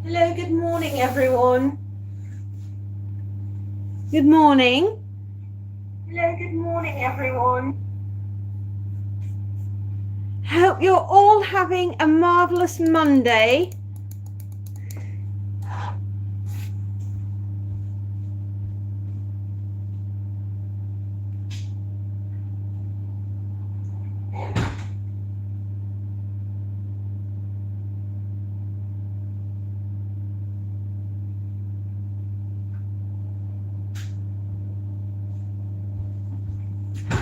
Hello, good morning, everyone. Good morning. Hello, good morning, everyone. Hope you're all having a marvellous Monday.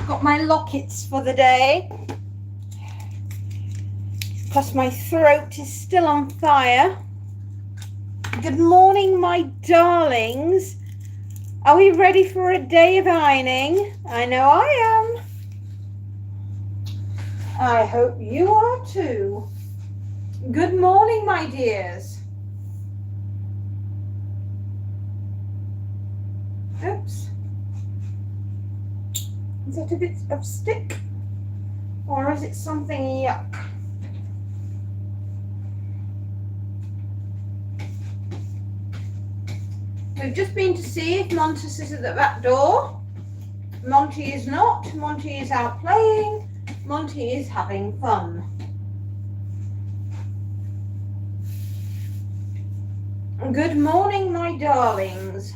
Got my lockets for the day. Plus my throat is still on fire. Good morning, my darlings. Are we ready for a day of ironing? I know I am. I hope you are too. Good morning, my dears. Oops. Is that a bit of stick? Or is it something yuck? We've just been to see if Montes is at the back door. Monty is not. Monty is out playing. Monty is having fun. Good morning, my darlings.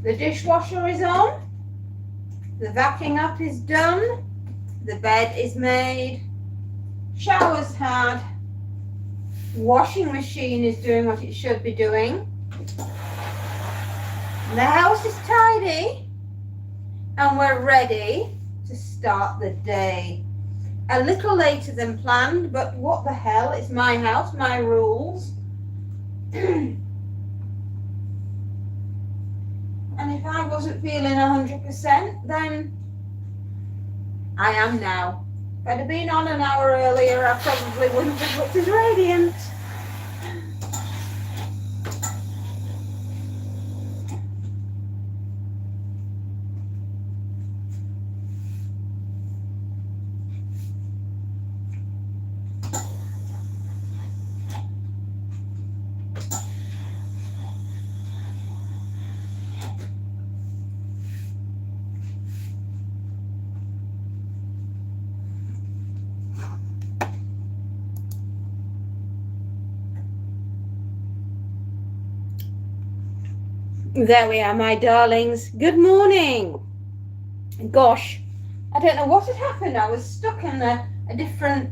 The dishwasher is on. The vacuuming up is done. The bed is made. Shower's had. Washing machine is doing what it should be doing. The house is tidy. And we're ready to start the day. A little later than planned, but what the hell? It's my house, my rules. And if I wasn't feeling 100%, then I am now. If I'd have been on an hour earlier, I probably wouldn't have looked as radiant. There we are, my darlings. Good morning. Gosh, I don't know what had happened. I was stuck in a different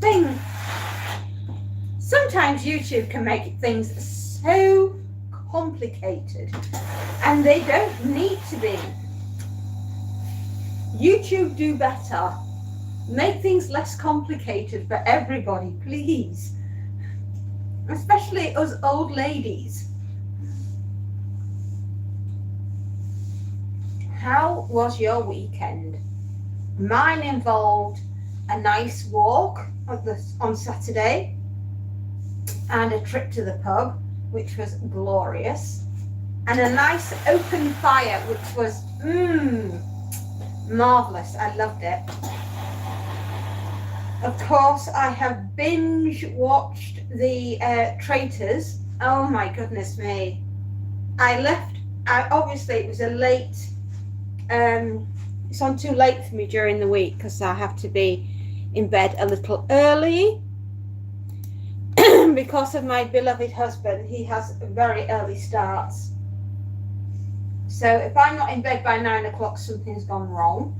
thing. Sometimes YouTube can make things so complicated, and they don't need to be. YouTube do better. Make things less complicated for everybody, please. Especially us old ladies. How was your weekend? Mine involved a nice walk on Saturday and a trip to the pub, which was glorious, and a nice open fire, which was marvellous. I loved it. Of course, I have binge watched the Traitors. Oh my goodness me. Obviously it was a late, it's on too late for me during the week because I have to be in bed a little early because of my beloved husband. He has very early starts. So if I'm not in bed by 9 o'clock, something's gone wrong.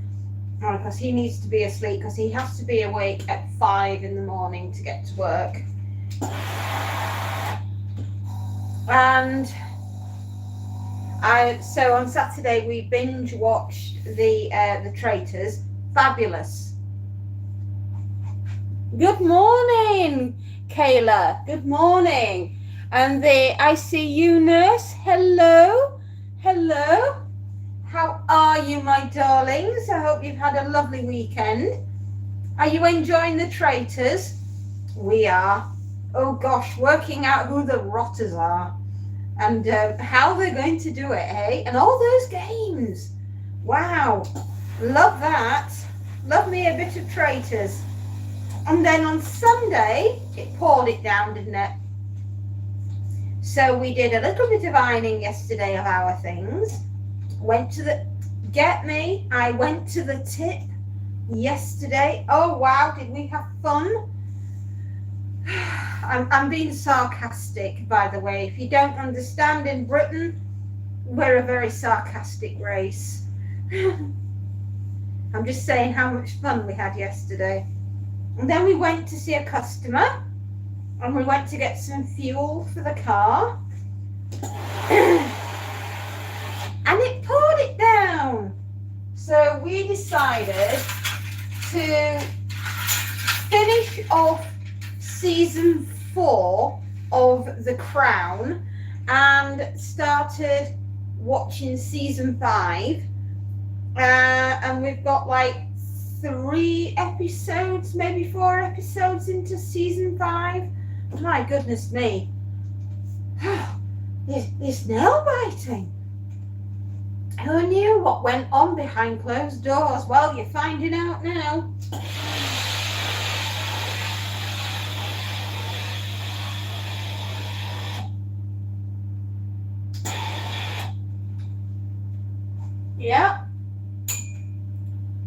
Because he needs to be asleep, because he has to be awake at 5 in the morning to get to work. And so on Saturday we binge watched the Traitors. Fabulous. Good morning, Kayla. Good morning. And the ICU nurse. Hello. Hello. How are you, my darlings? I hope you've had a lovely weekend. Are you enjoying the Traitors? We are. Oh gosh, working out who the rotters are and how they're going to do it, hey? And all those games. Wow. Love that. Love me a bit of Traitors. And then on Sunday, it poured it down, didn't it? So we did a little bit of ironing yesterday of our things. Went to the, I went to the tip yesterday. Oh wow, did we have fun? I'm being sarcastic, by the way. If you don't understand, in Britain, we're a very sarcastic race. I'm just saying how much fun we had yesterday. And then we went to see a customer, and we went to get some fuel for the car. And it poured it down. So we decided to finish off season 4 of The Crown and started watching season 5. And we've got like 3 episodes, maybe 4 episodes into season 5. My goodness me. It's nail biting. Who knew what went on behind closed doors? Well, you're finding out now. Yeah.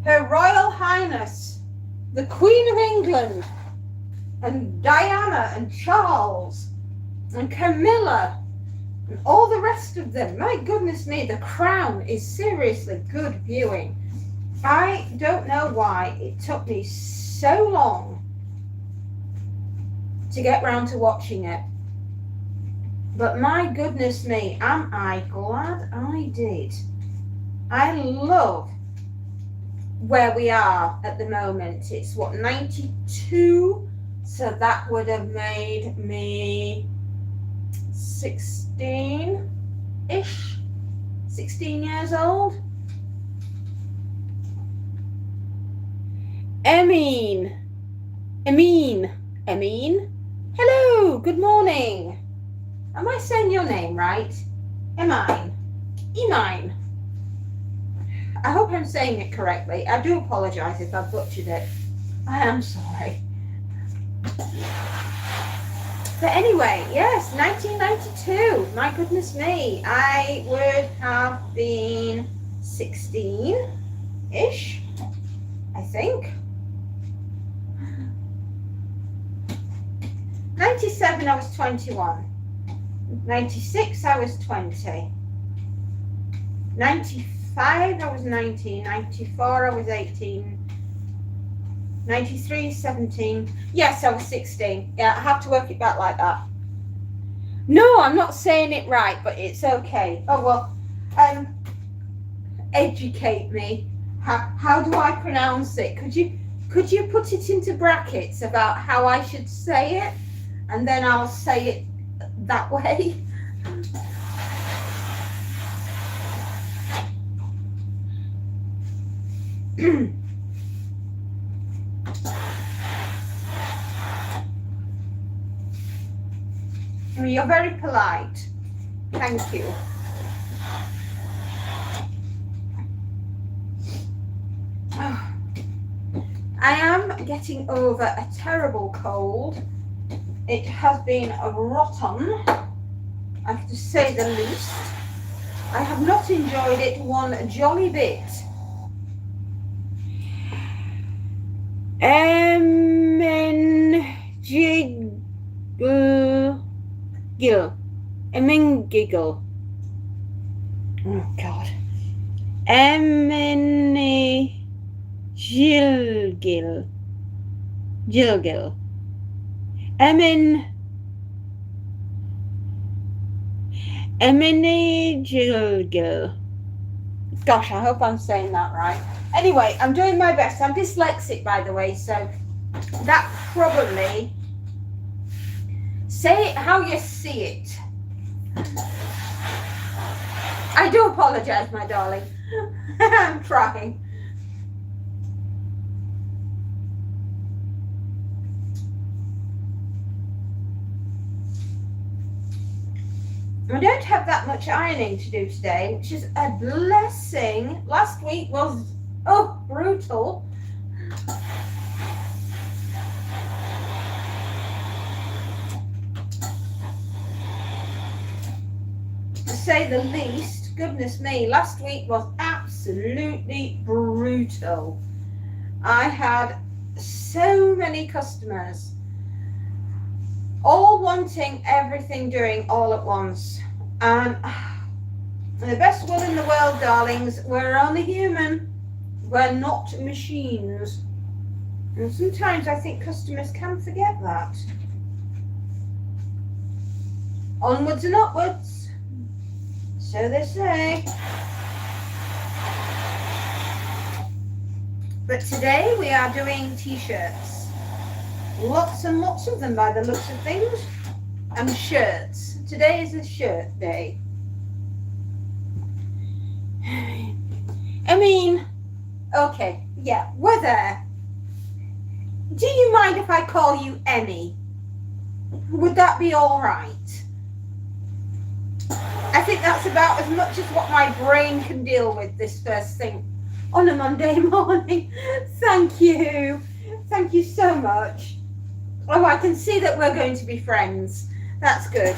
Her Royal Highness, the Queen of England, and Diana and Charles and Camilla and all the rest of them. My goodness me, The Crown is seriously good viewing. I don't know why it took me so long to get round to watching it. But my goodness me, am I glad I did. I love where we are at the moment. It's what, 92? So that would have made me 16-ish, 16 years old. Emeen. Hello, good morning. Am I saying your name right? Emine. I hope I'm saying it correctly. I do apologise if I've butchered it. I am sorry. But anyway, yes, 1992. My goodness me. I would have been 16-ish, I think. 97, I was 21. 96, I was 20. 95, I was 19. 94, I was 18. 93, 17. Yes, I was 16. Yeah, I have to work it back like that. No, I'm not saying it right, but it's okay. Oh, well, educate me. How do I pronounce it? Could you put it into brackets about how I should say it? And then I'll say it that way. You're very polite. Thank you. I am getting over a terrible cold. It has been rotten, I have to say the least. I have not enjoyed it one jolly bit. Emengiggle. Oh God. Emily Gilgil. Emily Gilgil. Gosh, I hope I'm saying that right. Anyway, I'm doing my best. I'm dyslexic, by the way, so that probably, say it how you see it. I do apologize, my darling. I'm trying. I don't have that much ironing to do today, which is a blessing. Last week was, brutal. To say the least. Goodness me, last week was absolutely brutal. I had so many customers, all wanting everything doing all at once. And the best will in the world, darlings, we're only human. We're not machines. And sometimes I think customers can forget that. Onwards and upwards, so they say. But today we are doing t-shirts. Lots and lots of them by the looks of things. And shirts. Today is a shirt day. I mean, okay, yeah, we're there. Do you mind if I call you Emmy? Would that be all right? I think that's about as much as what my brain can deal with this first thing on a Monday morning. Thank you. Thank you so much. Oh, I can see that we're going to be friends. That's good.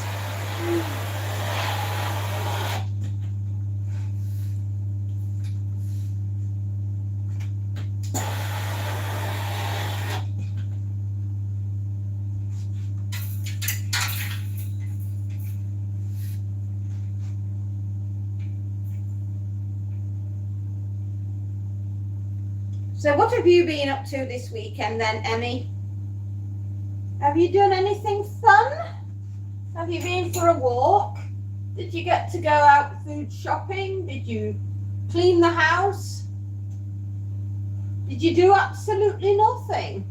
So what have you been up to this weekend then, Emmy? Have you done anything fun? Have you been for a walk? Did you get to go out food shopping? Did you clean the house? Did you do absolutely nothing?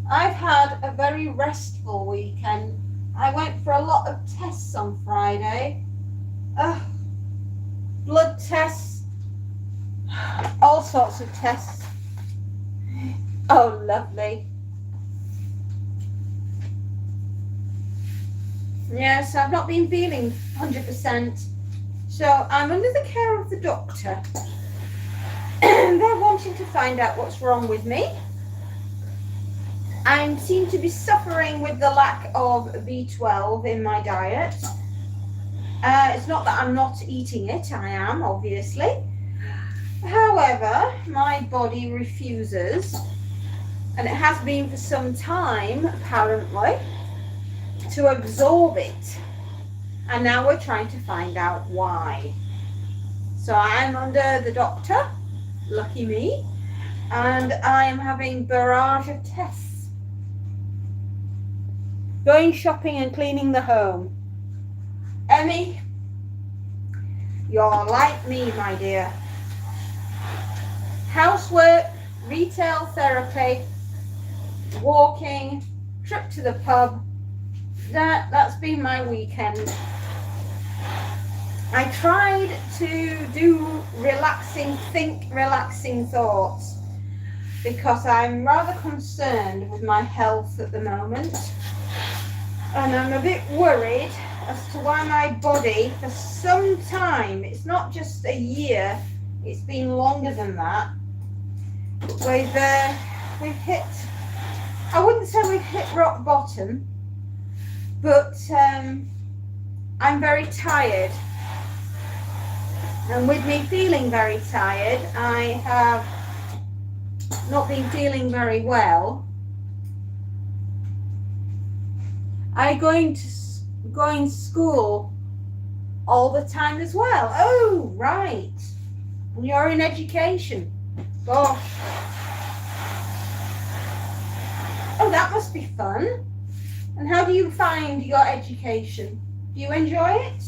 I've had a very restful weekend. I went for a lot of tests on Friday. Blood tests, all sorts of tests. Oh, lovely. Yes, I've not been feeling 100%. So I'm under the care of the doctor. They're wanting to find out what's wrong with me. I seem to be suffering with the lack of B12 in my diet. It's not that I'm not eating it, I am, obviously. However, my body refuses, and it has been for some time, apparently, to absorb it. And now we're trying to find out why. So I'm under the doctor, lucky me, and I am having a barrage of tests. Going shopping and cleaning the home. Emmy, you're like me, my dear. Housework, retail therapy, walking, trip to the pub. That's been my weekend. I tried to do think relaxing thoughts, because I'm rather concerned with my health at the moment. And I'm a bit worried as to why my body, for some time, it's not just a year, it's been longer than that. We've hit, I wouldn't say we've hit rock bottom, but I'm very tired. And with me feeling very tired, I have not been feeling very well. Are you going to school all the time as well? Oh, right. You're in education. Gosh. Oh, that must be fun. And how do you find your education? Do you enjoy it?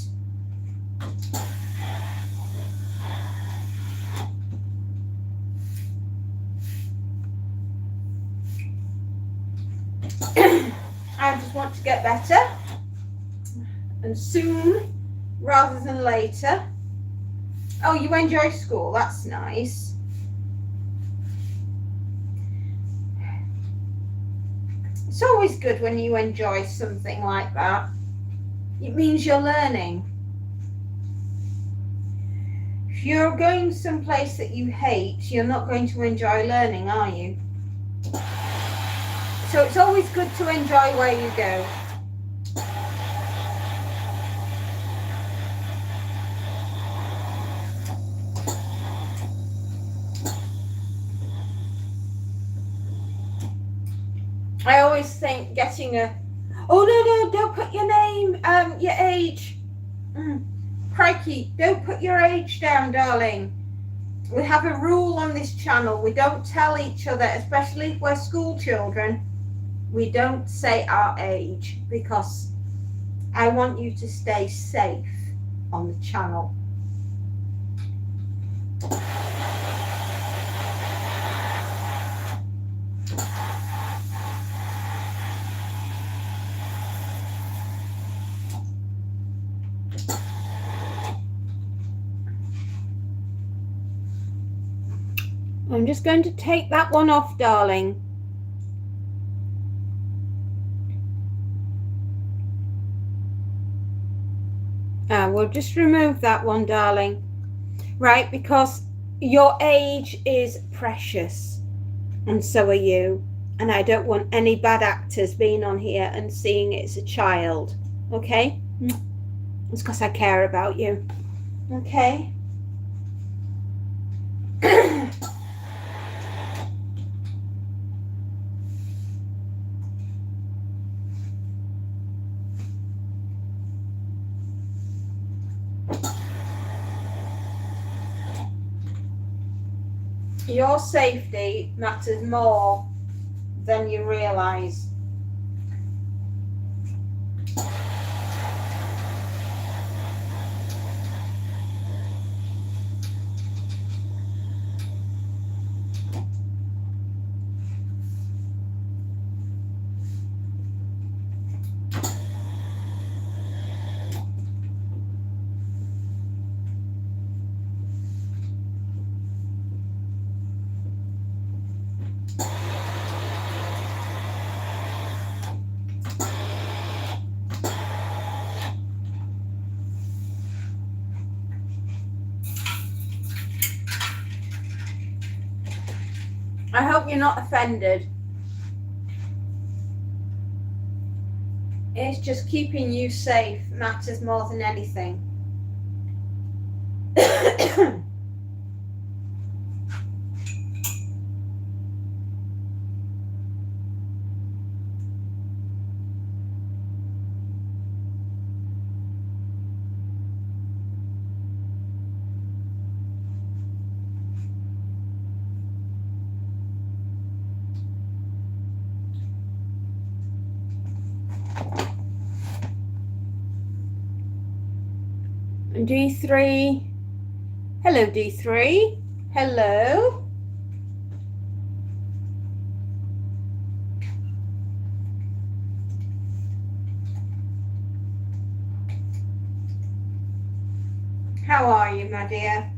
I just want to get better, and soon rather than later. Oh, you enjoy school, that's nice. It's always good when you enjoy something like that. It means you're learning. If you're going someplace that you hate, you're not going to enjoy learning, are you? So it's always good to enjoy where you go. I always think getting oh no, don't put your name, your age. Crikey, don't put your age down, darling. We have a rule on this channel. We don't tell each other, especially if we're school children, we don't say our age, because I want you to stay safe on the channel. I'm just going to take that one off, darling. We'll just remove that one, darling. Right, because your age is precious, and so are you. And I don't want any bad actors being on here and seeing it's a child. Okay? It's because I care about you. Okay? Your safety matters more than you realise. I hope you're not offended. It's just keeping you safe matters more than anything. D3. Hello, D3. Hello. How are you, my dear?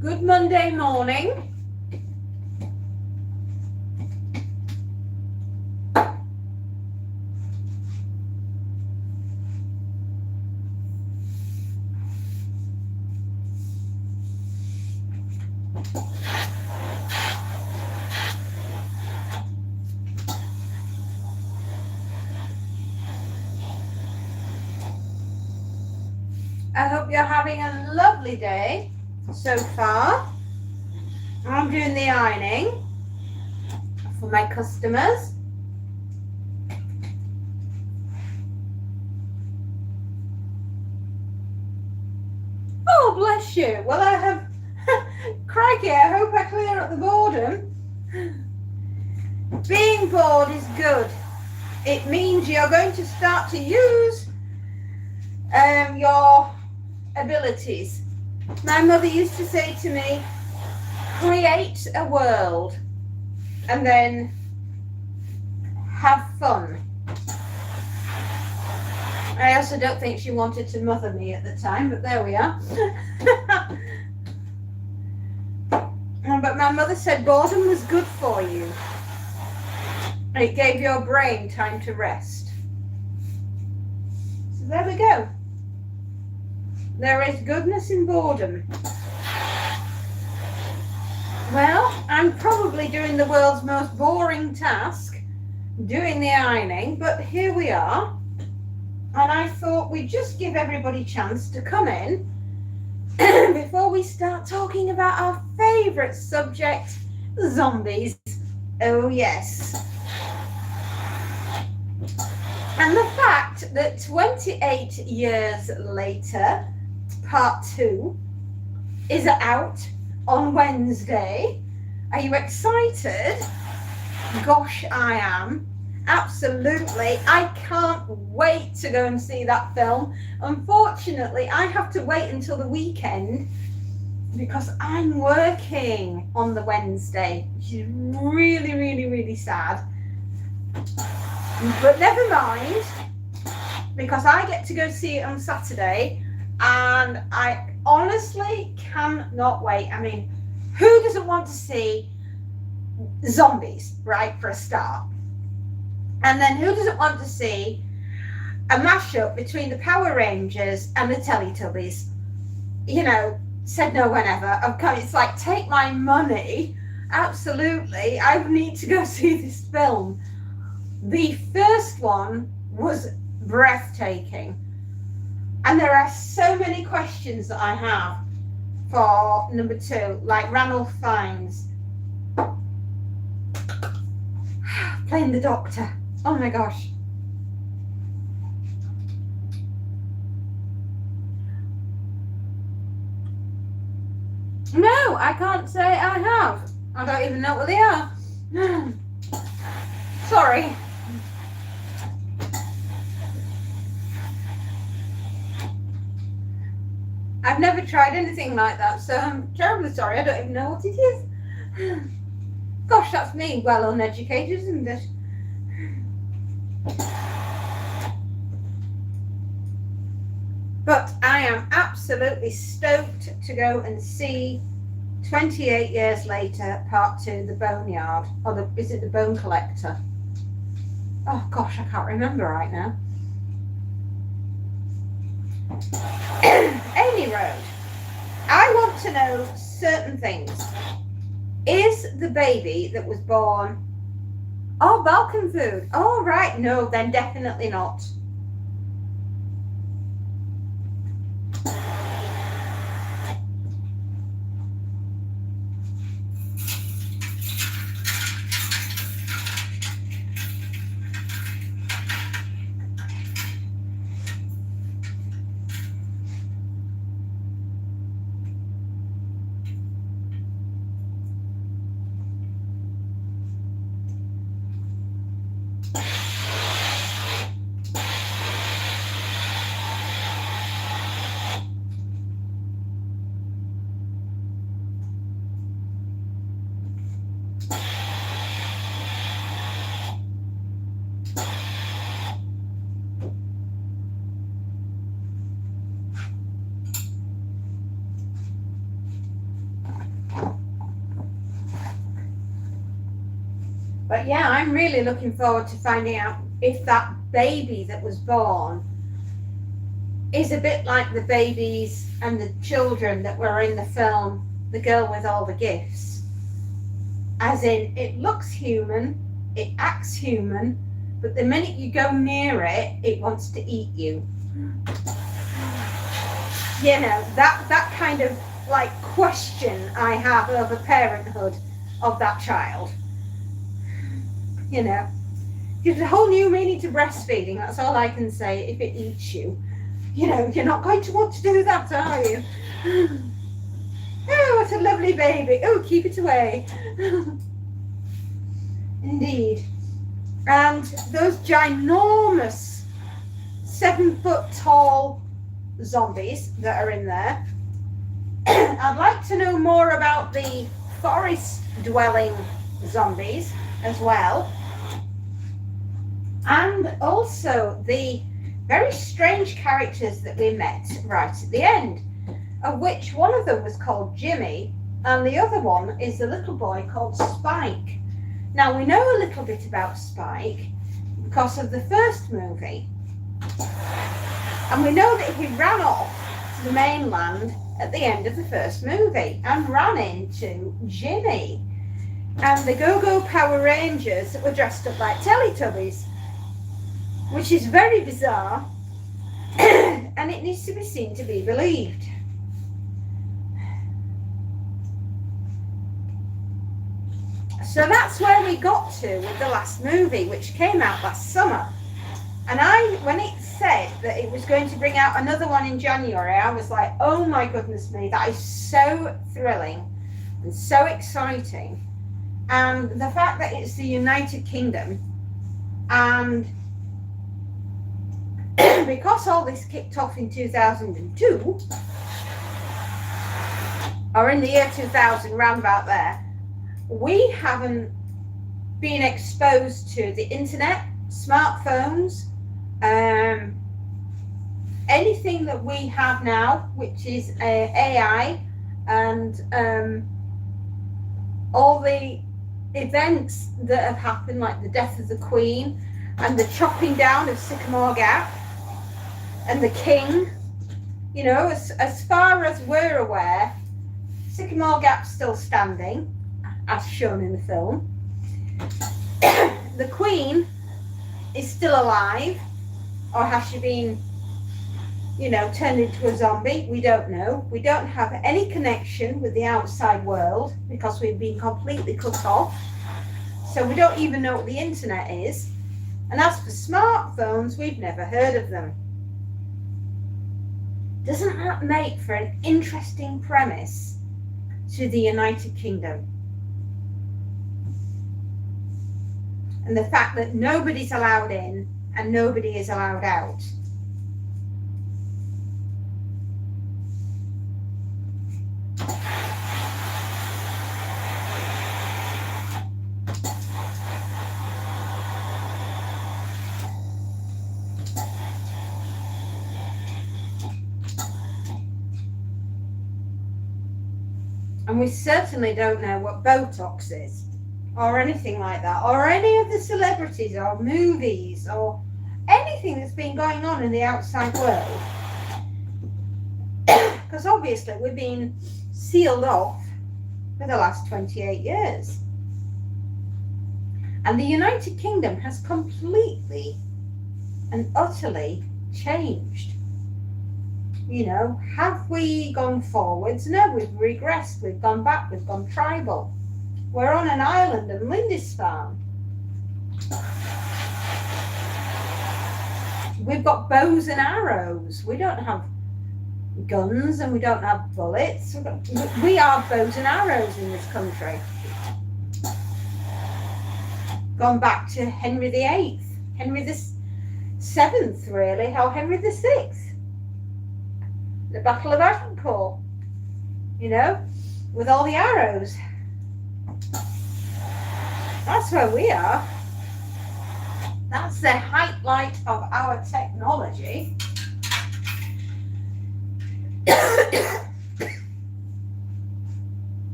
Good Monday morning. I hope you're having a lovely day so far. I'm doing the ironing for my customers. Oh, bless you. Well, I have, crikey, I hope I clear up the boredom. Being bored is good. It means you're going to start to use your abilities. My mother used to say to me, create a world and then have fun. I also don't think she wanted to mother me at the time, but there we are. But my mother said boredom was good for you. It gave your brain time to rest. So there we go. There is goodness in boredom. Well, I'm probably doing the world's most boring task, doing the ironing, but here we are. And I thought we'd just give everybody a chance to come in before we start talking about our favourite subject, zombies. Oh yes. And the fact that 28 years later, part 2 is out on Wednesday. Are you excited? Gosh, I am. Absolutely. I can't wait to go and see that film. Unfortunately, I have to wait until the weekend because I'm working on the Wednesday, which is really, really, really sad. But never mind, because I get to go see it on Saturday and I honestly cannot wait. I mean, who doesn't want to see zombies, right, for a start? And then who doesn't want to see a mashup between the Power Rangers and the Teletubbies? You know, said no whenever. Okay, it's like, take my money. Absolutely, I need to go see this film. The first one was breathtaking. And there are so many questions that I have for number 2, like Ranulph Fiennes playing the Doctor. Oh my gosh. No, I can't say I have. I don't even know what they are. Sorry. I've never tried anything like that, so I'm terribly sorry. I don't even know what it is. Gosh, that's me, well uneducated, isn't it? But I am absolutely stoked to go and see 28 years later, part 2, The Boneyard, or is it The Bone Collector? Oh gosh, I can't remember right now. Any road, I want to know certain things. Is the baby that was born, oh, Balkan food? Oh, right, no, then definitely not. But yeah, I'm really looking forward to finding out if that baby that was born is a bit like the babies and the children that were in the film, The Girl with All the Gifts. As in, it looks human, it acts human, but the minute you go near it, it wants to eat you. You know, that kind of like question I have over parenthood of that child. You know, gives a whole new meaning to breastfeeding. That's all I can say. If it eats you, you know, you're not going to want to do that, are you? Oh, what a lovely baby. Oh, keep it away. Indeed. And those ginormous 7-foot tall zombies that are in there. I'd like to know more about the forest dwelling zombies as well. And also the very strange characters that we met right at the end, of which one of them was called Jimmy and the other one is a little boy called Spike. Now we know a little bit about Spike because of the first movie, and we know that he ran off to the mainland at the end of the first movie and ran into Jimmy and the Go-Go Power Rangers that were dressed up like Teletubbies, which is very bizarre and it needs to be seen to be believed. So that's where we got to with the last movie, which came out last summer. And when it said that it was going to bring out another one in January, I was like, oh my goodness me, that is so thrilling and so exciting. And the fact that it's the United Kingdom, and because all this kicked off in 2002, or in the year 2000, round about there, we haven't been exposed to the internet, smartphones, anything that we have now, which is AI, and all the events that have happened, like the death of the Queen and the chopping down of Sycamore Gap and the King. You know, as far as we're aware, Sycamore Gap's still standing, as shown in the film. The Queen is still alive, or has she been, you know, turned into a zombie? We don't know. We don't have any connection with the outside world because we've been completely cut off. So we don't even know what the internet is. And as for smartphones, we've never heard of them. Doesn't that make for an interesting premise to the United Kingdom? And the fact that nobody's allowed in and nobody is allowed out. And we certainly don't know what Botox is, or anything like that, or any of the celebrities or movies or anything that's been going on in the outside world. Because obviously we've been sealed off for the last 28 years. And the United Kingdom has completely and utterly changed. You know, have we gone forwards? No, we've regressed, we've gone back, we've gone tribal. We're on an island in Lindisfarne. We've got bows and arrows. We don't have guns and we don't have bullets. We are bows and arrows in this country. Gone back to Henry VIII, Henry VII, really, how Henry VI. The Battle of Agincourt, you know, with all the arrows. That's where we are. That's the highlight of our technology.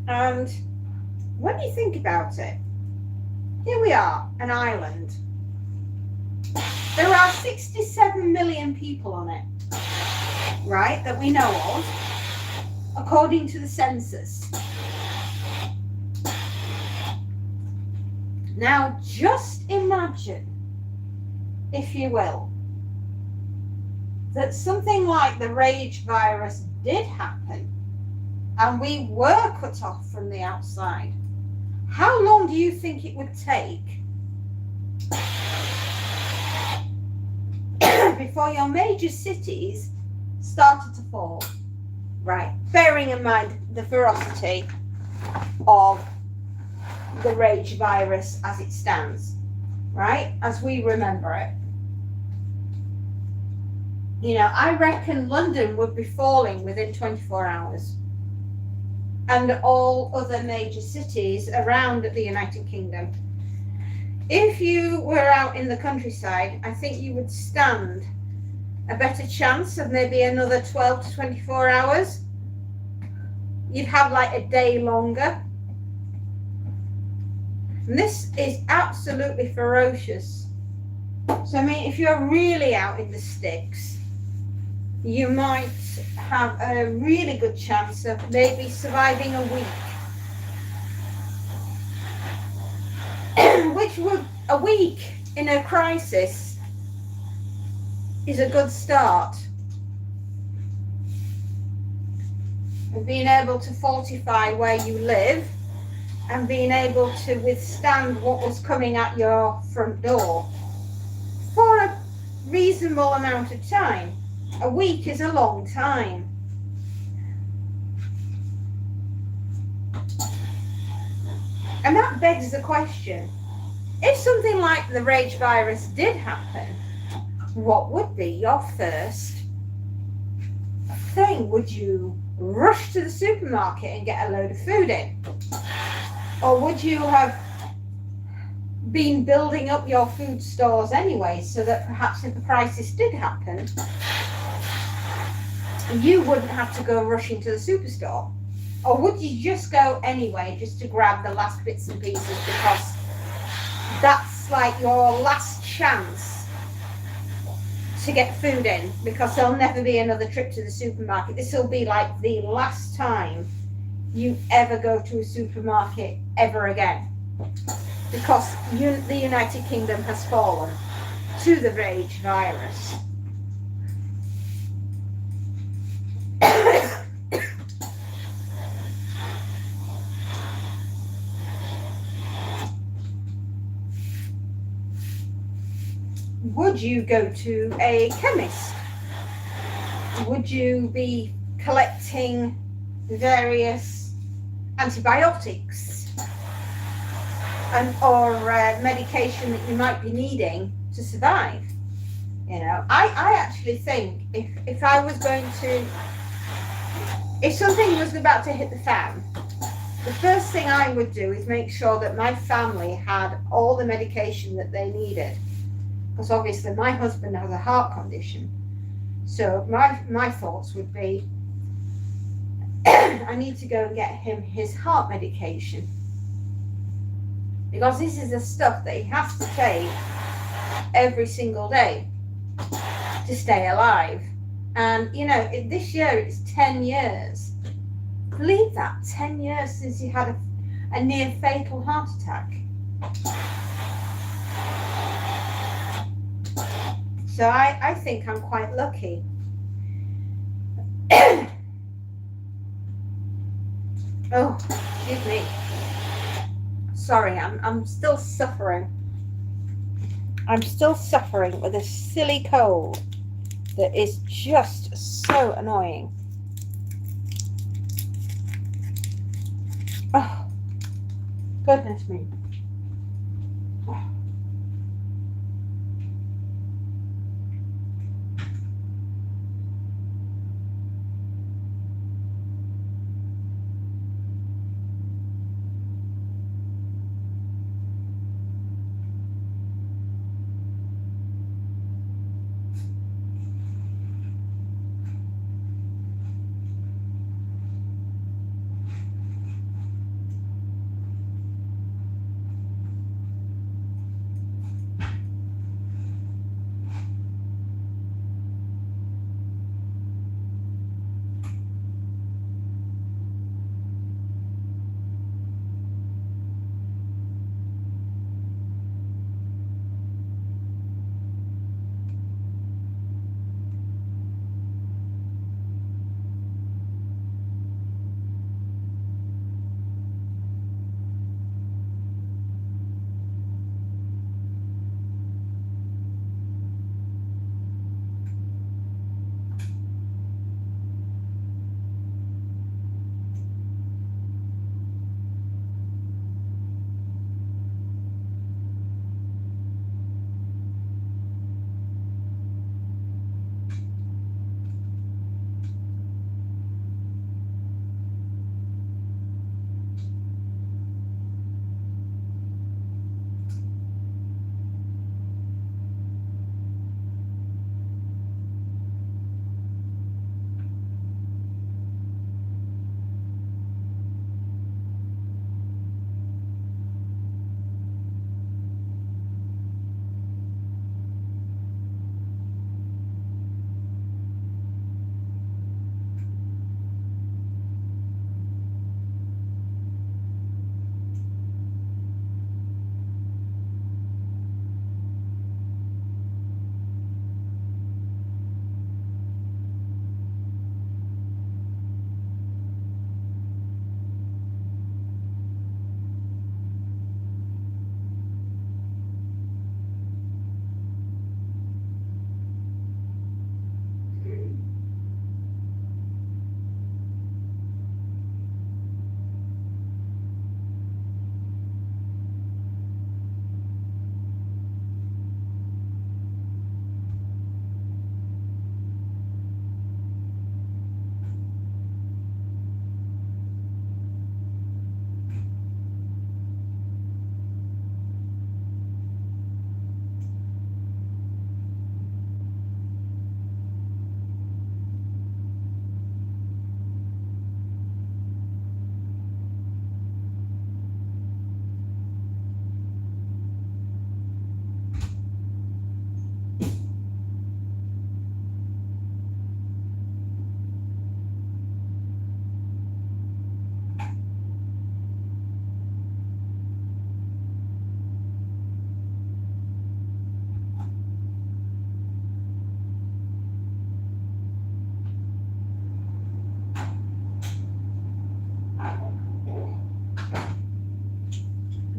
And when you think about it, here we are, an island. There are 67 million people on it, right, that we know of, according to the census. Now, just imagine, if you will, that something like the rage virus did happen and we were cut off from the outside. How long do you think it would take before your major cities started to fall. Right, bearing in mind the ferocity of the rage virus as it stands, right, as we remember it. You know, I reckon London would be falling within 24 hours. And all other major cities around the United Kingdom. If you were out in the countryside, I think you would stand a better chance of maybe another 12 to 24 hours. You'd have like a day longer. And this is absolutely ferocious. So, I mean, if you're really out in the sticks, you might have a really good chance of maybe surviving a week. Which would, a week in a crisis is a good start. And being able to fortify where you live and being able to withstand what was coming at your front door for a reasonable amount of time. A week is a long time. And that begs the question, if something like the rage virus did happen, what would be your first thing? Would you rush to the supermarket and get a load of food in? Or would you have been building up your food stores anyway, so that perhaps if the crisis did happen, you wouldn't have to go rushing to the superstore? Or would you just go anyway, just to grab the last bits and pieces, because that's like your last chance to get food in, because there'll never be another trip to the supermarket. This will be like the last time you ever go to a supermarket ever again, because the United Kingdom has fallen to the rage virus. Would you go to a chemist? Would you be collecting various antibiotics or medication that you might be needing to survive? You know, I actually think if I was going to, if something was about to hit the fan, the first thing I would do is make sure that my family had all the medication that they needed. Because obviously my husband has a heart condition. So my thoughts would be, I need to go and get him his heart medication. Because this is the stuff that he has to take every single day to stay alive. And, you know, this year it's 10 years. Believe that, 10 years since he had a near fatal heart attack. So I think I'm quite lucky. Oh, excuse me. Sorry, I'm still suffering. I'm still suffering with a silly cold that is just so annoying. Oh, goodness me.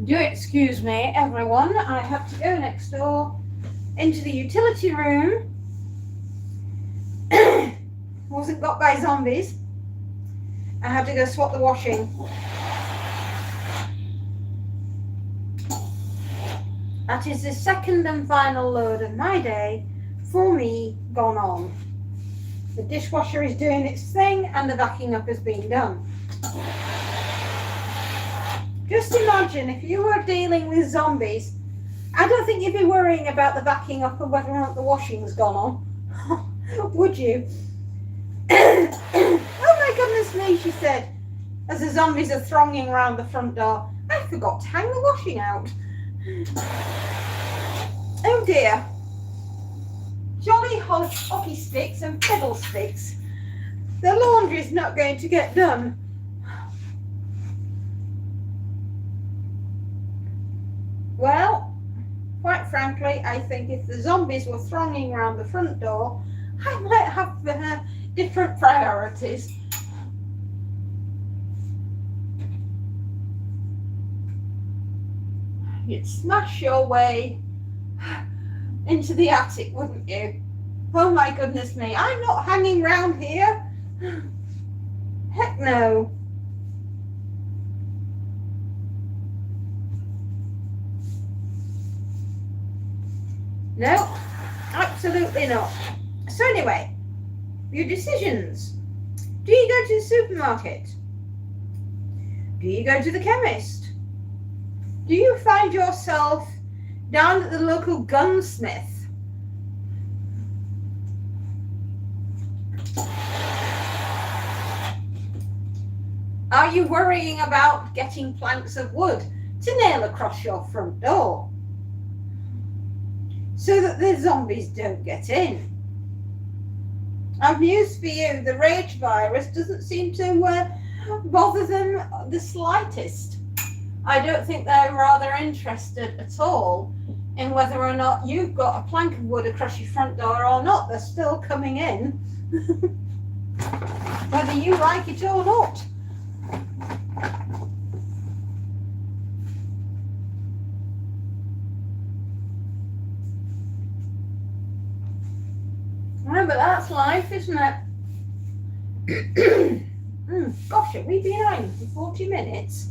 Do excuse me, everyone. I have to go next door into the utility room. Wasn't got by zombies. I had to go swap the washing. That is the second and final load of my day for me gone on. The dishwasher is doing its thing and the vacuuming up has been done. Just imagine if you were dealing with zombies, I don't think you'd be worrying about the vacuuming up and whether or not the washing's gone on. Would you? Oh my goodness me, she said, as the zombies are thronging around the front door. I forgot to hang the washing out. Oh dear. Jolly hockey sticks and fiddlesticks. The laundry's not going to get done. Well, quite frankly, I think if the zombies were thronging around the front door, I might have different priorities. You'd smash your way into the attic, wouldn't you? Oh my goodness me, I'm not hanging round here. Heck no. No, absolutely not. So anyway, your decisions. Do you go to the supermarket? Do you go to the chemist? Do you find yourself down at the local gunsmith? Are you worrying about getting planks of wood to nail across your front door so that the zombies don't get in? I've news for you, the rage virus doesn't seem to bother them the slightest. I don't think they're rather interested at all in whether or not you've got a plank of wood across your front door or not. They're still coming in, whether you like it or not. No, but that's life, isn't it? Gosh, have we been on for 40 minutes?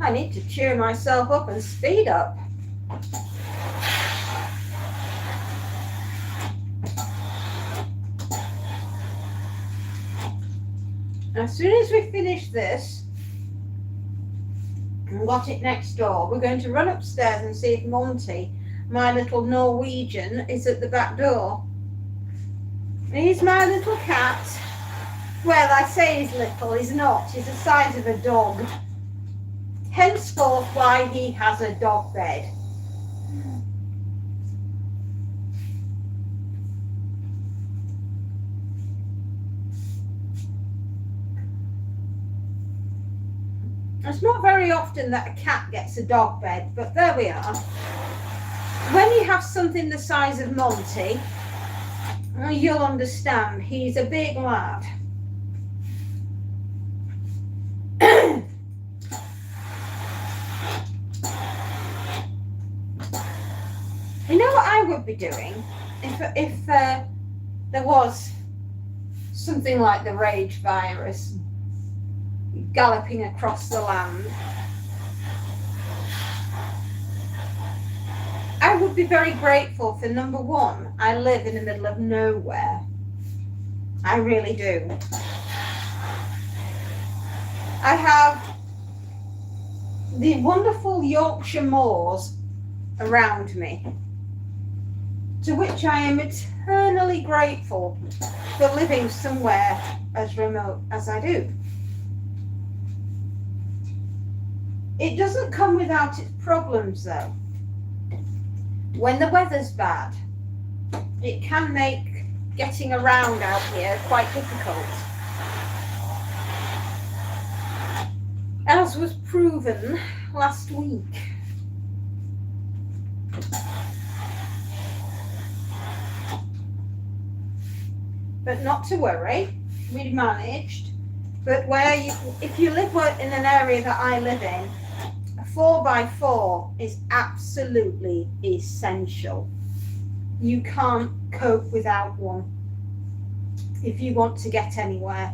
I need to cheer myself up and speed up. As soon as we finish this and got it next door, we're going to run upstairs and see if Monty, my little Norwegian, is at the back door. He's my little cat. Well, I say he's little, he's not. He's the size of a dog. Henceforth why he has a dog bed. It's not very often that a cat gets a dog bed, but there we are. When you have something the size of Monty, you'll understand. He's a big lad. You know what I would be doing if there was something like the rage virus galloping across the land? I would be very grateful for, number one, I live in the middle of nowhere. I really do. I have the wonderful Yorkshire moors around me, to which I am eternally grateful for living somewhere as remote as I do. It doesn't come without its problems, though. When the weather's bad, it can make getting around out here quite difficult, as was proven last week. But not to worry, we managed. But if you live in an area that I live in, 4x4 is absolutely essential. You can't cope without one if you want to get anywhere.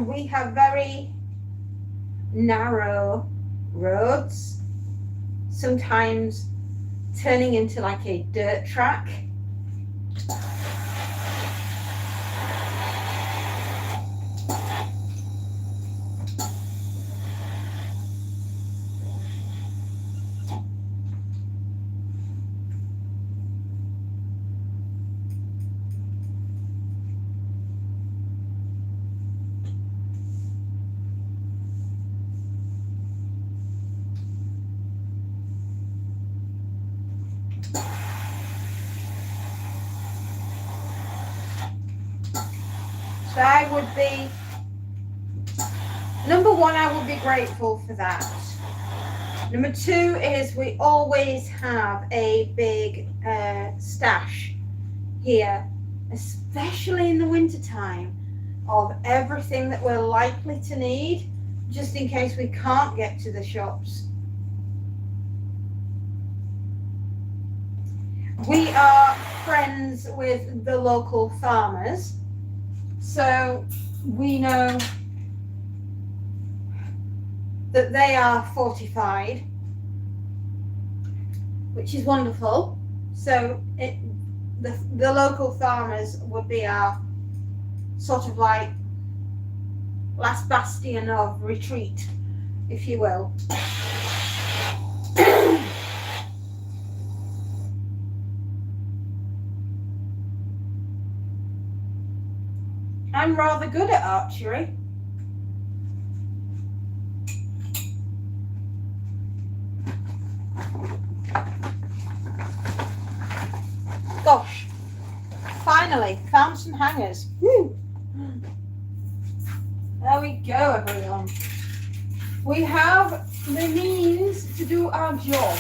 We have very narrow roads, sometimes turning into like a dirt track. So I would be, number one, I would be grateful for that. Number two is we always have a big stash here, especially in the wintertime, of everything that we're likely to need, just in case we can't get to the shops. We are friends with the local farmers, so we know that they are fortified, which is wonderful. So the local farmers would be our sort of like last bastion of retreat, if you will. I'm rather good at archery. Gosh, finally found some hangers. Woo. There we go, everyone. We have the means to do our job.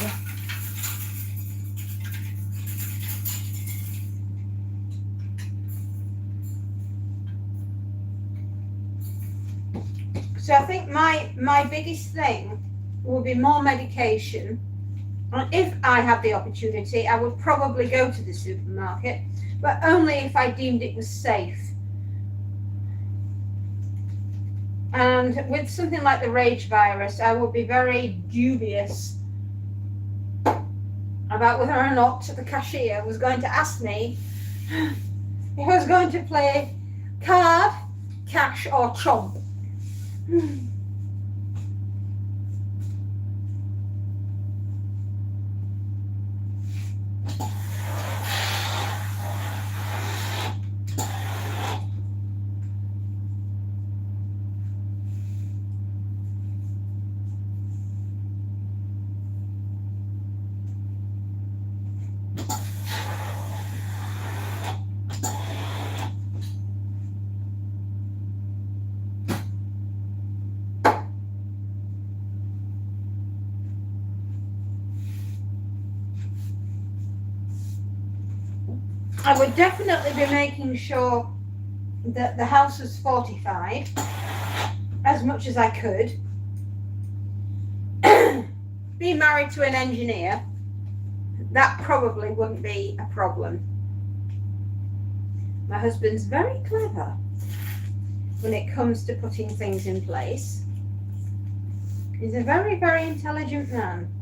So I think my biggest thing will be more medication. And if I had the opportunity, I would probably go to the supermarket, but only if I deemed it was safe. And with something like the rage virus, I would be very dubious about whether or not the cashier was going to ask me if I was going to play card, cash, or chomp. I would definitely be making sure that the house was fortified as much as I could. Being married to an engineer, that probably wouldn't be a problem. My husband's very clever when it comes to putting things in place. He's a very, very intelligent man.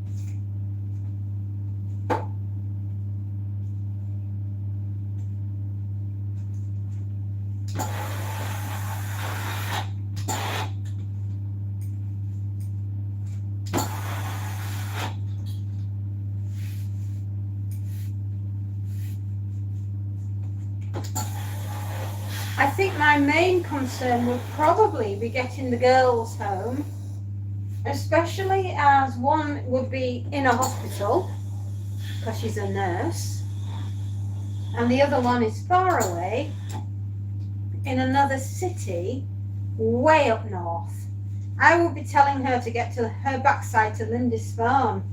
I think my main concern would probably be getting the girls home, especially as one would be in a hospital because she's a nurse, and the other one is far away in another city way up north. I will be telling her to get to her backside to Lindisfarne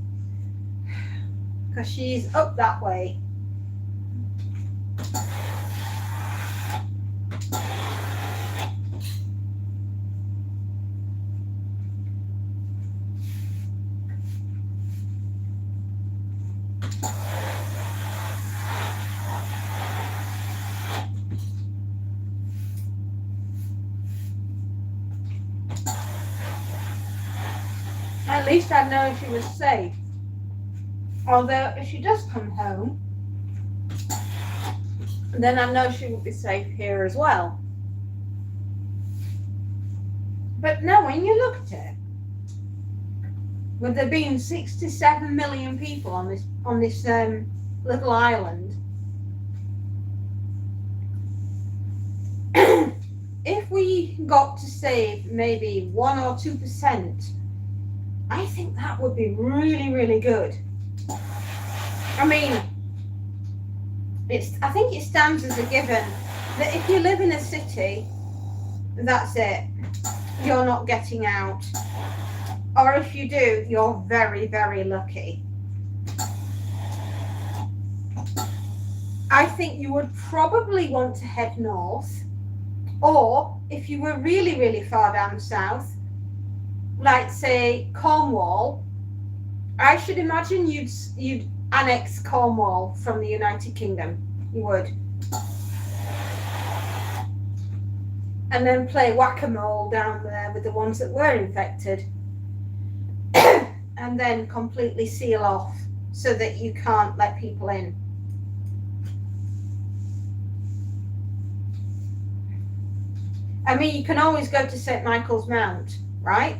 because she's up that way. least I'd know she was safe. Although if she does come home, then I know she will be safe here as well. But no, when you look at it, with there being 67 million people on this little island, if we got to save maybe 1 or 2%, I think that would be really, really good. I mean, I think it stands as a given that if you live in a city, that's it. You're not getting out. Or if you do, you're very, very lucky. I think you would probably want to head north, or if you were really, really far down south, like say Cornwall, I should imagine you'd annex Cornwall from the United Kingdom. You would. And then play whack-a-mole down there with the ones that were infected. And then completely seal off so that you can't let people in. I mean, you can always go to St. Michael's Mount, right?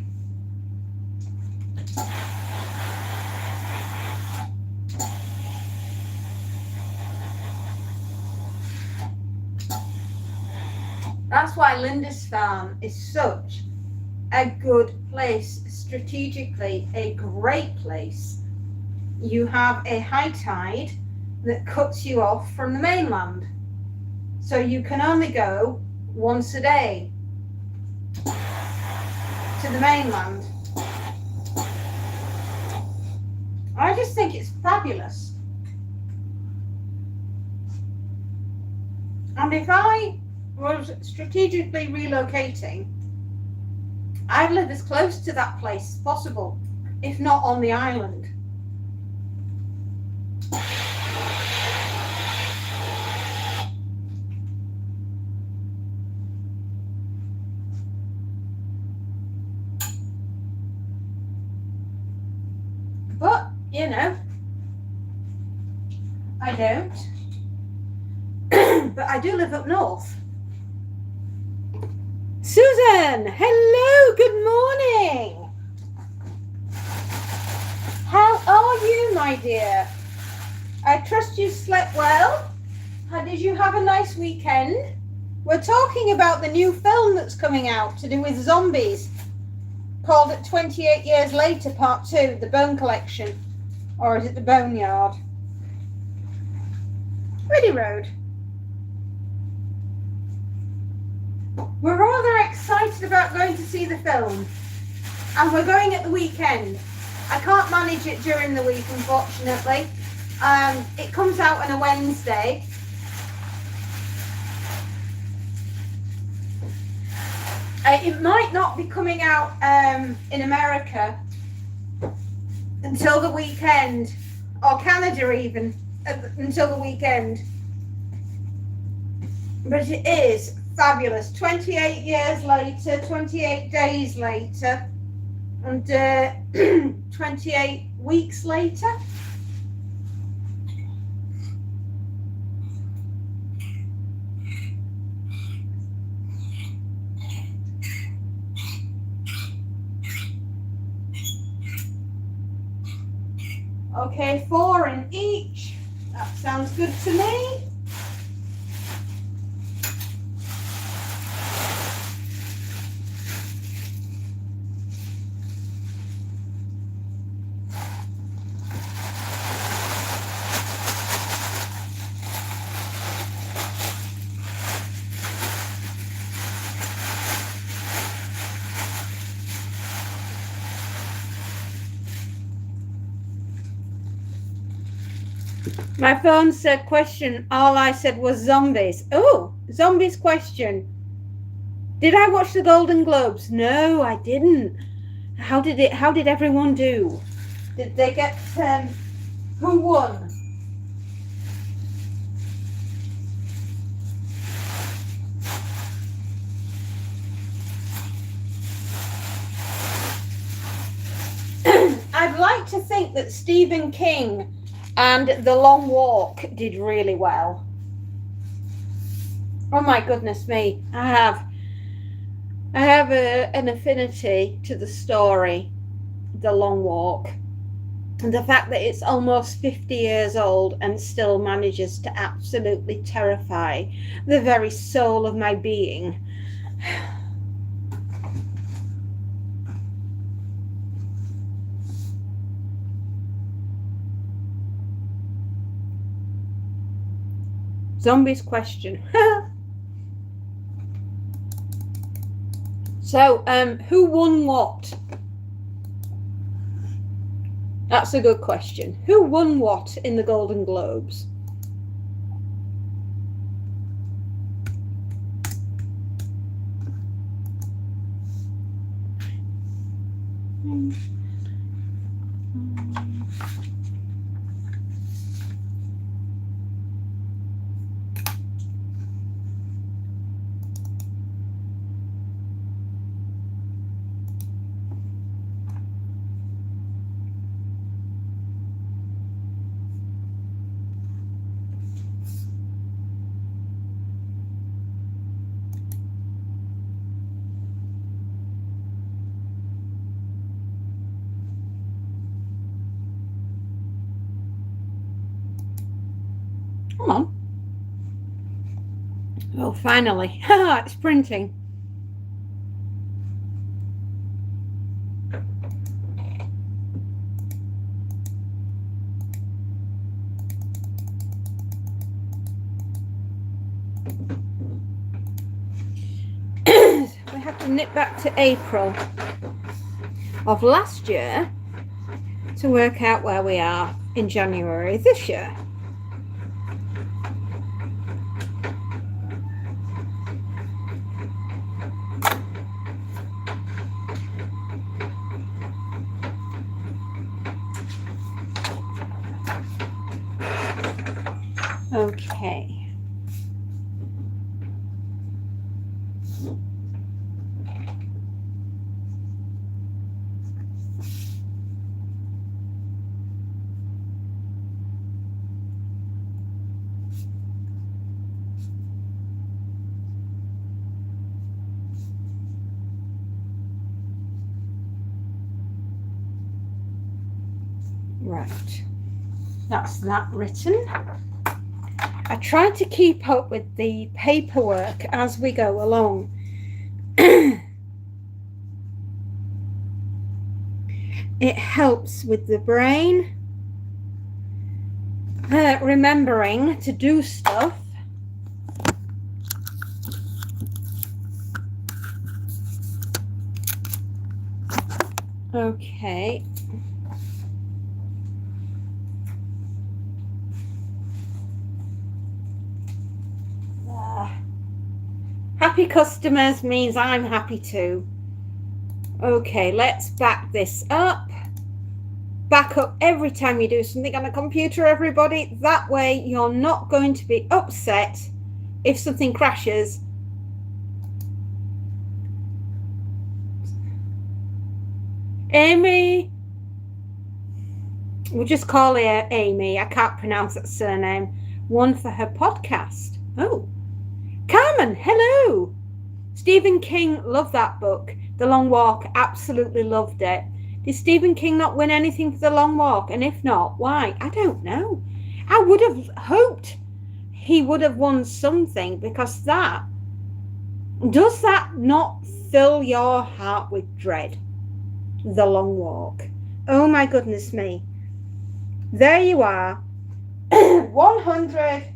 That's why Lindisfarne is such a good place, strategically a great place. You have a high tide that cuts you off from the mainland. So you can only go once a day to the mainland. I just think it's fabulous. And if I was strategically relocating, I'd live as close to that place as possible, if not on the island. But, you know, I don't. But I do live up north. Susan, hello, good morning. How are you, my dear? I trust you slept well. Did you have a nice weekend? We're talking about the new film that's coming out to do with zombies, called 28 Years Later Part 2, The Bone Collection. Or is it The Boneyard? Ready Road. We're rather excited about going to see the film, and we're going at the weekend. I can't manage it during the week, unfortunately. It comes out on a Wednesday. It might not be coming out in America until the weekend, or Canada even, until the weekend. But it is fabulous. 28 years later, 28 days later, and 28 weeks later. Okay, 4 in each. That sounds good to me. My phone said question. All I said was zombies. Oh, zombies question. Did I watch the Golden Globes? No, I didn't. How did everyone do? Did they get, who won? think that Stephen King and The Long Walk did really well. Oh my goodness me, I have an affinity to the story The Long Walk, and the fact that it's almost 50 years old and still manages to absolutely terrify the very soul of my being. Zombies question. So, who won what? That's a good question. Who won what in the Golden Globes? Come on. Oh, finally. It's printing. We have to nip back to April of last year to work out where we are in January this year. Okay. Right. That's that written. I try to keep up with the paperwork as we go along. It helps with the brain, remembering to do stuff. Okay. Happy customers means I'm happy too. Okay, let's back this up. Back up every time you do something on a computer, everybody. That way you're not going to be upset if something crashes. Amy. We'll just call her Amy. I can't pronounce that surname. One for her podcast. Oh. Carmen, hello. Stephen King loved that book. The Long Walk, absolutely loved it. Did Stephen King not win anything for The Long Walk? And if not, why? I don't know. I would have hoped he would have won something, because does that not fill your heart with dread? The Long Walk. Oh my goodness me. There you are. 100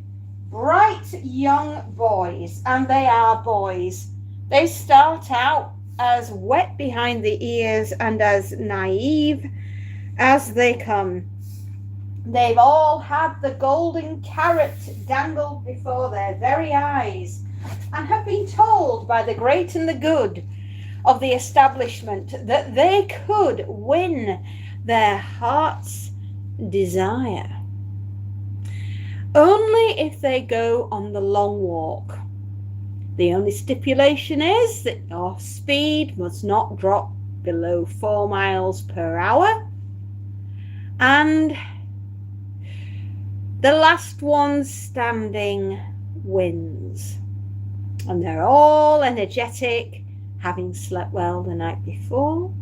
bright young boys, and they are boys. They start out as wet behind the ears and as naive as they come. They've all had the golden carrot dangled before their very eyes and have been told by the great and the good of the establishment that they could win their heart's desire. Only if they go on the long walk. The only stipulation is that your speed must not drop below 4 miles per hour, And the last one standing wins. And they're all energetic, having slept well the night before,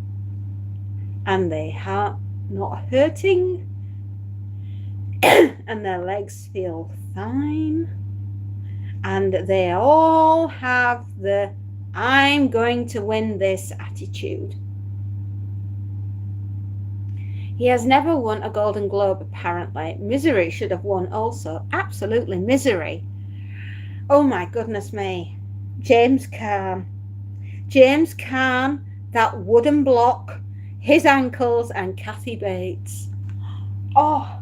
and they are not hurting, and their legs feel fine, and they all have the "I'm going to win this" attitude. He has never won a Golden Globe, apparently. Misery should have won also. Absolutely, Misery. Oh my goodness me. James Caan. James Caan, that wooden block, his ankles, and Kathy Bates. Oh,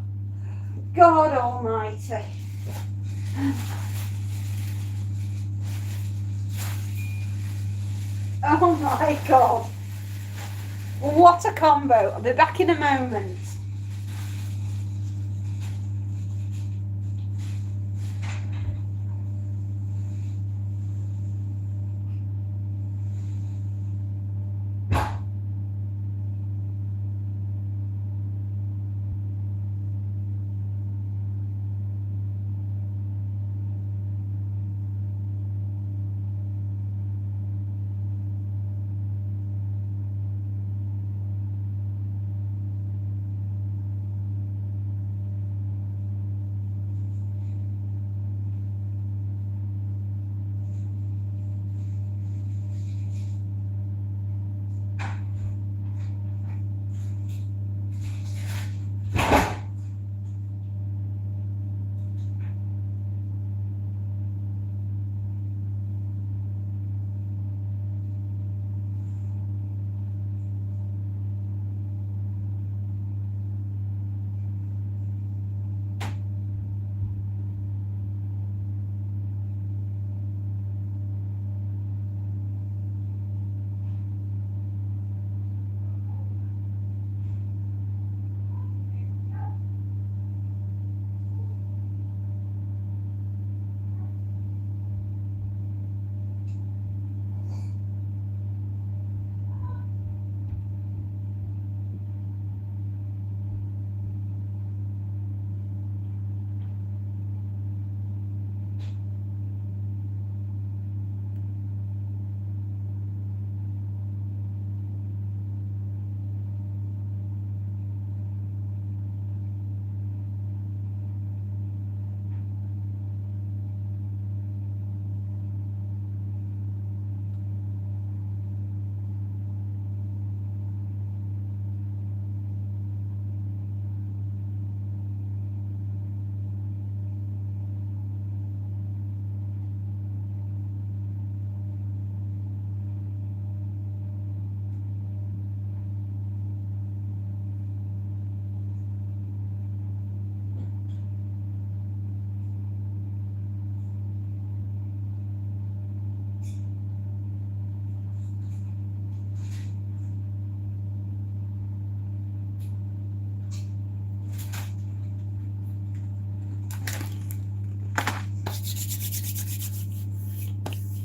God almighty. Oh my God. What a combo. I'll be back in a moment.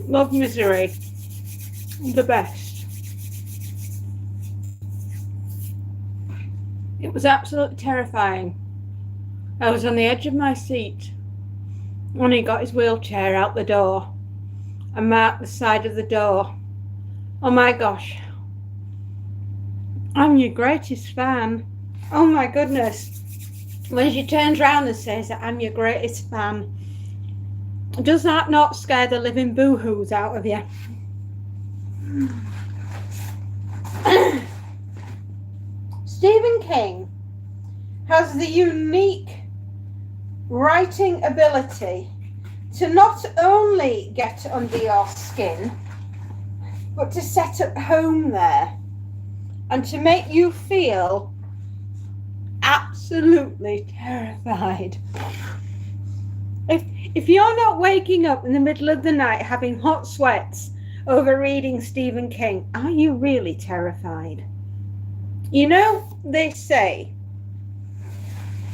Love Misery. The best. It was absolutely terrifying. I was on the edge of my seat when he got his wheelchair out the door and marked the side of the door. Oh my gosh. I'm your greatest fan. Oh my goodness. When she turns around and says that I'm your greatest fan, does that not scare the living boo-hoos out of you? Stephen King has the unique writing ability to not only get under your skin, but to set up home there and to make you feel absolutely terrified. If you're not waking up in the middle of the night having hot sweats over reading Stephen King, are you really terrified? You know, they say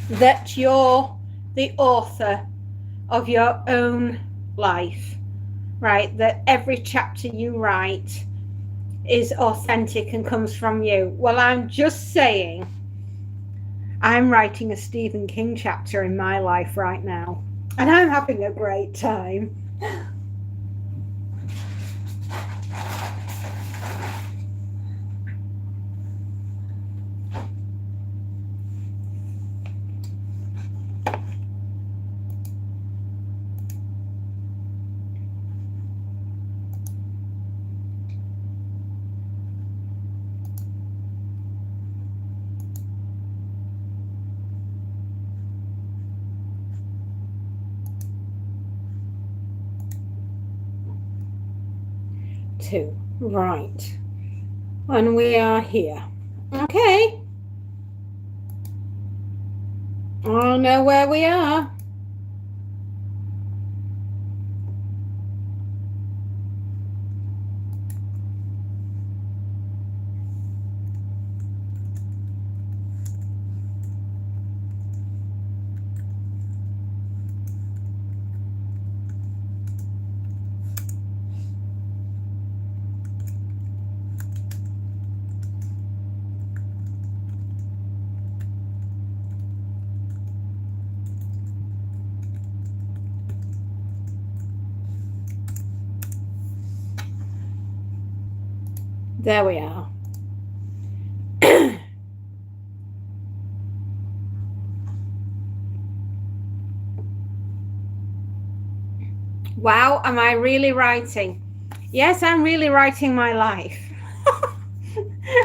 that you're the author of your own life, right? That every chapter you write is authentic and comes from you. Well, I'm just saying, I'm writing a Stephen King chapter in my life right now, and I'm having a great time. Two, right, and we are here. Okay, I know where we are. There we are. Wow, am I really writing? Yes, I'm really writing my life.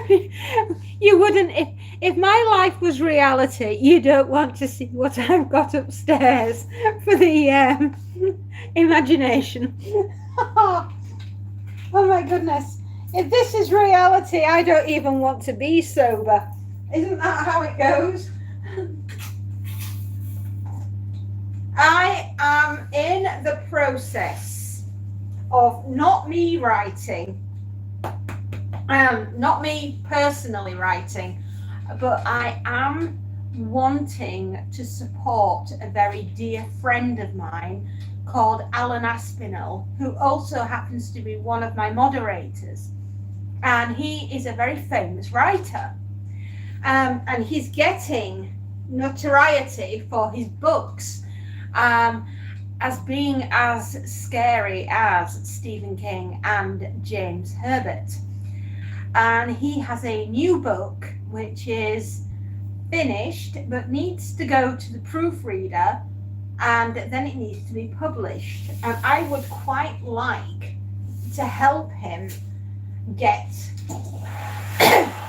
You wouldn't, if my life was reality, you don't want to see what I've got upstairs for the imagination. Oh my goodness. If this is reality, I don't even want to be sober. Isn't that how it goes? I am in the process of not me writing, not me personally writing, but I am wanting to support a very dear friend of mine called Alan Aspinall, who also happens to be one of my moderators. And he is a very famous writer. And he's getting notoriety for his books as being as scary as Stephen King and James Herbert. And he has a new book which is finished but needs to go to the proofreader, and then it needs to be published. And I would quite like to help him get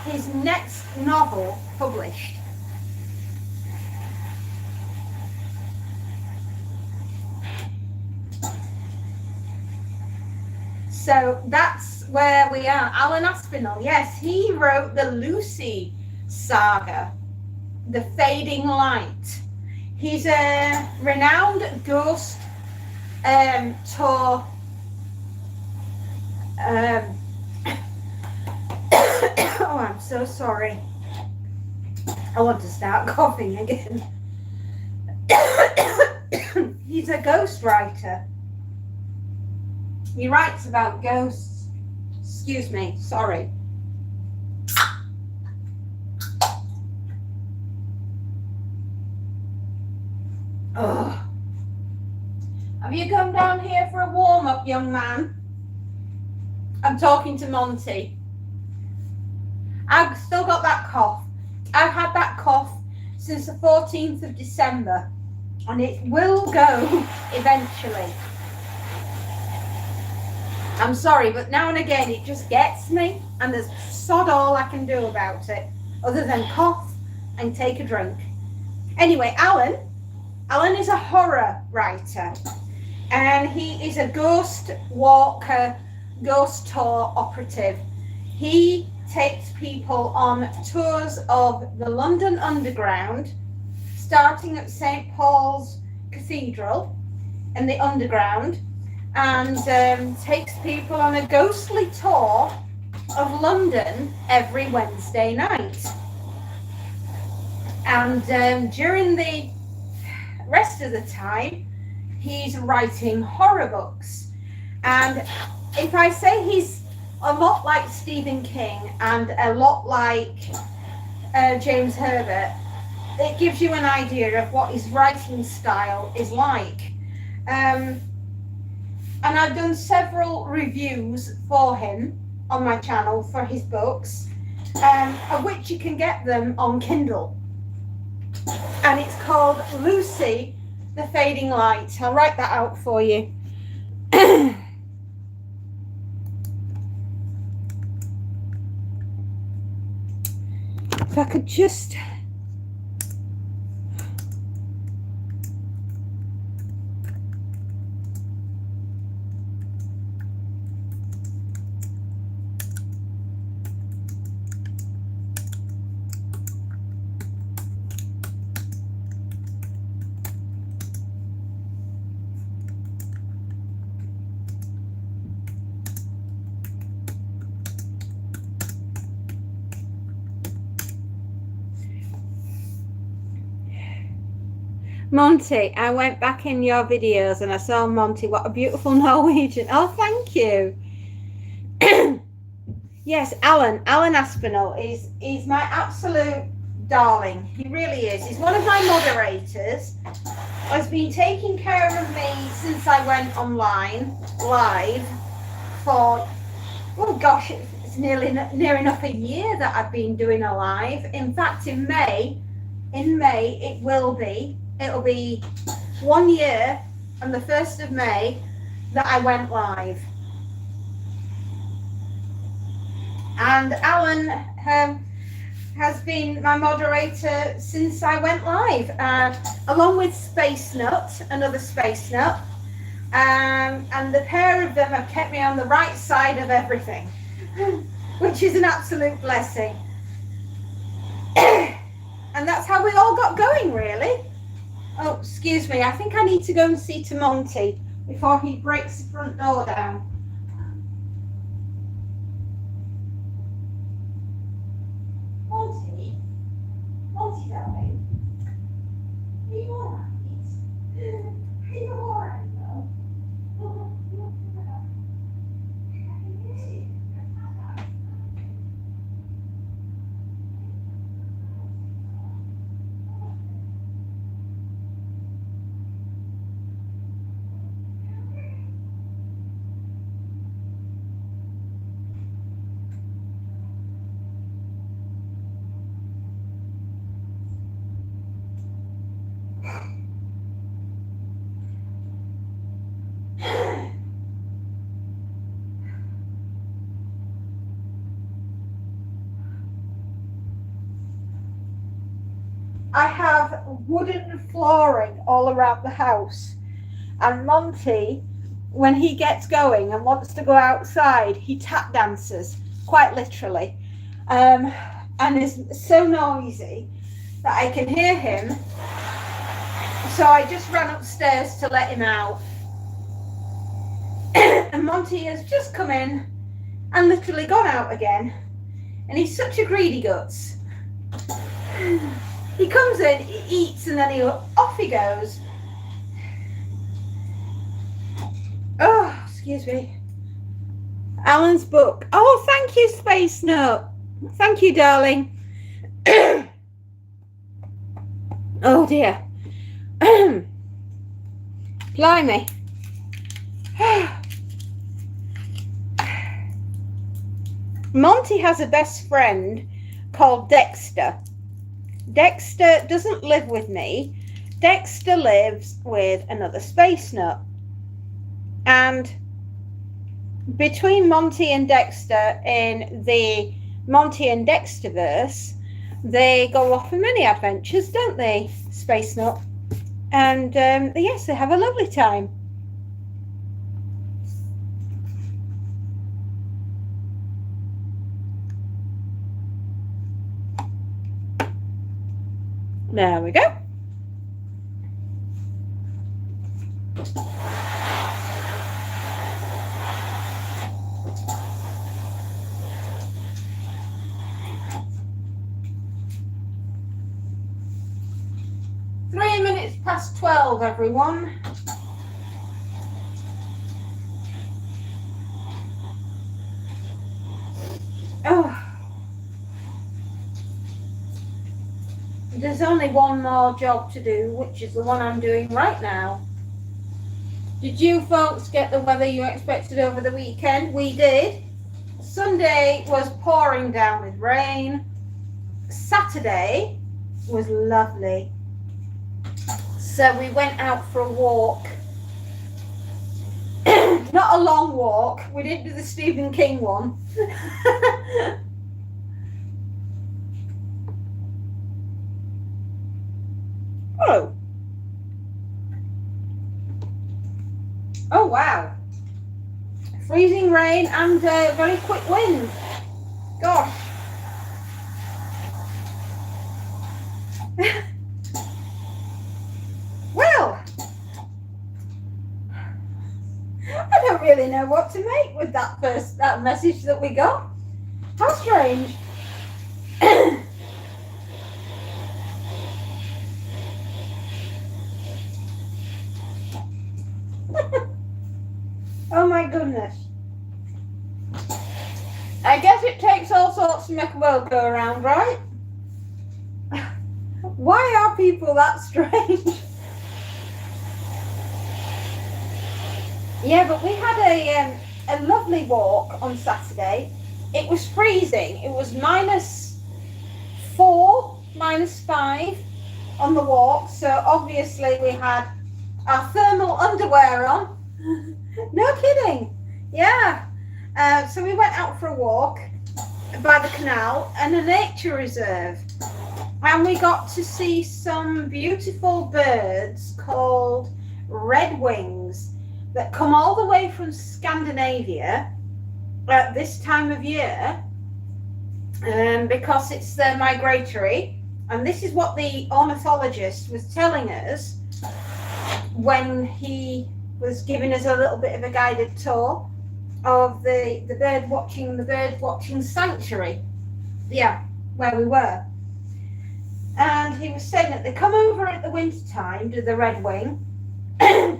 his next novel published. So that's where we are. Alan Aspinall, yes, he wrote the Lucy saga, The Fading Light. He's a renowned ghost tour oh, I'm so sorry. I want to start coughing again. He's a ghost writer. He writes about ghosts. Excuse me, sorry. Oh. Have you come down here for a warm-up, young man? I'm talking to Monty. I've still got that cough. I've had that cough since the 14th of December, and it will go eventually. I'm sorry, but now and again it just gets me, and there's sod all I can do about it, other than cough and take a drink. Anyway, Alan is a horror writer, and he is a ghost walker, ghost tour operative. He takes people on tours of the London Underground, starting at St. Paul's Cathedral in the Underground, and takes people on a ghostly tour of London every Wednesday night. And during the rest of the time, he's writing horror books. And if I say he's a lot like Stephen King and a lot like James Herbert, it gives you an idea of what his writing style is like. And I've done several reviews for him on my channel for his books, of which you can get them on Kindle. And it's called Lucy, the Fading Light. I'll write that out for you. If I could just... Monty, I went back in your videos and I saw Monty. What a beautiful Norwegian. Oh, thank you. Yes, Alan Aspinall is my absolute darling. He really is. He's one of my moderators. Has been taking care of me since I went online live for, oh gosh, it's near enough a year that I've been doing a live. In fact, in May it'll be 1 year on the 1st of May that I went live. And Alan has been my moderator since I went live, along with Space Nut, another Space Nut. And the pair of them have kept me on the right side of everything, which is an absolute blessing. And that's how we all got going, really. Oh, excuse me. I think I need to go and see to Monty before he breaks the front door down. Monty? Monty, darling? Are you all right? Are you all right, though? I have wooden flooring all around the house, and Monty, when he gets going and wants to go outside, he tap dances, quite literally, and is so noisy that I can hear him. So I just ran upstairs to let him out. And Monty has just come in and literally gone out again, and he's such a greedy guts. He comes in, he eats, and then off he goes. Oh, excuse me. Alan's book. Oh, thank you, Space Note. Thank you, darling. Oh, dear. Blimey. Monty has a best friend called Dexter. Dexter doesn't live with me. Dexter lives with another Space Nut. And between Monty and Dexter in the Monty and Dexterverse, they go off on many adventures, don't they, Space Nut? And yes, they have a lovely time. There we go. Three minutes past 12, everyone. there's only one more job to do, which is the one I'm doing right now. Did you folks get the weather you expected over the weekend? We did. Sunday was pouring down with rain. Saturday was lovely. So we went out for a walk. Not a long walk. We didn't do the Stephen King one. Oh. Oh, wow. Freezing rain and very quick wind. Gosh. Well, I don't really know what to make with that message that we got. How strange. Oh my goodness. I guess it takes all sorts to make a world go around, right? Why are people that strange? Yeah, but we had a lovely walk on Saturday. It was freezing. It was -4, -5 on the walk. So obviously we had our thermal underwear on. No kidding. Yeah. So we went out for a walk by the canal and a nature reserve. And we got to see some beautiful birds called redwings that come all the way from Scandinavia at this time of year because it's migratory. And this is what the ornithologist was telling us when he was giving us a little bit of a guided tour of the bird watching sanctuary, yeah, where we were. And he was saying that they come over at the winter time to the redwing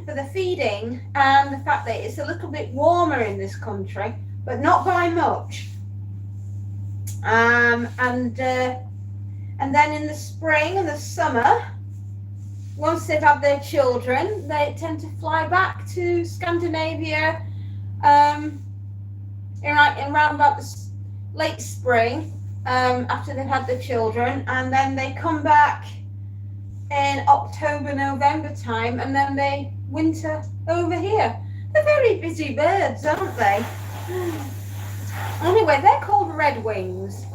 for the feeding, and the fact that it's a little bit warmer in this country, but not by much. And then in the spring and the summer, once they've had their children, they tend to fly back to Scandinavia around about the late spring after they've had their children, and then they come back in October, November time, and then they winter over here. They're very busy birds, aren't they? Anyway, they're called redwings.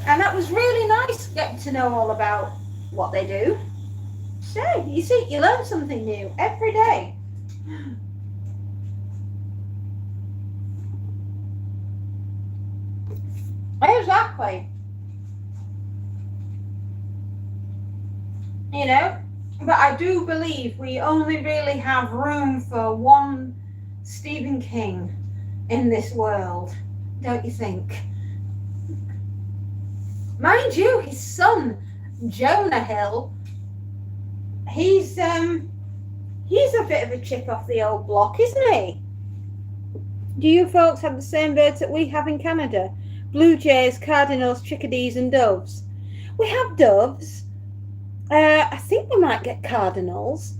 And that was really nice getting to know all about what they do. So, you see, you learn something new every day. Exactly. You know, but I do believe we only really have room for one Stephen King in this world, don't you think? Mind you, his son, Jonah Hill, he's a bit of a chip off the old block, isn't he? Do you folks have the same birds that we have in Canada? Blue jays, cardinals, chickadees and doves. We have doves. I think we might get cardinals.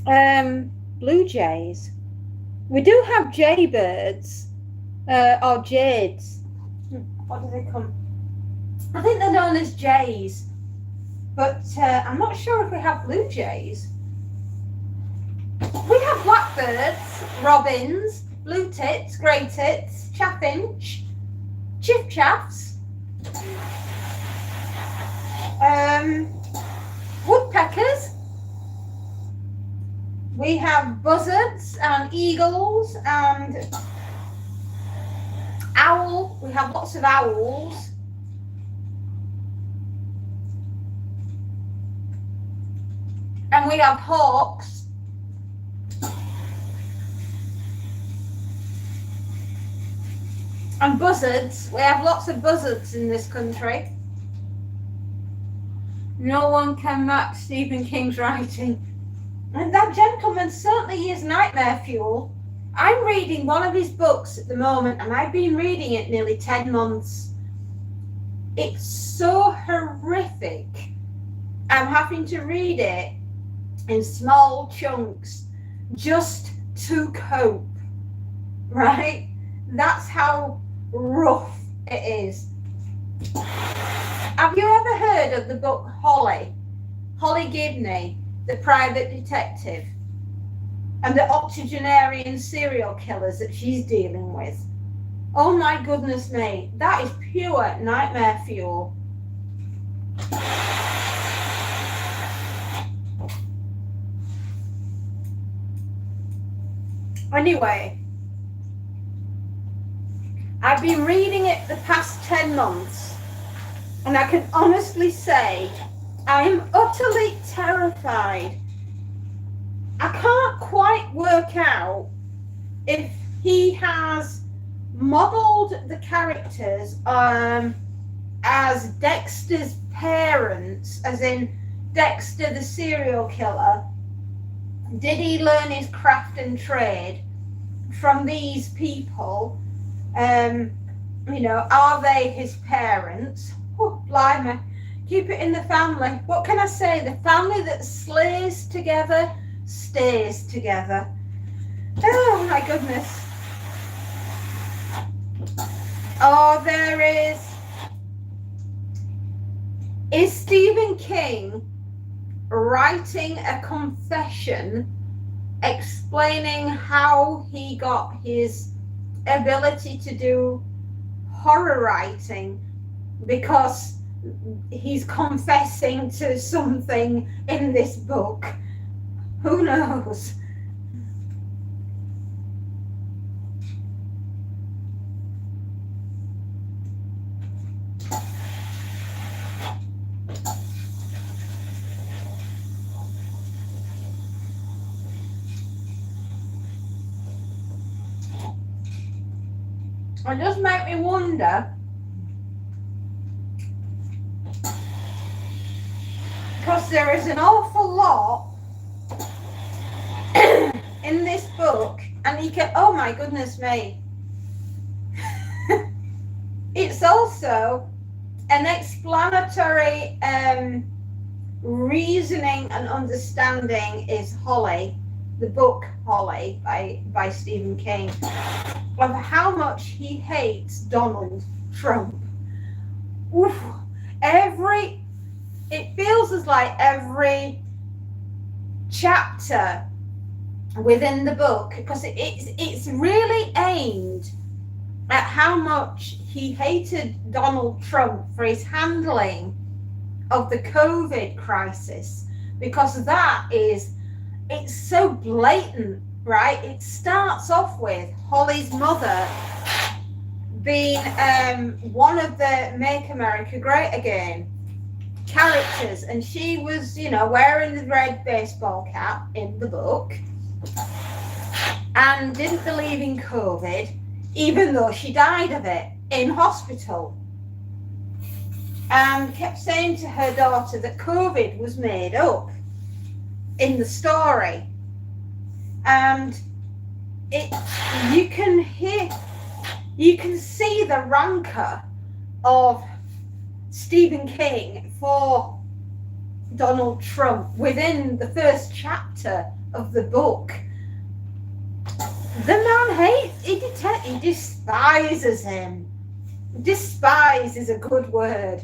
Blue jays. We do have jaybirds, or jades. What do they come? I think they're known as jays, but I'm not sure if we have blue jays. We have blackbirds, robins, blue tits, grey tits, chaffinch, chiffchaffs, woodpeckers. We have buzzards and eagles and owl. We have lots of owls. And we have hawks. And buzzards. We have lots of buzzards in this country. No one can match Stephen King's writing. And that gentleman certainly is nightmare fuel. I'm reading one of his books at the moment, and I've been reading it nearly 10 months. It's so horrific. I'm having to read it in small chunks just to cope, right? That's how rough it is. Have you ever heard of the book Holly? Holly Gibney, the private detective, and the octogenarian serial killers that she's dealing with? Oh my goodness me, that is pure nightmare fuel. Anyway, I've been reading it the past 10 months, and I can honestly say I am utterly terrified. I can't quite work out if he has modeled the characters as Dexter's parents, as in Dexter the serial killer. Did he learn his craft and trade from these people? You know, are they his parents? Oh, blimey. Keep it in the family. What can I say? The family that slays together stays together. Oh my goodness. Oh, there is Stephen King writing a confession explaining how he got his ability to do horror writing, because he's confessing to something in this book. Who knows? It does make me wonder, because there is an awful lot in this book, and you can, oh my goodness me. It's also an explanatory reasoning and understanding is Holly, the book Holly by Stephen King, of how much he hates Donald Trump. Oof. It feels as like every chapter within the book, because it's really aimed at how much he hated Donald Trump for his handling of the COVID crisis, because it's so blatant, right? It starts off with Holly's mother being one of the Make America Great Again characters, and she was, you know, wearing the red baseball cap in the book and didn't believe in COVID, even though she died of it in hospital, and kept saying to her daughter that COVID was made up in the story. And you can see the rancor of Stephen King for Donald Trump within the first chapter of the book. The man hates, he despises him. Despise is a good word.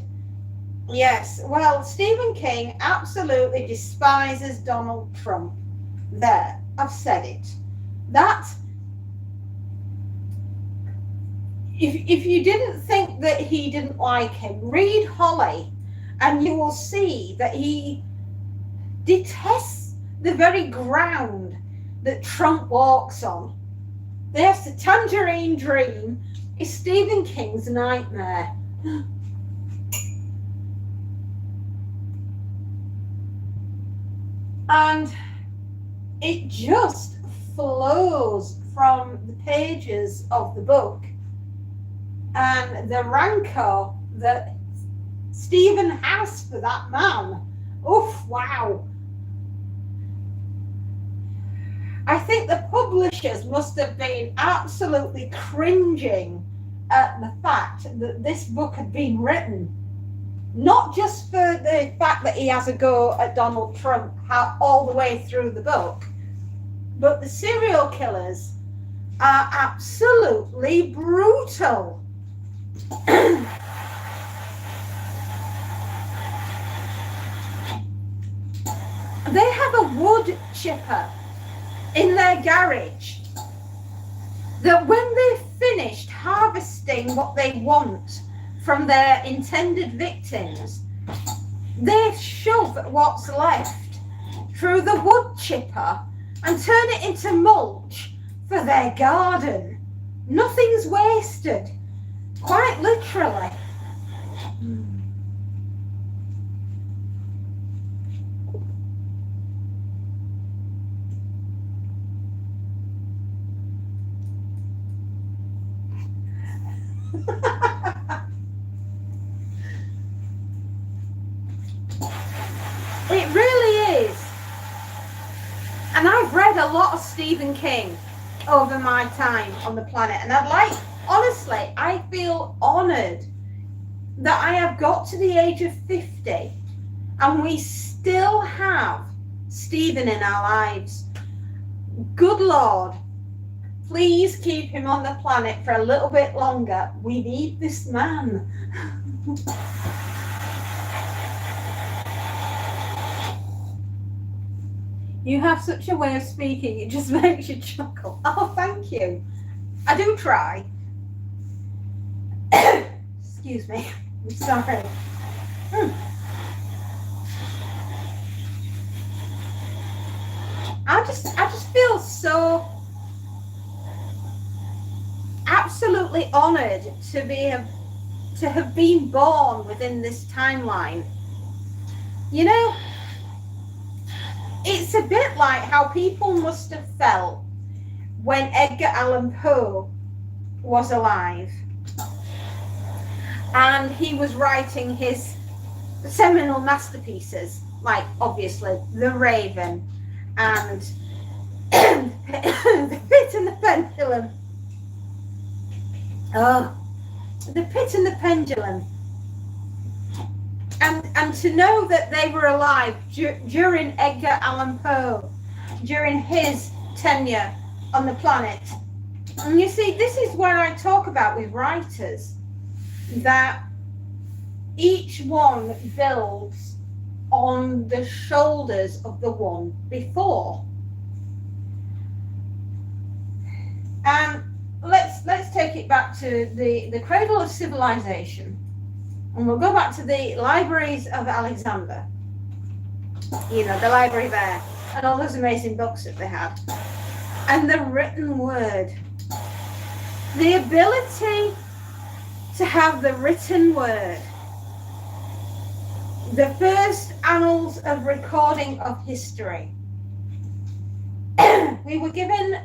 Yes, well, Stephen King absolutely despises Donald Trump. There, I've said it. That, if you didn't think that he didn't like him, read Holly, and you will see that he detests the very ground that Trump walks on. Yes, the Tangerine Dream is Stephen King's nightmare. And it just flows from the pages of the book, and the rancor that Stephen has for that man. Oof, wow. I think the publishers must have been absolutely cringing at the fact that this book had been written, not just for the fact that he has a go at Donald Trump all the way through the book, but the serial killers are absolutely brutal. They have a wood chipper in their garage that when they've finished harvesting what they want from their intended victims, they shove what's left through the wood chipper and turn it into mulch for their garden. Nothing's wasted, quite literally. It really is. And I've read a lot of Stephen King over my time on the planet, and honestly, I feel honoured that I have got to the age of 50 and we still have Stephen in our lives. Good Lord, please keep him on the planet for a little bit longer. We need this man. You have such a way of speaking, it just makes you chuckle. Oh, thank you. I do try. Excuse me. I'm sorry. I just feel so absolutely honoured to have been born within this timeline. You know, it's a bit like how people must have felt when Edgar Allan Poe was alive and he was writing his seminal masterpieces, like obviously The Raven and The Pit and the Pendulum. Oh, The Pit and the Pendulum. And to know that they were alive during Edgar Allan Poe, during his tenure on the planet. And you see, this is where I talk about with writers, that each one builds on the shoulders of the one before. And let's take it back to the cradle of civilization. And we'll go back to the libraries of Alexander, you know, the library there, and all those amazing books that they had. And the written word, the ability to have the written word, the first annals of recording of history. We were given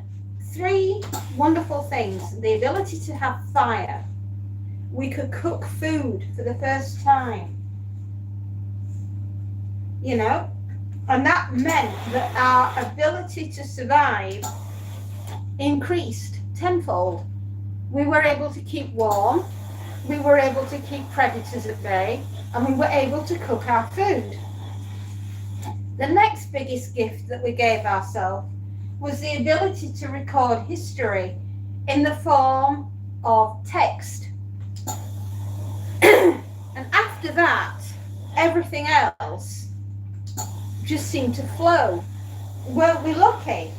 3 wonderful things: the ability to have fire. We could cook food for the first time, you know, and that meant that our ability to survive increased tenfold. We were able to keep warm, we were able to keep predators at bay, and we were able to cook our food. The next biggest gift that we gave ourselves was the ability to record history in the form of text. And after that, everything else just seemed to flow. Weren't we lucky?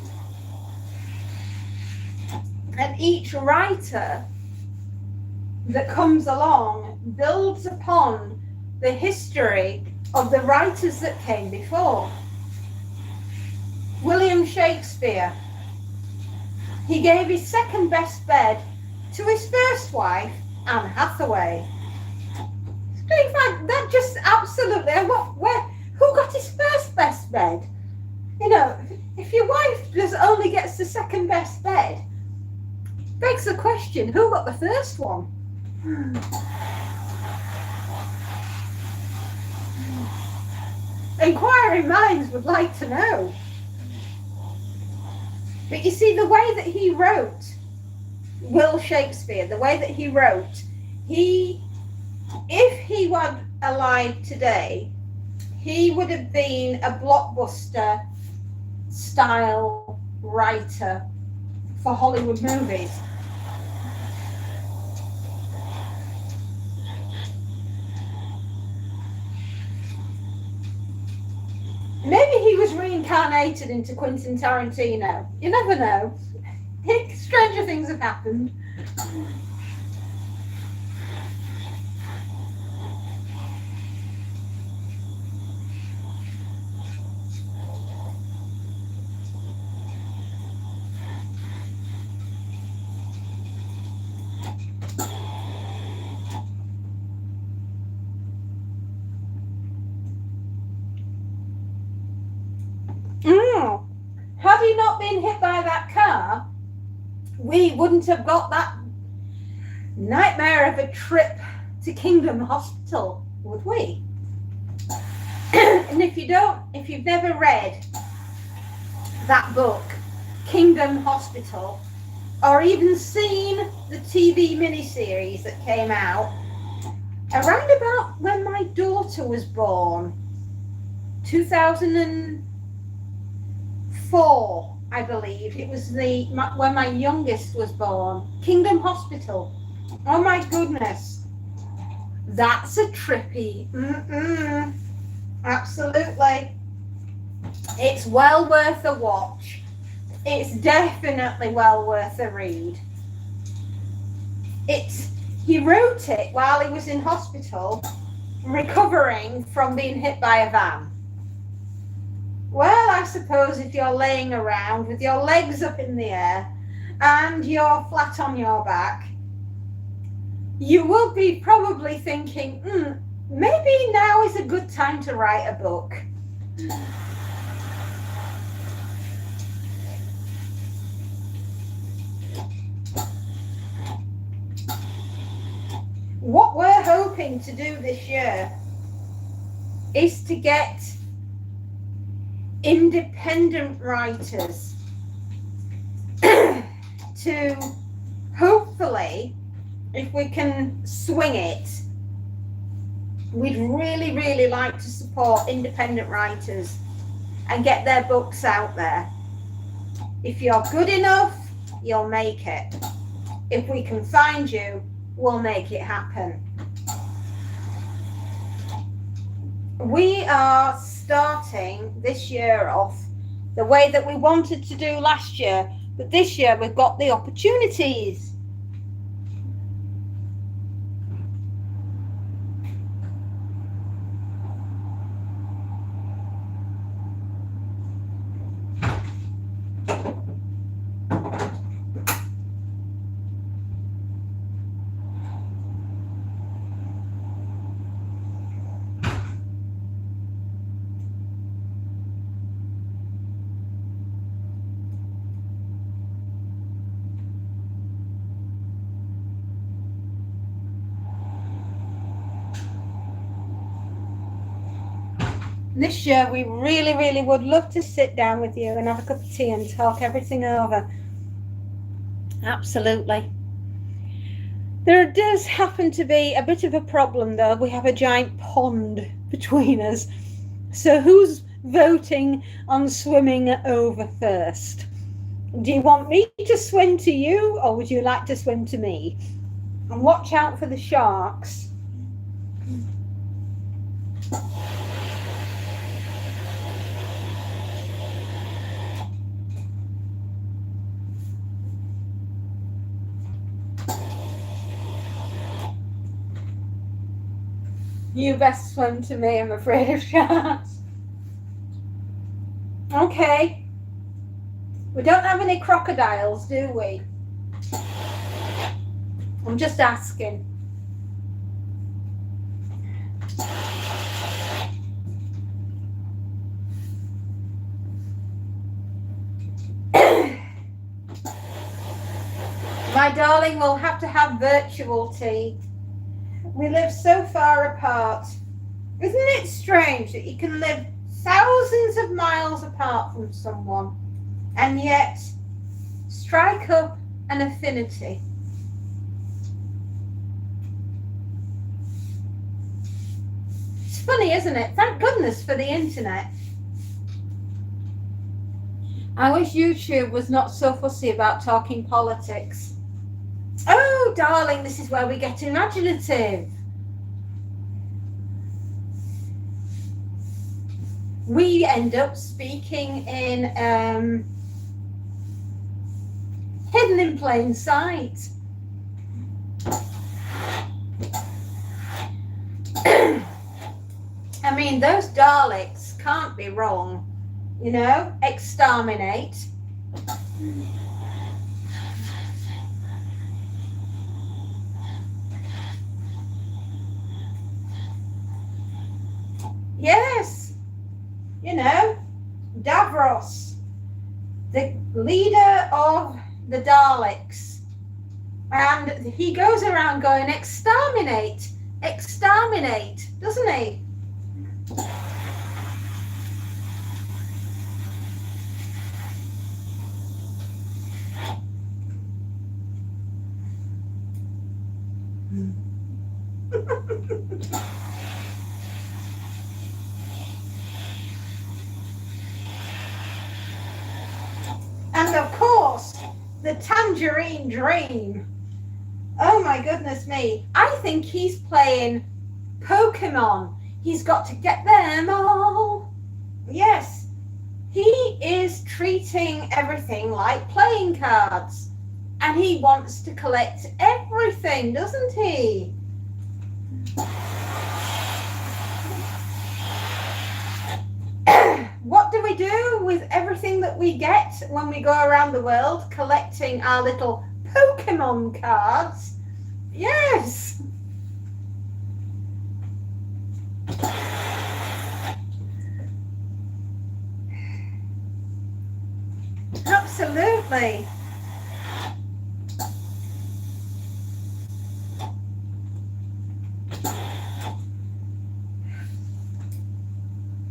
And each writer that comes along builds upon the history of the writers that came before. William Shakespeare, he gave his second best bed to his first wife, Anne Hathaway. In fact, that just absolutely, who got his first best bed? You know, if your wife just only gets the second best bed, begs the question, who got the first one? Inquiring minds would like to know. But you see, the way that he wrote, Will Shakespeare, the way that he wrote, if he had alive today, he would have been a blockbuster style writer for Hollywood movies. Maybe he was reincarnated into Quentin Tarantino. You never know. Stranger things have happened. Had he not been hit by that car, we wouldn't have got that nightmare of a trip to Kingdom Hospital, would we? And if you've never read that book, Kingdom Hospital, or even seen the TV miniseries that came out around about when my daughter was born, 2004, I believe. It was when my youngest was born. Kingdom Hospital. Oh my goodness. That's a trippy. Absolutely. It's well worth a watch. It's definitely well worth a read. He wrote it while he was in hospital, recovering from being hit by a van. Well, I suppose if you're laying around with your legs up in the air and you're flat on your back, you will be probably thinking, maybe now is a good time to write a book. What we're hoping to do this year is to get independent writers to hopefully, if we can swing it, we'd really, really like to support independent writers and get their books out there. If you're good enough, you'll make it. If we can find you, we'll make it happen. We are starting this year off the way that we wanted to do last year, but this year we've got the opportunities. This year we really, really would love to sit down with you and have a cup of tea and talk everything over. Absolutely. There does happen to be a bit of a problem though. We have a giant pond between us. So who's voting on swimming over first? Do you want me to swim to you or would you like to swim to me? And watch out for the sharks. You best swim to me, I'm afraid of sharks. Okay. We don't have any crocodiles, do we? I'm just asking. My darling, we'll have to have virtual tea. We live so far apart. Isn't it strange that you can live thousands of miles apart from someone and yet strike up an affinity? funny, isn't it? Thank goodness for the internet. I wish YouTube was not so fussy about talking politics. Oh, darling, this is where we get imaginative. We end up speaking in hidden in plain sight. I mean, those Daleks can't be wrong, you know? Exterminate. Yes, you know, Davros, the leader of the Daleks, and he goes around going, exterminate, exterminate, doesn't he? And of course, the Tangerine Dream. Oh my goodness me. I think he's playing Pokemon. He's got to get them all. Yes, he is treating everything like playing cards. And he wants to collect everything, doesn't he? What do we do with everything that we get when we go around the world collecting our little Pokemon cards? Yes. Absolutely.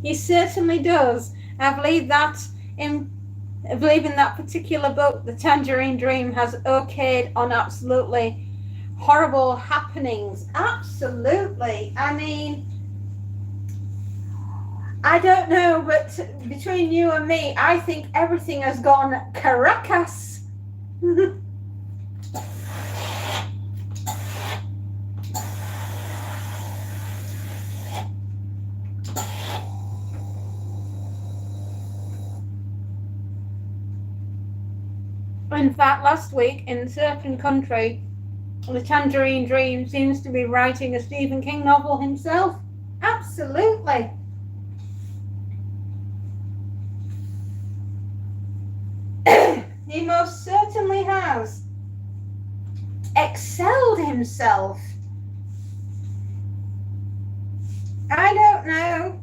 He certainly does. I believe in that particular book, The Tangerine Dream has okayed on absolutely horrible happenings. Absolutely. I mean, I don't know, but between you and me, I think everything has gone Caracas. In fact, last week in a certain country, the Tangerine Dream seems to be writing a Stephen King novel himself. Absolutely. He most certainly has excelled himself. I don't know.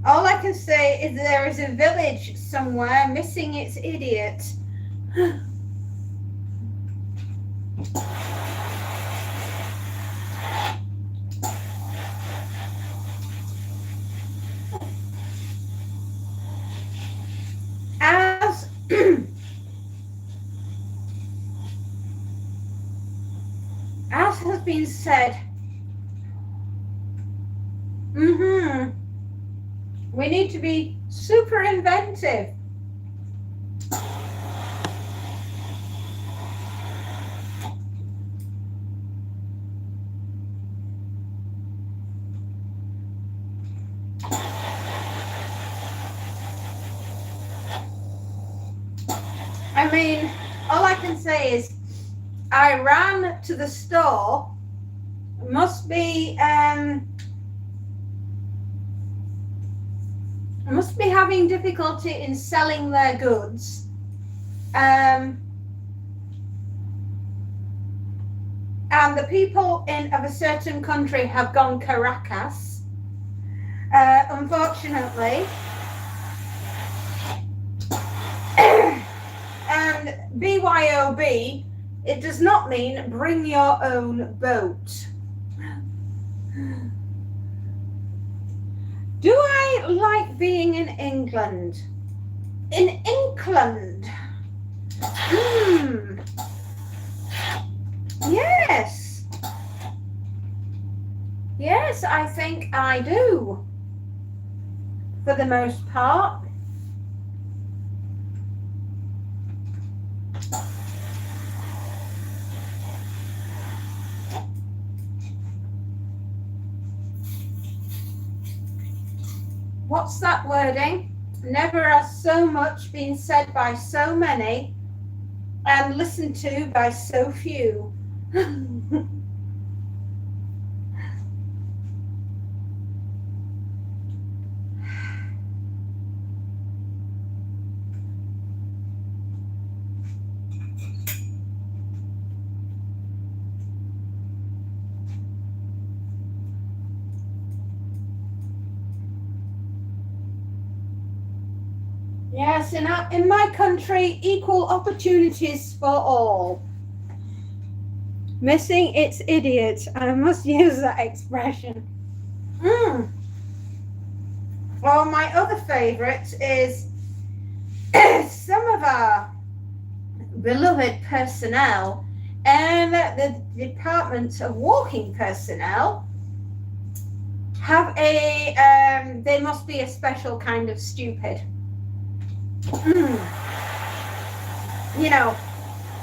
All I can say is there is a village somewhere missing its idiot. As has been said, we need to be super inventive. I mean, all I can say is I ran to the store. Must be having difficulty in selling their goods. And the people of a certain country have gone Caracas, unfortunately. And BYOB, it does not mean bring your own boat. Do I like being in England? In England? Yes. Yes, I think I do. For the most part. What's that wording? Never has so much been said by so many and listened to by so few. Yes, in my country, equal opportunities for all. Missing its idiot. I must use that expression. Well, my other favourite is some of our beloved personnel and the Department of Walking Personnel have they must be a special kind of stupid. You know,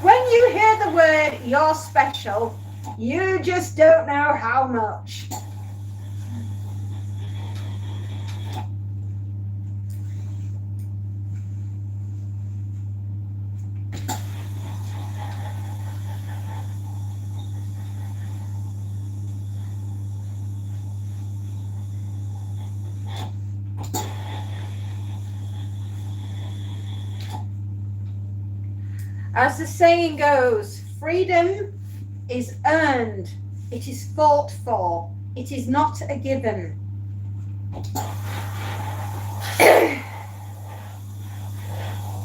when you hear the word "you're special," you just don't know how much. As the saying goes, freedom is earned. It is fought for. It is not a given.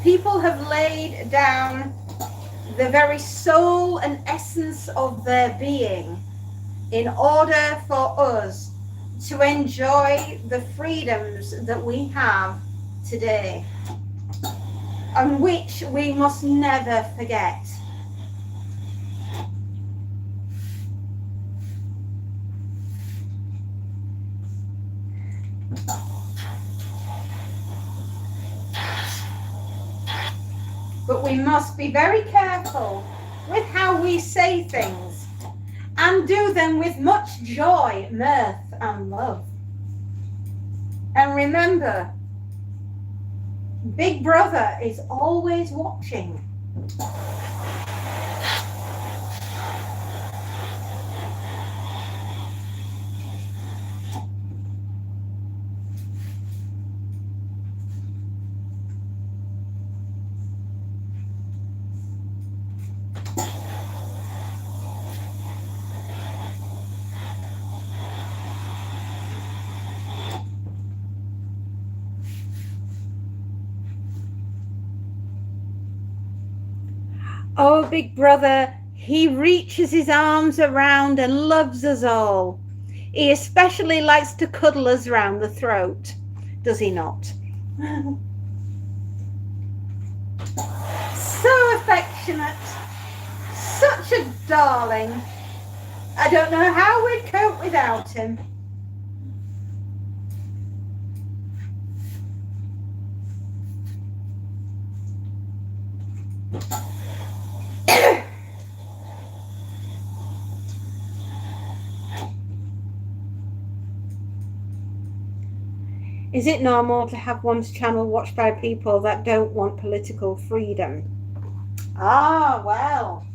People have laid down the very soul and essence of their being in order for us to enjoy the freedoms that we have today, and which we must never forget. But we must be very careful with how we say things and do them with much joy, mirth, and love. And remember, Big Brother is always watching. Oh, Big Brother, he reaches his arms around and loves us all. He especially likes to cuddle us round the throat, does he not? So affectionate, such a darling. I don't know how we'd cope without him. Is it normal to have one's channel watched by people that don't want political freedom? Ah, well.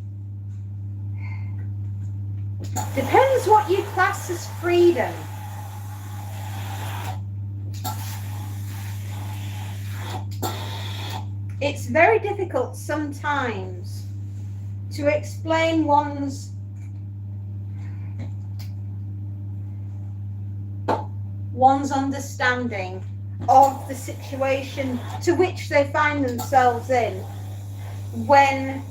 Depends what you class as freedom. It's very difficult sometimes to explain one's understanding of the situation to which they find themselves in when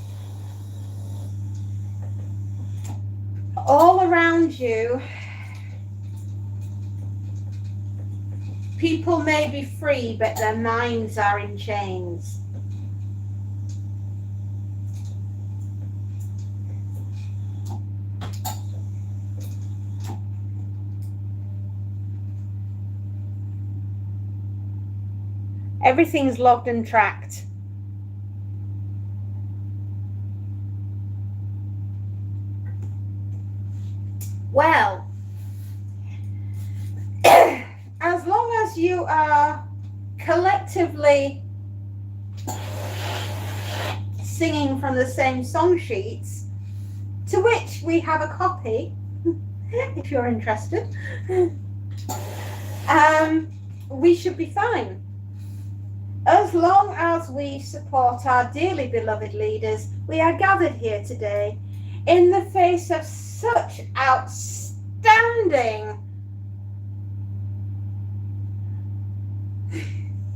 all around you people may be free but their minds are in chains. Everything's logged and tracked. Well, as long as you are collectively singing from the same song sheets, to which we have a copy, if you're interested, we should be fine. As long as we support our dearly beloved leaders, we are gathered here today in the face of such outstanding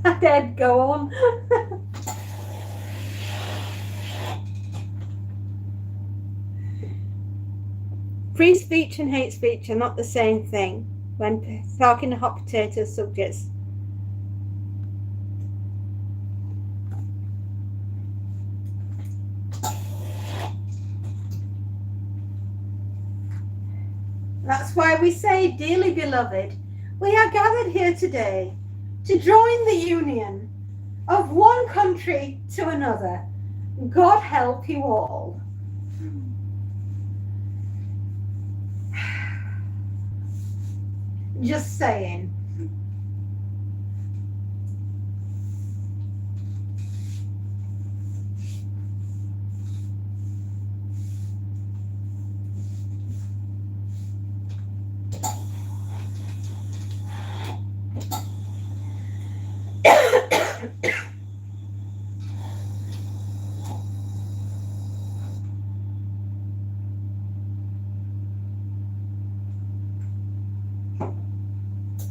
I dared go on. Free speech and hate speech are not the same thing when talking hot potato subjects. That's why we say, dearly beloved, we are gathered here today to join the union of one country to another. God help you all. Just saying.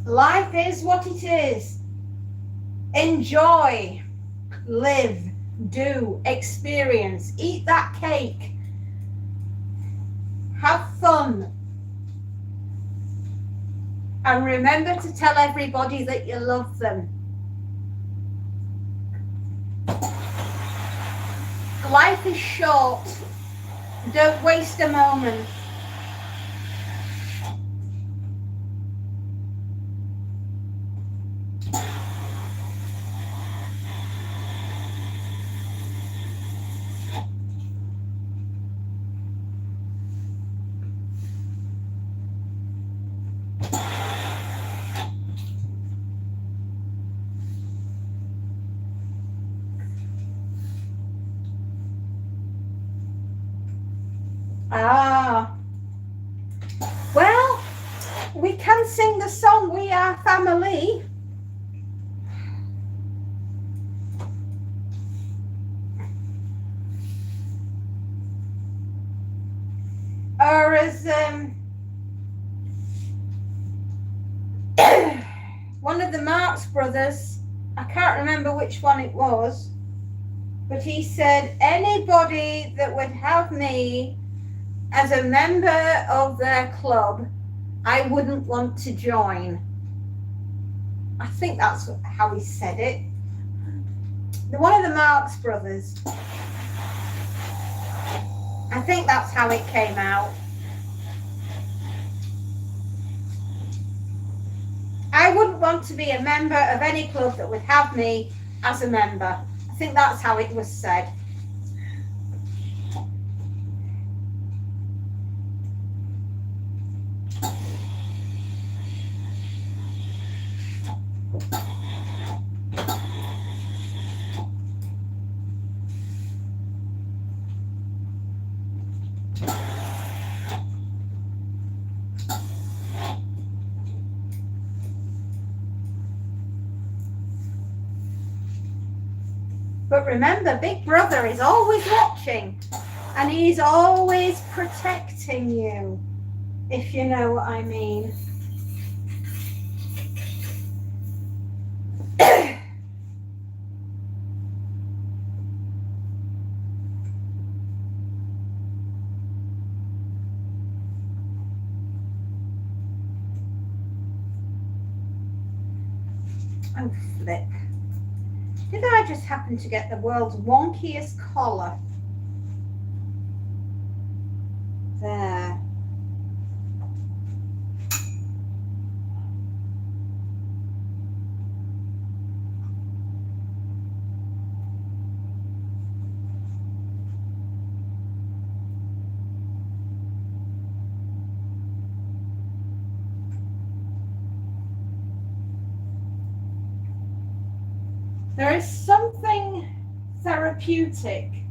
Life is what it is. Enjoy, live, do, experience, eat that cake, have fun, and remember to tell everybody that you love them. Life is short. Don't waste a moment. Well, we can sing the song We Are Family. Or as one of the Marx brothers, I can't remember which one it was, but he said, anybody that would have me as a member of their club, I wouldn't want to join. I think that's how he said it. One of the Marx brothers. I think that's how it came out. I wouldn't want to be a member of any club that would have me as a member. I think that's how it was said. But remember, Big Brother is always watching and he's always protecting you, if you know what I mean. Oh, flip. Did I just happen to get the world's wonkiest collar? There. There is something therapeutic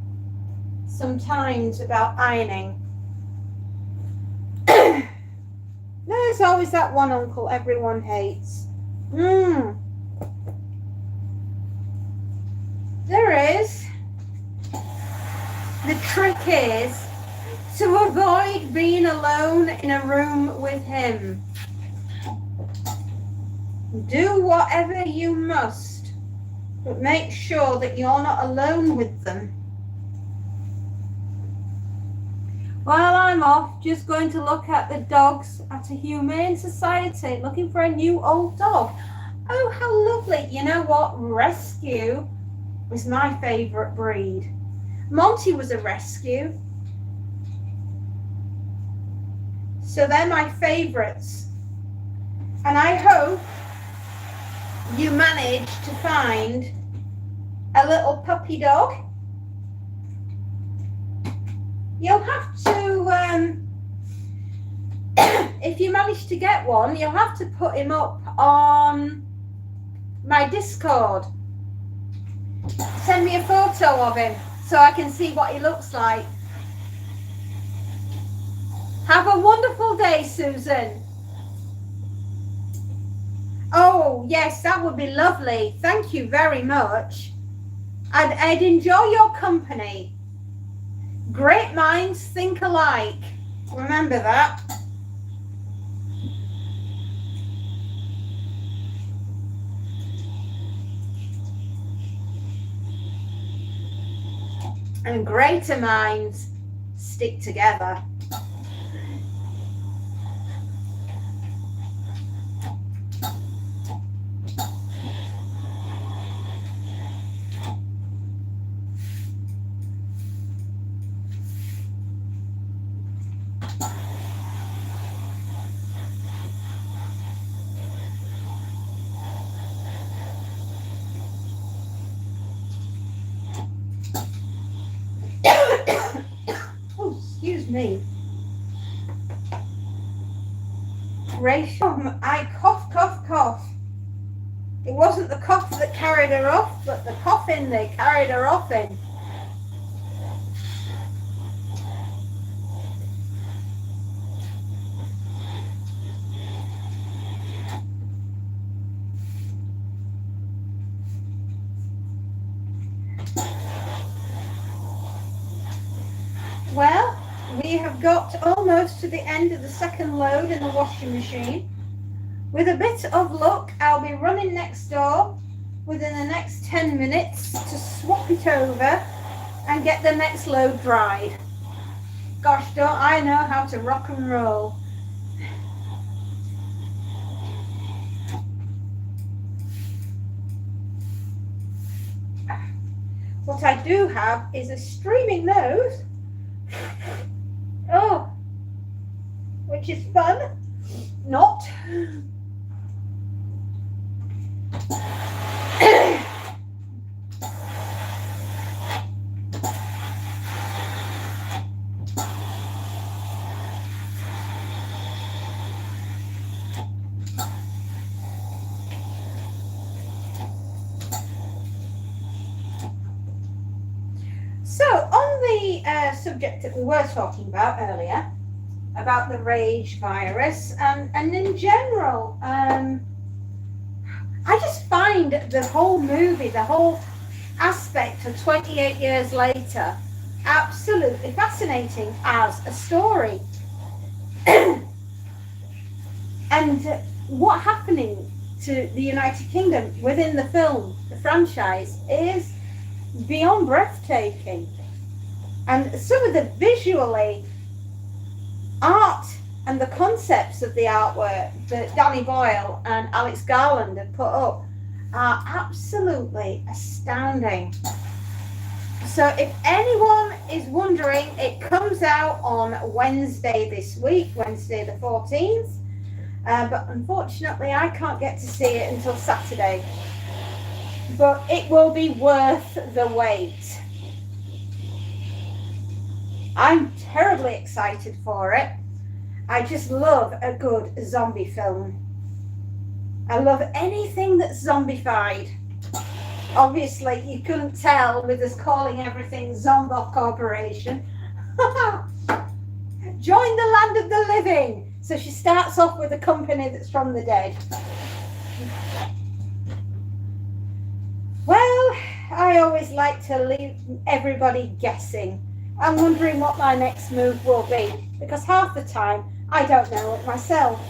sometimes about ironing. There's always that one uncle everyone hates. There is. The trick is to avoid being alone in a room with him. Do whatever you must, but make sure that you're not alone with them. While I'm off, just going to look at the dogs at a humane society, looking for a new old dog. Oh, how lovely. You know what? Rescue is my favourite breed. Monty was a rescue. So they're my favourites. And I hope you manage to find a little puppy dog. You'll have to, if you manage to get one, you'll have to put him up on my Discord. Send me a photo of him so I can see what he looks like. Have a wonderful day, Susan. Oh, yes, that would be lovely. Thank you very much. I'd enjoy your company. Great minds think alike. Remember that. And greater minds stick together. Oh, excuse me. Rachel, I cough. It wasn't the cough that carried her off, but the coffin they carried her off in. Well, we have got almost to the end of the second load in the washing machine. With a bit of luck, I'll be running next door within the next 10 minutes to swap it over and get the next load dried. Gosh, don't I know how to rock and roll. What I do have is a streaming nose. Oh, which is fun. Not. So, on the subject that we were talking about earlier, about the rage virus, and in general, I just find the whole movie, the whole aspect of 28 years later, absolutely fascinating as a story. And what happening to the United Kingdom within the film, the franchise, is beyond breathtaking. And some of the visually art and the concepts of the artwork that Danny Boyle and Alex Garland have put up are absolutely astounding. So if anyone is wondering, it comes out on Wednesday this week, Wednesday the 14th. But unfortunately, I can't get to see it until Saturday. But it will be worth the wait. I'm terribly excited for it. I just love a good zombie film. I love anything that's zombified. Obviously, you couldn't tell with us calling everything Zombot Corporation. Join the land of the living. So she starts off with a company that's from the dead. Well, I always like to leave everybody guessing and wondering what my next move will be, because half the time I don't know it myself.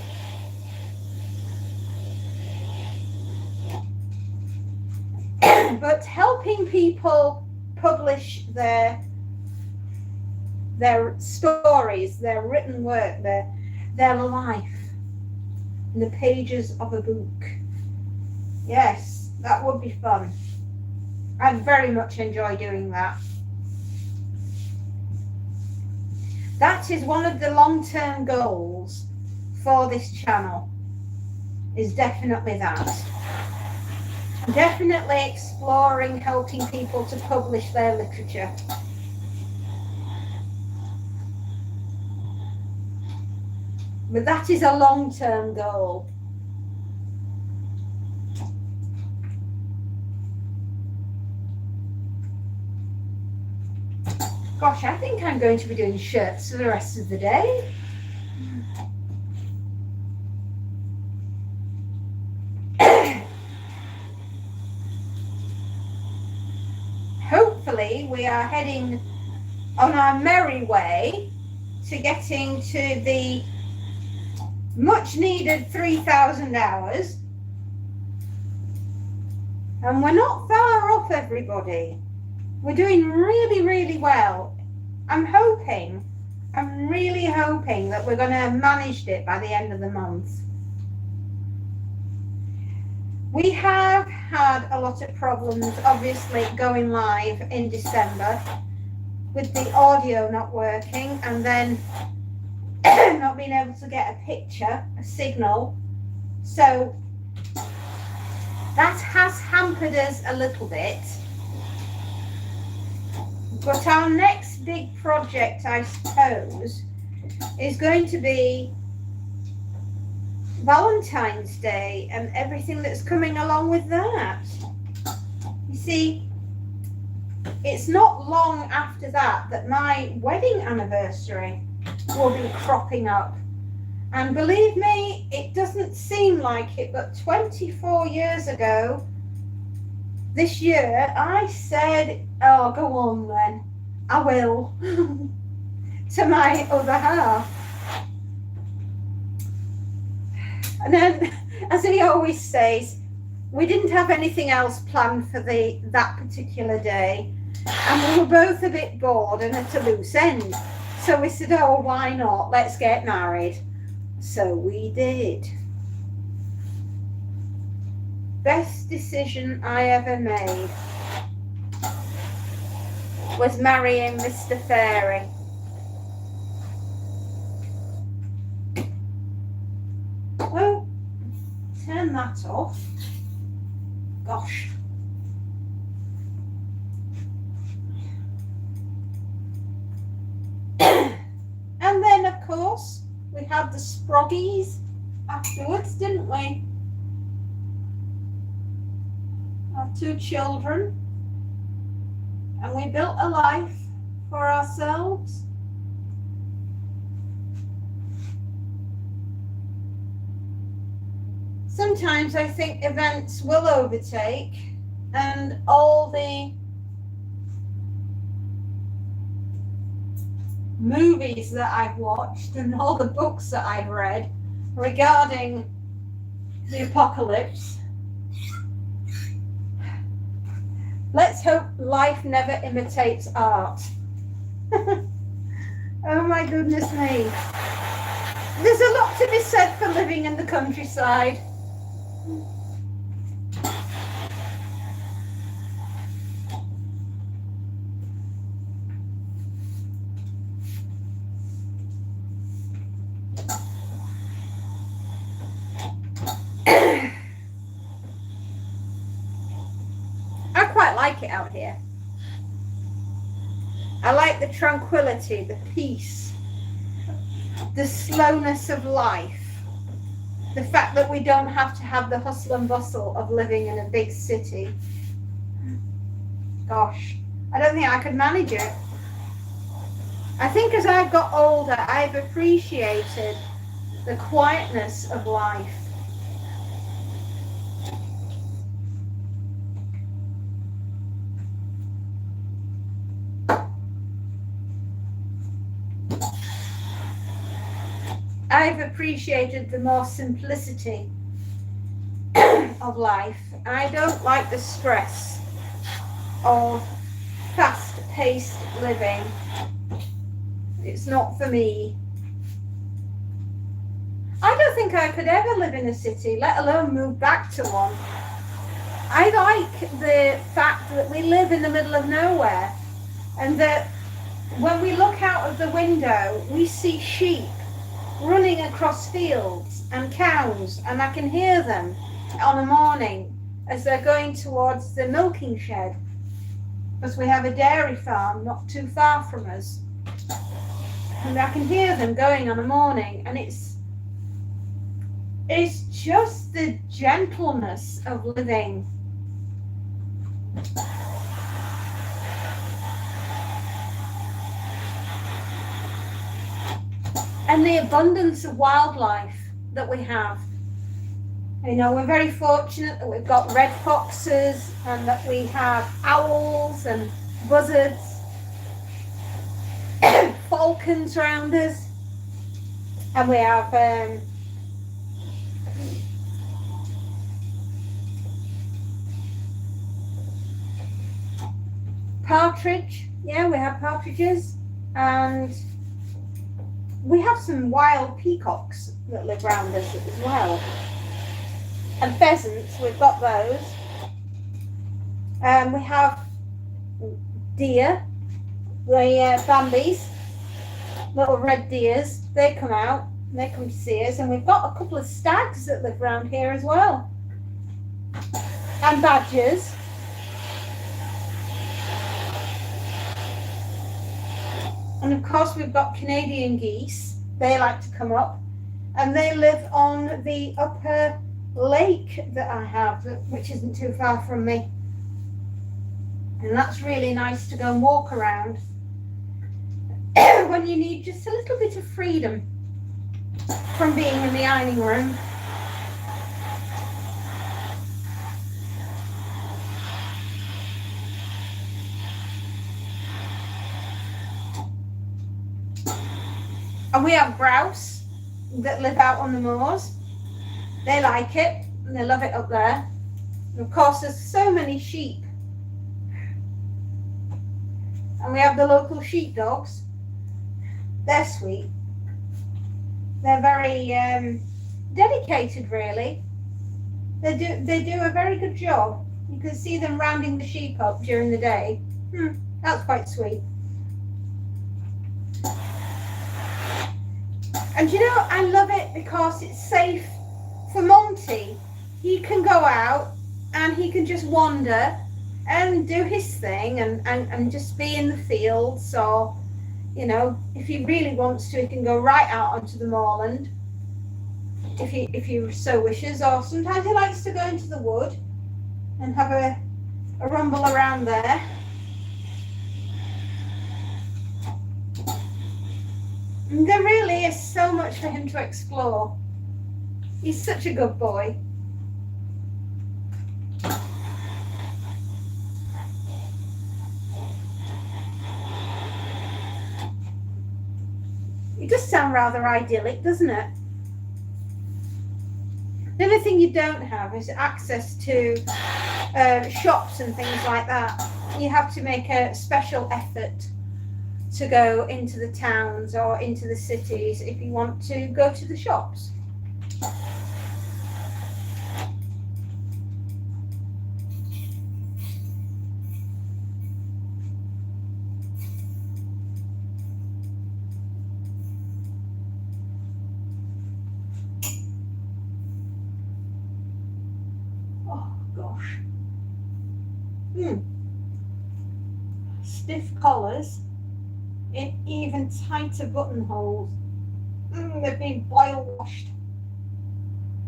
But helping people publish their stories, their written work, their life in the pages of a book. Yes, that would be fun. I very much enjoy doing that. That is one of the long-term goals for this channel, is definitely that. Definitely exploring helping people to publish their literature. But that is a long-term goal. Gosh, I think I'm going to be doing shirts for the rest of the day. Hopefully, we are heading on our merry way to getting to the much needed 3,000 hours. And we're not far off, everybody. We're doing really, really well. I'm really hoping that we're going to have managed it by the end of the month. We have had a lot of problems, obviously, going live in December with the audio not working and then not being able to get a picture, a signal. So that has hampered us a little bit. But our next big project, I suppose, is going to be Valentine's Day and everything that's coming along with that. You see, it's not long after that that my wedding anniversary will be cropping up. And believe me, it doesn't seem like it, but 24 years ago, this year, I said, oh, go on then, I will, to my other half. And then, as he always says, we didn't have anything else planned for that particular day, and we were both a bit bored and at a loose end. So we said, oh, why not? Let's get married. So we did. Best decision I ever made was marrying Mr. Fairy. Oh, turn that off. Gosh. And then, of course, we had the Sproggies afterwards, didn't we? Our 2 children. And we built a life for ourselves. Sometimes I think events will overtake, and all the movies that I've watched and all the books that I've read regarding the apocalypse. Let's hope life never imitates art. Oh my goodness me. There's a lot to be said for living in the countryside. I quite like it out here. I like the tranquility, the peace, the slowness of life, the fact that we don't have to have the hustle and bustle of living in a big city. gosh, I don't think I could manage it. I think as I've got older, I've appreciated the quietness of life. I've appreciated the more simplicity of life. I don't like the stress of fast-paced living. It's not for me. I don't think I could ever live in a city, let alone move back to one. I like the fact that we live in the middle of nowhere, and that when we look out of the window, we see sheep running across fields and cows, and I can hear them on a morning as they're going towards the milking shed, because we have a dairy farm not too far from us, and I can hear them going on a morning, and it's just the gentleness of living. And the abundance of wildlife that we have. You know, we're very fortunate that we've got red foxes and that we have owls and buzzards, falcons around us, and we have partridge. Yeah, we have partridges, and we have some wild peacocks that live around us as well. And pheasants, we've got those. We have deer, the Bambies, little red deers. They come out, they come to see us. And we've got a couple of stags that live around here as well. And badgers. And of course we've got Canadian geese. They like to come up, and they live on the upper lake that I have, which isn't too far from me. And that's really nice to go and walk around when you need just a little bit of freedom from being in the ironing room. And we have grouse that live out on the moors. They like it, and they love it up there. And of course, there's so many sheep. And we have the local sheepdogs. They're sweet. They're very dedicated, really. They do a very good job. You can see them rounding the sheep up during the day. That's quite sweet. And you know, I love it because it's safe for Monty. He can go out and he can just wander and do his thing and just be in the fields, or, you know, if he really wants to, he can go right out onto the moorland if he so wishes, or sometimes he likes to go into the wood and have a rumble around there. And there really is so much for him to explore. He's such a good boy. It does sound rather idyllic, doesn't it? The only thing you don't have is access to shops and things like that. You have to make a special effort to go into the towns or into the cities if you want to go to the shops. Oh gosh. Stiff collars in even tighter buttonholes. They've been boil washed.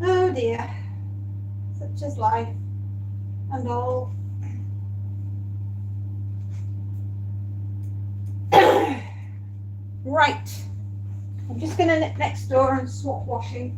Oh dear. Such is life and all. Right, I'm just going to nip next door and swap washing.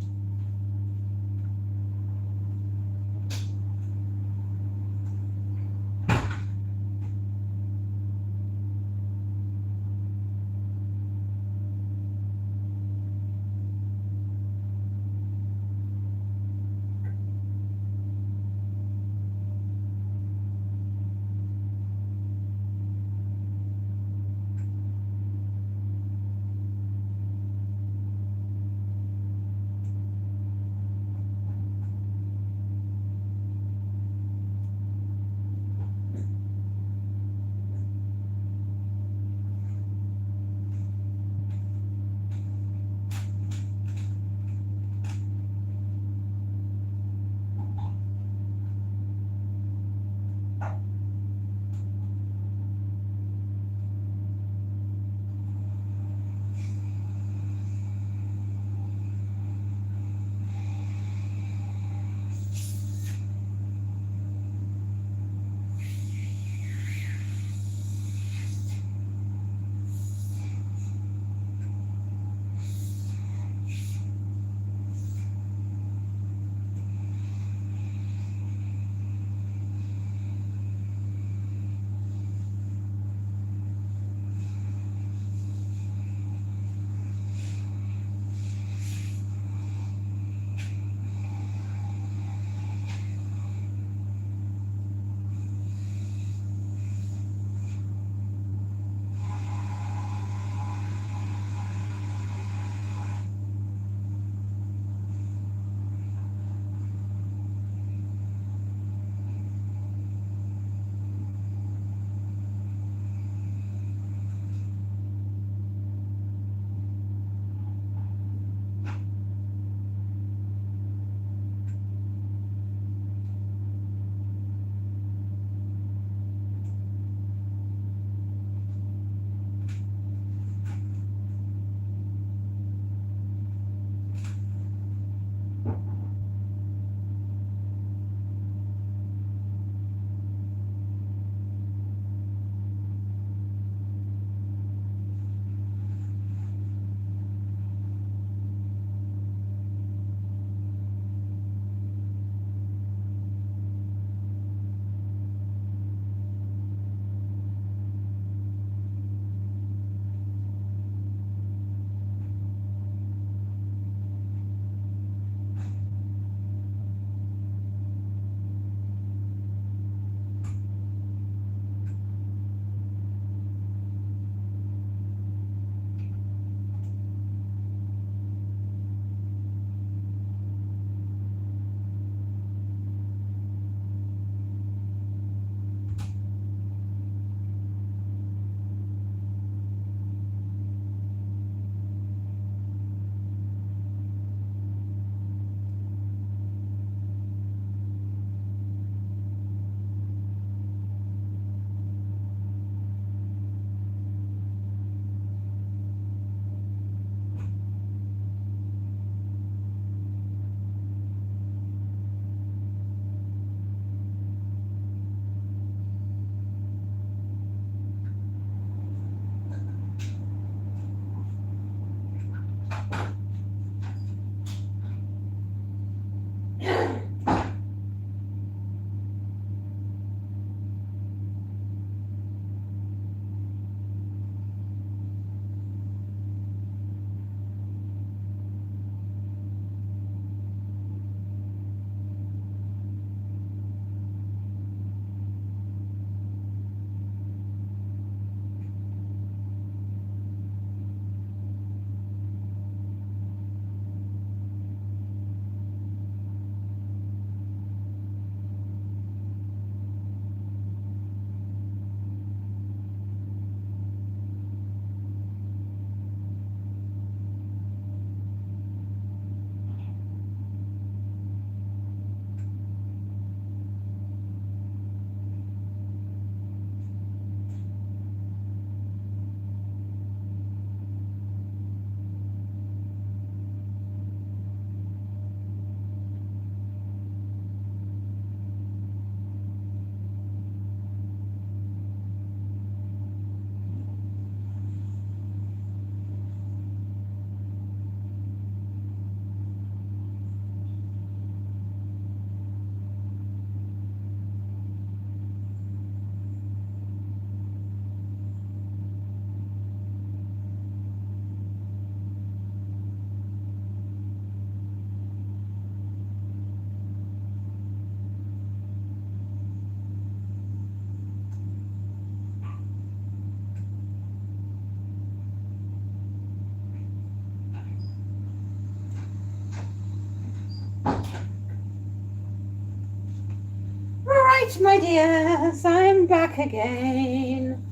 Right, my dears, I'm back again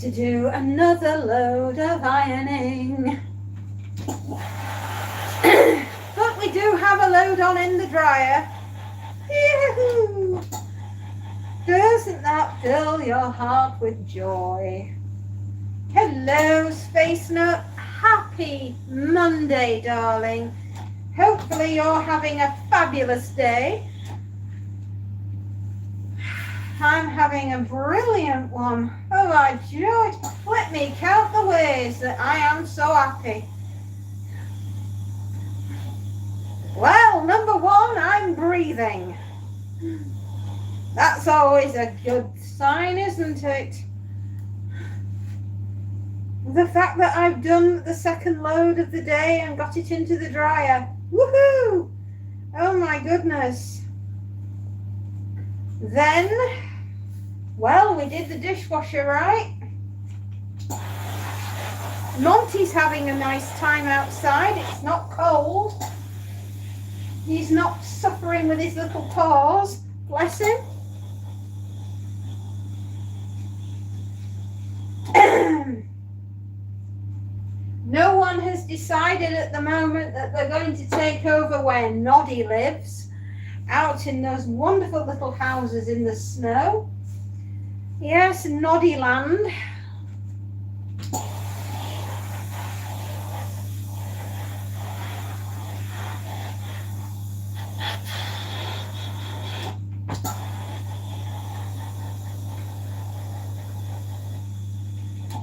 to do another load of ironing. But we do have a load on in the dryer. Yoo-hoo! Doesn't that fill your heart with joy? Hello, Space Nut. Happy Monday, darling. Hopefully you're having a fabulous day. I'm having a brilliant one. Oh my joy. Let me count the ways that I am so happy. Well, number one, I'm breathing. That's always a good sign, isn't it? The fact that I've done the second load of the day and got it into the dryer. Woohoo! Oh my goodness. Then, well, we did the dishwasher right. Monty's having a nice time outside. It's not cold. He's not suffering with his little paws. Bless him. No one has decided at the moment that they're going to take over where Noddy lives, out in those wonderful little houses in the snow. Yes, Noddy land.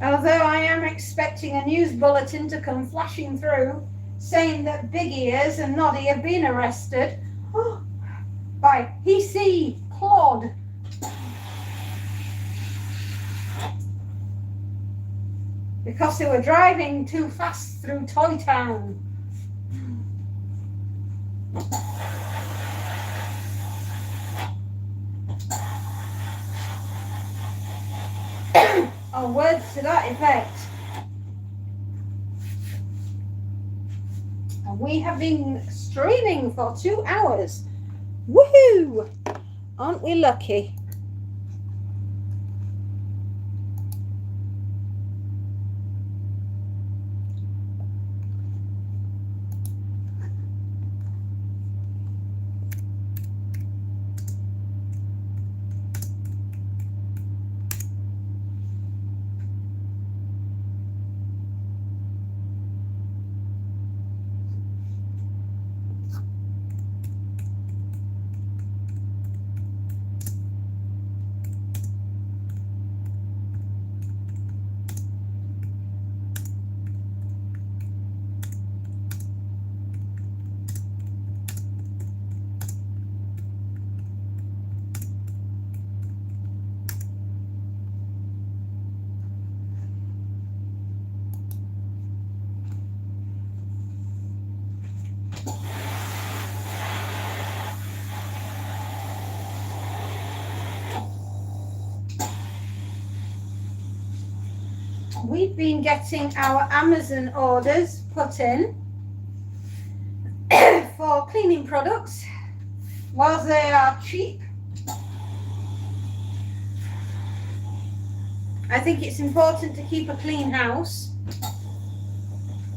Although I am expecting a news bulletin to come flashing through saying that Big Ears and Noddy have been arrested by Hissy Claude. Because they were driving too fast through Toy Town. Or words to that effect. And we have been streaming for 2 hours. Woohoo! Aren't we lucky? We've been getting our Amazon orders put in for cleaning products while they are cheap. I think it's important to keep a clean house.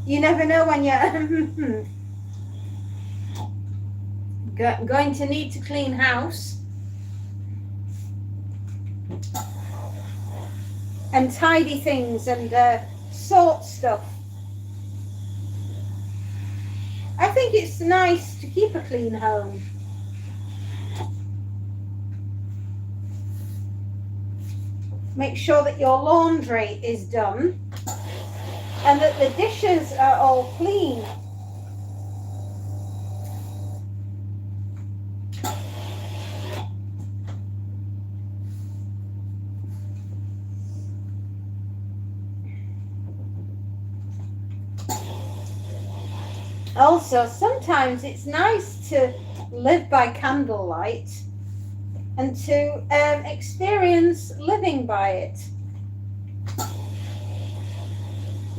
You never know when you're going to need to clean house. And tidy things and sort stuff. I think it's nice to keep a clean home. Make sure that your laundry is done and that the dishes are all clean. Also, sometimes it's nice to live by candlelight and to experience living by it.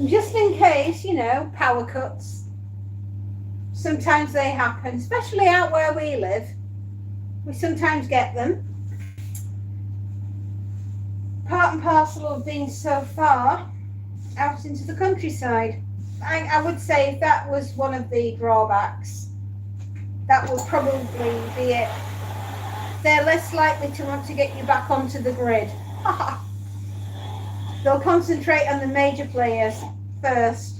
Just in case, you know, power cuts. Sometimes they happen, especially out where we live. We sometimes get them. part and parcel of being so far out into the countryside. I would say if that was one of the drawbacks, that would probably be it. They're less likely to want to get you back onto the grid. They'll concentrate on the major players first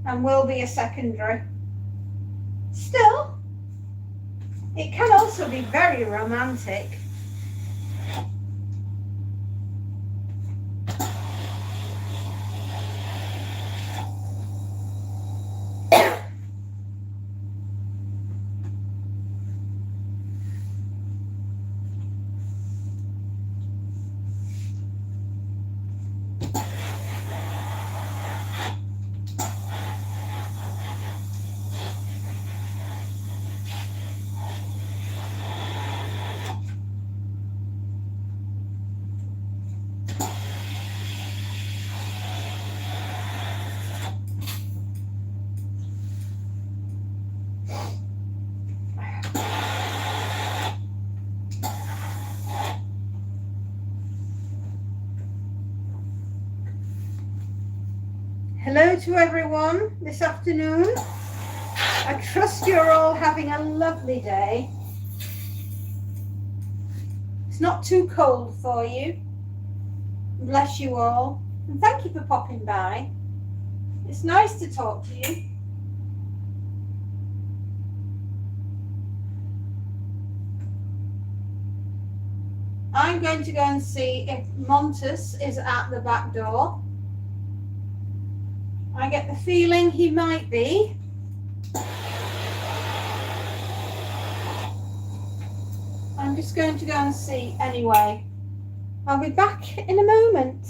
and will be a secondary. Still, it can also be very romantic. Hello to everyone this afternoon. I trust you're all having a lovely day. It's not too cold for you. Bless you all. And thank you for popping by. It's nice to talk to you. I'm going to go and see if Montes is at the back door. I get the feeling he might be. I'm just going to go and see anyway. I'll be back in a moment.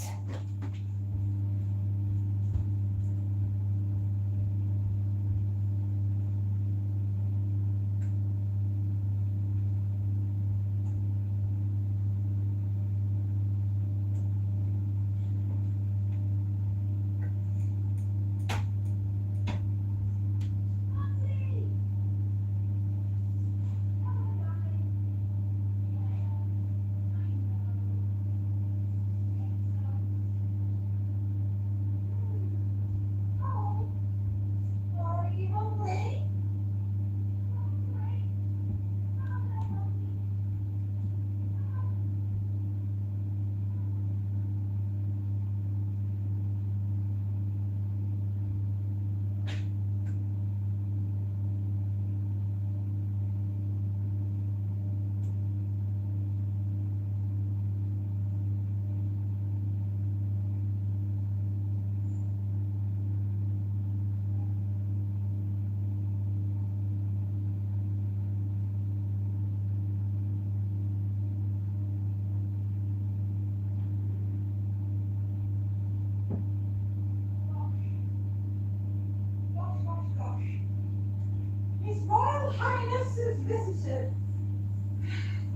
Visitor.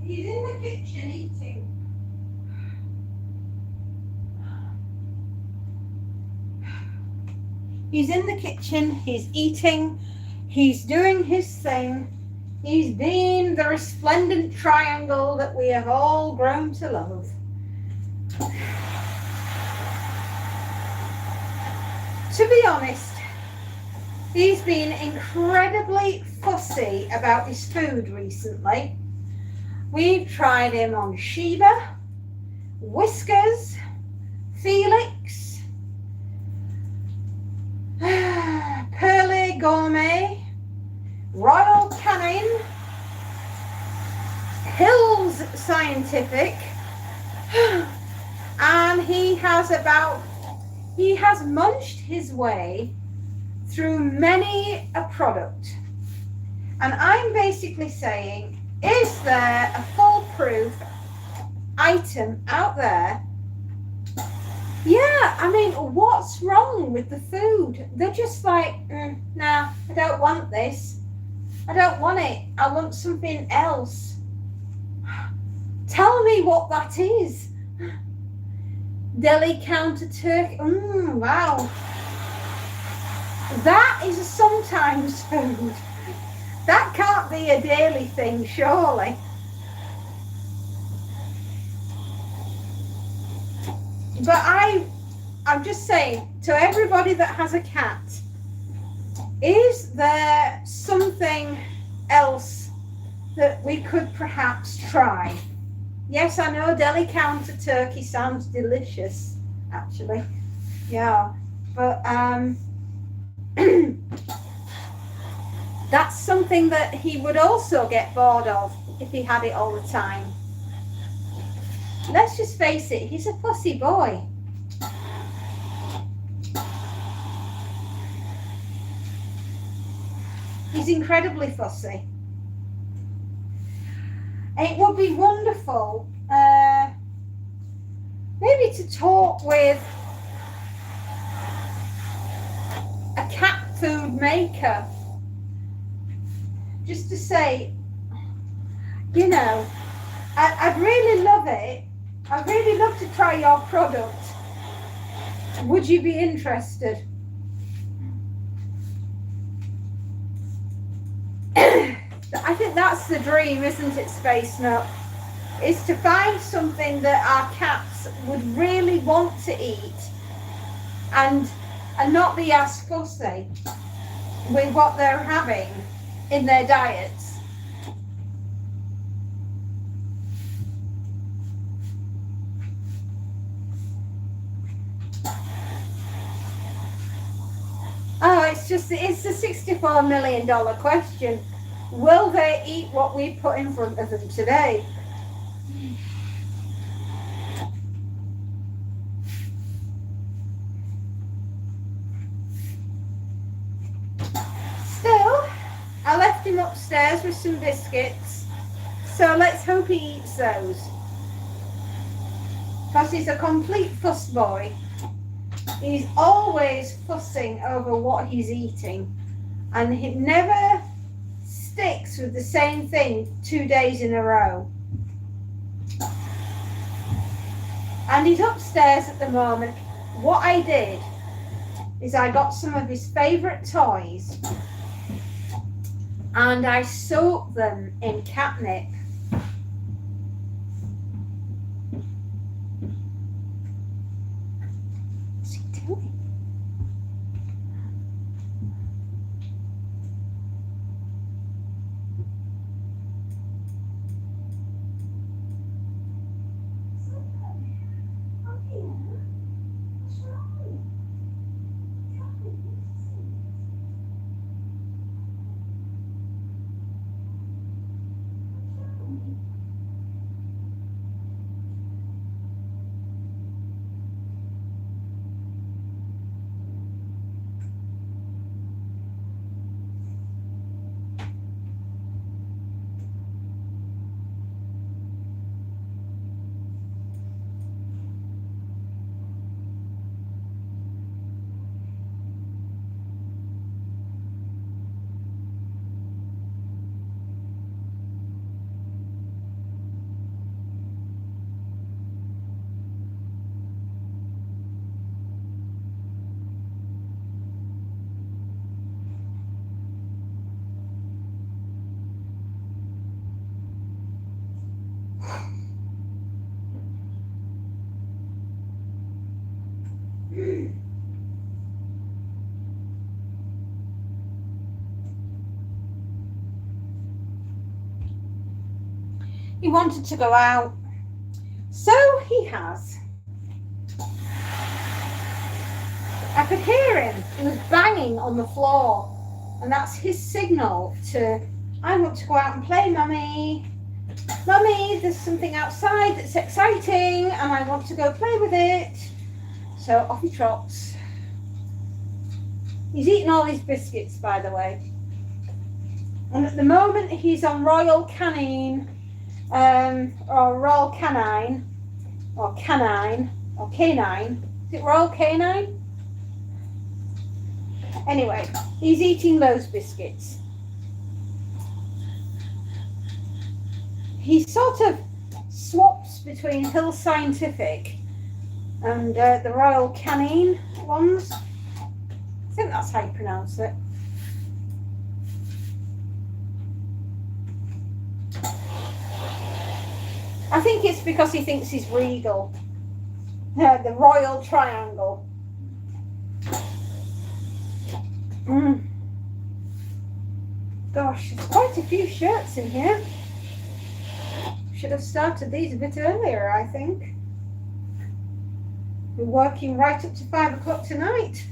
He's in the kitchen eating. He's in the kitchen, he's eating, he's doing his thing. He's being the resplendent triangle that we have all grown to love. To be honest, he's been incredibly fussy about his food recently. We've tried him on Sheba, Whiskers, Felix, Pearly Gourmet, Royal Canin, Hills Scientific, and he has munched his way through many a product. And I'm basically saying, is there a foolproof item out there? Yeah, I mean, what's wrong with the food? They're just like, nah, I don't want this. I don't want it. I want something else. Tell me what that is. Deli counter turkey. Wow. That is a sometimes food. That can't be a daily thing, surely. But I'm just saying to everybody that has a cat, is there something else that we could perhaps try? Yes, I know deli counter turkey sounds delicious, actually. Yeah, but that's something that he would also get bored of if he had it all the time. Let's just face it, he's a fussy boy. He's incredibly fussy. It would be wonderful maybe to talk with a cat food maker, just to say, you know, I'd really love it. I'd really love to try your product. Would you be interested? I think that's the dream, isn't it, Space Nut? Is to find something that our cats would really want to eat and not be as fussy with what they're having in their diets. Oh, it's the $64 million question. Will they eat what we put in front of them today? Still, I left him upstairs with some biscuits, so let's hope he eats those. Because he's a complete fuss boy. He's always fussing over what he's eating, and he never sticks with the same thing 2 days in a row. And he's upstairs at the moment. What I did is I got some of his favourite toys and I soaked them in catnip. What's he doing? He wanted to go out, so he has. I could hear him. He was banging on the floor, and that's his signal to, I want to go out and play, Mummy. Mummy, there's something outside that's exciting, and I want to go play with it. So off he trots. He's eaten all his biscuits, by the way. And at the moment, he's on Royal Canin, or Royal Canine, or Canine, or Canine. Is it Royal Canine? Anyway, he's eating those biscuits. He sort of swaps between Hill Scientific and the Royal Canin ones. I think that's how you pronounce it. I think it's because he thinks he's regal. The Royal Triangle. Gosh, there's quite a few shirts in here. Should have started these a bit earlier, I think. We're working right up to 5 o'clock tonight.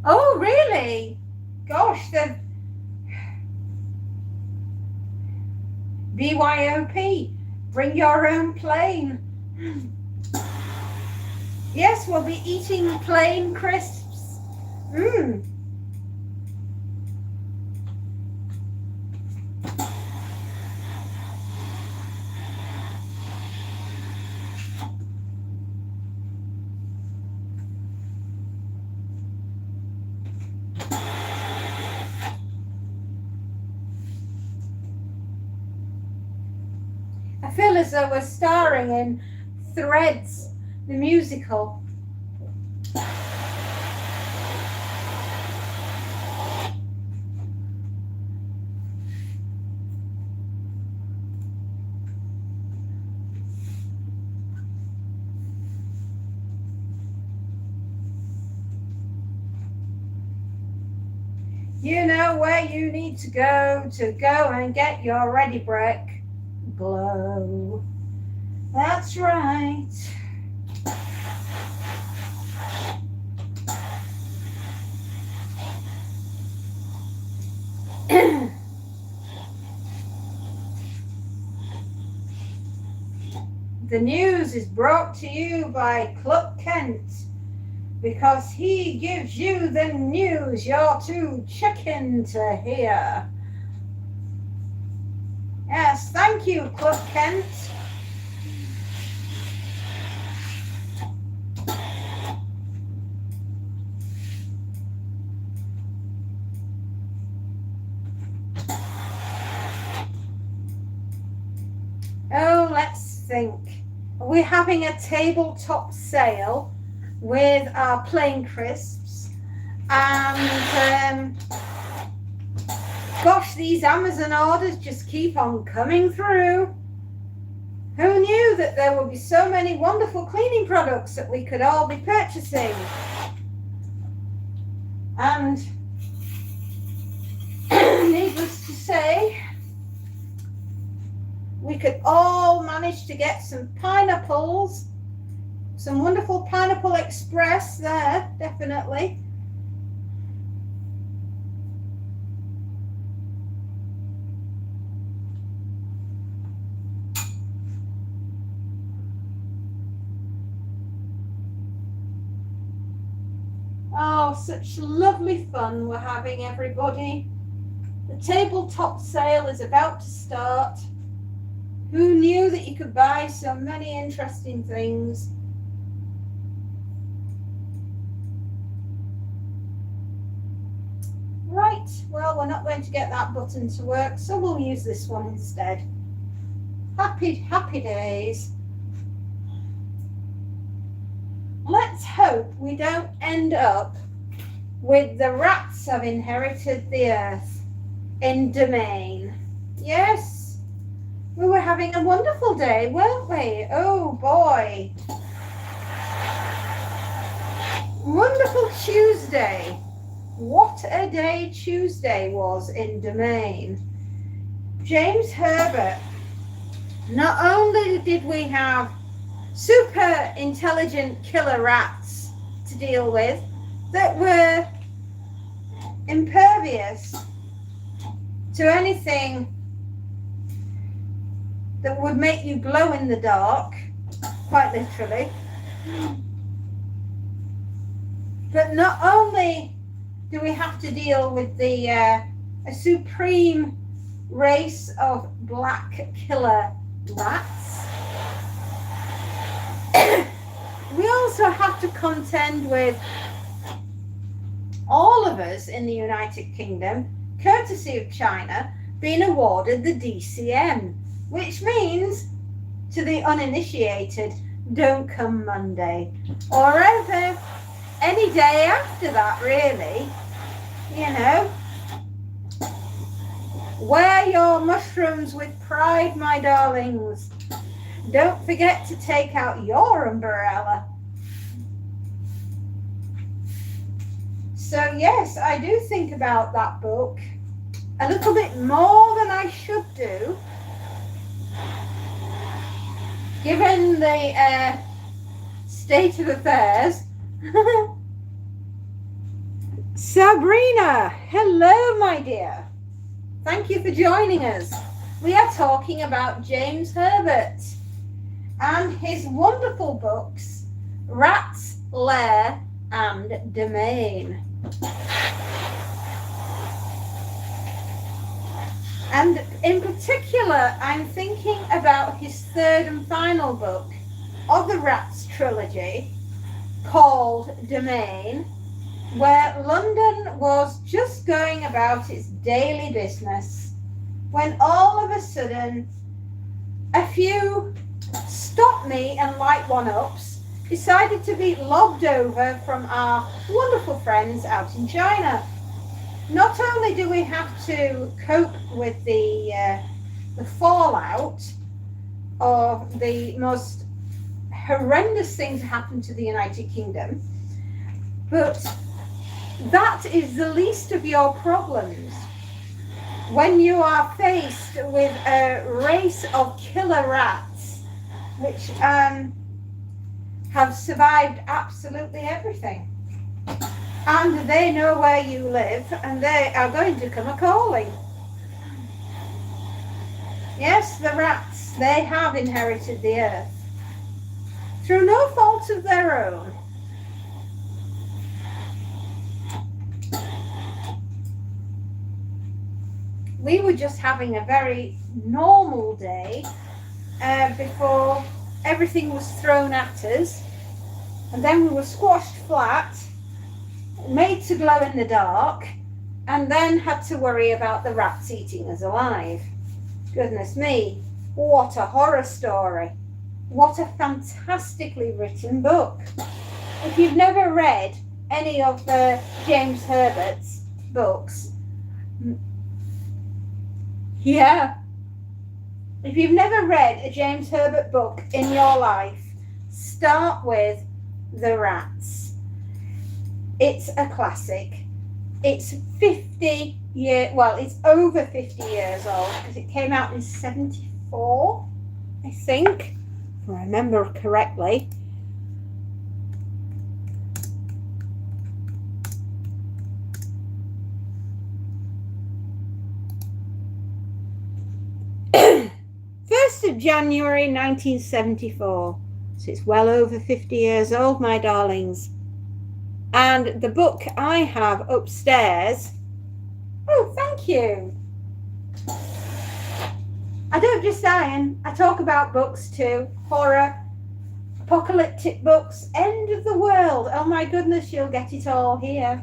Oh, really? Gosh, the BYOP, bring your own plane. Yes, we'll be eating plain crisps. I feel as though we're starring in Threads, the musical. You know where you need to go and get your Ready Brick glow. That's right. The news is brought to you by Cluck Kent, because he gives you the news you're too chicken to hear. Yes, thank you, Cluck Kent. Oh, let's think. We're having a tabletop sale with our plain crisps, and gosh, these Amazon orders just keep on coming through. Who knew that there would be so many wonderful cleaning products that we could all be purchasing? And needless to say, we could all manage to get some pineapples, some wonderful Pineapple Express there, definitely. Oh, such lovely fun we're having, everybody. The tabletop sale is about to start. Who knew that you could buy so many interesting things? Right, well, we're not going to get that button to work, so we'll use this one instead. Happy days. Let's hope we don't end up with the rats have inherited the earth in Domain. Yes, we were having a wonderful day, weren't we? Oh boy. Wonderful Tuesday. What a day Tuesday was in Domain. James Herbert. Not only did we have super intelligent killer rats to deal with that were impervious to anything that would make you glow in the dark, quite literally. But not only do we have to deal with the a supreme race of black killer rats, we also have to contend with all of us in the United Kingdom, courtesy of China, been awarded the DCM, which means, to the uninitiated, don't come Monday, or ever any day after that, really. You know, wear your mushrooms with pride, my darlings. Don't forget to take out your umbrella. So yes, I do think about that book a little bit more than I should do, given the state of affairs. Sabrina, hello, my dear. Thank you for joining us. We are talking about James Herbert and his wonderful books, Rats, Lair, and Domain. And in particular, I'm thinking about his third and final book of the Rats trilogy, called Domain, where London was just going about its daily business when all of a sudden a few stop-me and light one-ups decided to be lobbed over from our wonderful friends out in China. Not only do we have to cope with the fallout of the most horrendous thing to happen to the United Kingdom, but that is the least of your problems when you are faced with a race of killer rats which have survived absolutely everything. And they know where you live, and they are going to come a-calling. Yes, the rats, they have inherited the earth through no fault of their own. We were just having a very normal day before everything was thrown at us, and then we were squashed flat, made to glow in the dark, and then had to worry about the rats eating us alive. Goodness me, what a horror story. What a fantastically written book. If you've never read any of James Herbert's books, if you've never read a James Herbert book in your life, start with The Rats. It's a classic. It's it's over 50 years old, because it came out in 74, I think, if I remember correctly. January 1974. So it's well over 50 years old, my darlings. And the book I have upstairs, oh, thank you. I don't just iron, I talk about books too. Horror, apocalyptic books, end of the world. Oh my goodness, you'll get it all here.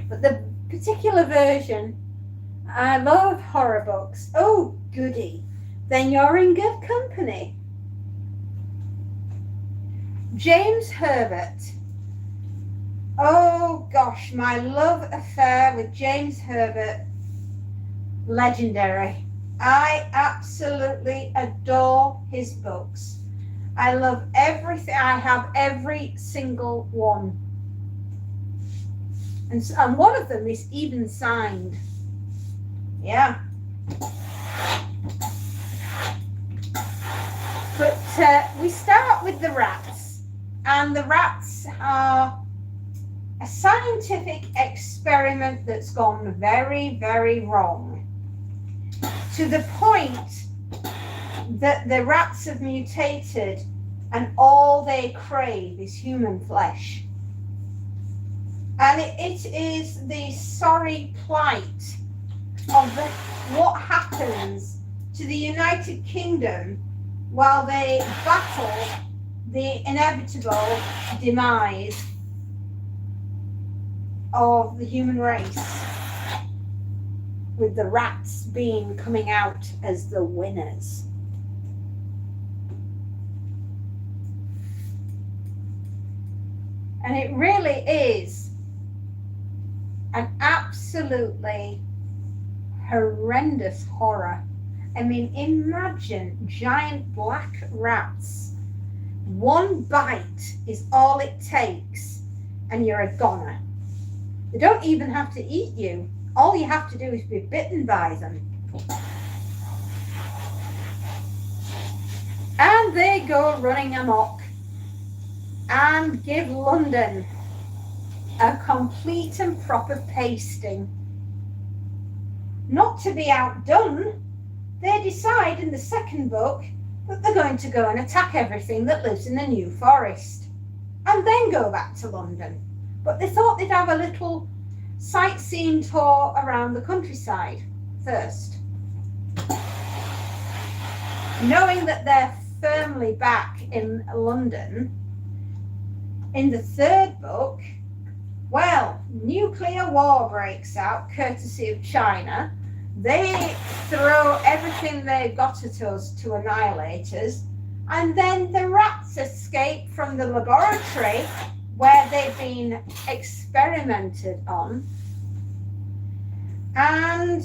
But the particular version, I love horror books. Oh, goody. Then you're in good company. James Herbert. Oh gosh, my love affair with James Herbert, legendary. I absolutely adore his books. I love everything. I have every single one. And one of them is even signed. Yeah. But we start with the rats. And the rats are a scientific experiment that's gone very, very wrong. To the point that the rats have mutated and all they crave is human flesh. And it is the sorry plight of what happens to the United Kingdom while they battle the inevitable demise of the human race, with the rats coming out as the winners. And it really is an absolutely horrendous horror. I mean, imagine giant black rats. One bite is all it takes, and you're a goner. They don't even have to eat you. All you have to do is be bitten by them. And they go running amok and give London a complete and proper pasting. Not to be outdone, they decide in the second book that they're going to go and attack everything that lives in the New Forest and then go back to London. But they thought they'd have a little sightseeing tour around the countryside first. Knowing that they're firmly back in London, in the third book, well, nuclear war breaks out, courtesy of China. They throw everything they've got at us to annihilate us, and then the rats escape from the laboratory where they've been experimented on, and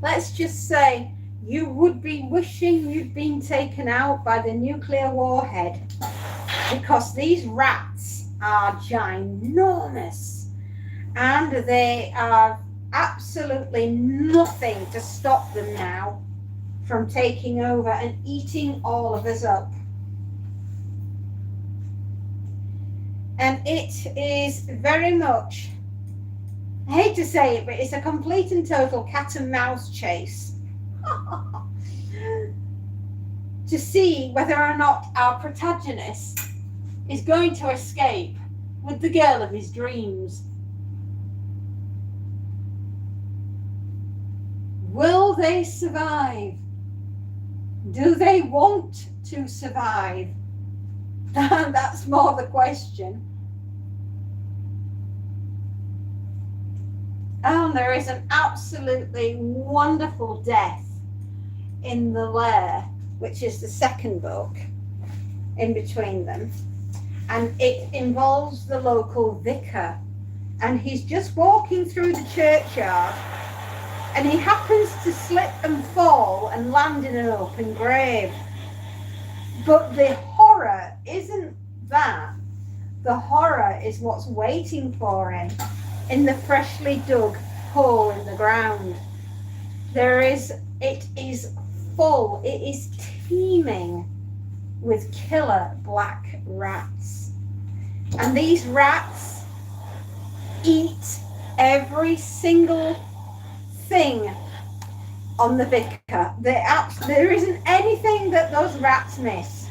let's just say you would be wishing you'd been taken out by the nuclear warhead, because these rats are ginormous and they have absolutely nothing to stop them now from taking over and eating all of us up. And it is very much, I hate to say it, but it's a complete and total cat and mouse chase to see whether or not our protagonist is going to escape with the girl of his dreams. Will they survive? Do they want to survive? That's more the question. And there is an absolutely wonderful death in the lair, which is the second book, in between them. And it involves the local vicar. And he's just walking through the churchyard, and he happens to slip and fall and land in an open grave. But the horror isn't that. The horror is what's waiting for him in the freshly dug hole in the ground. It is full, it is teeming with killer black rats. And these rats eat every single thing on the vicar. There isn't anything that those rats miss.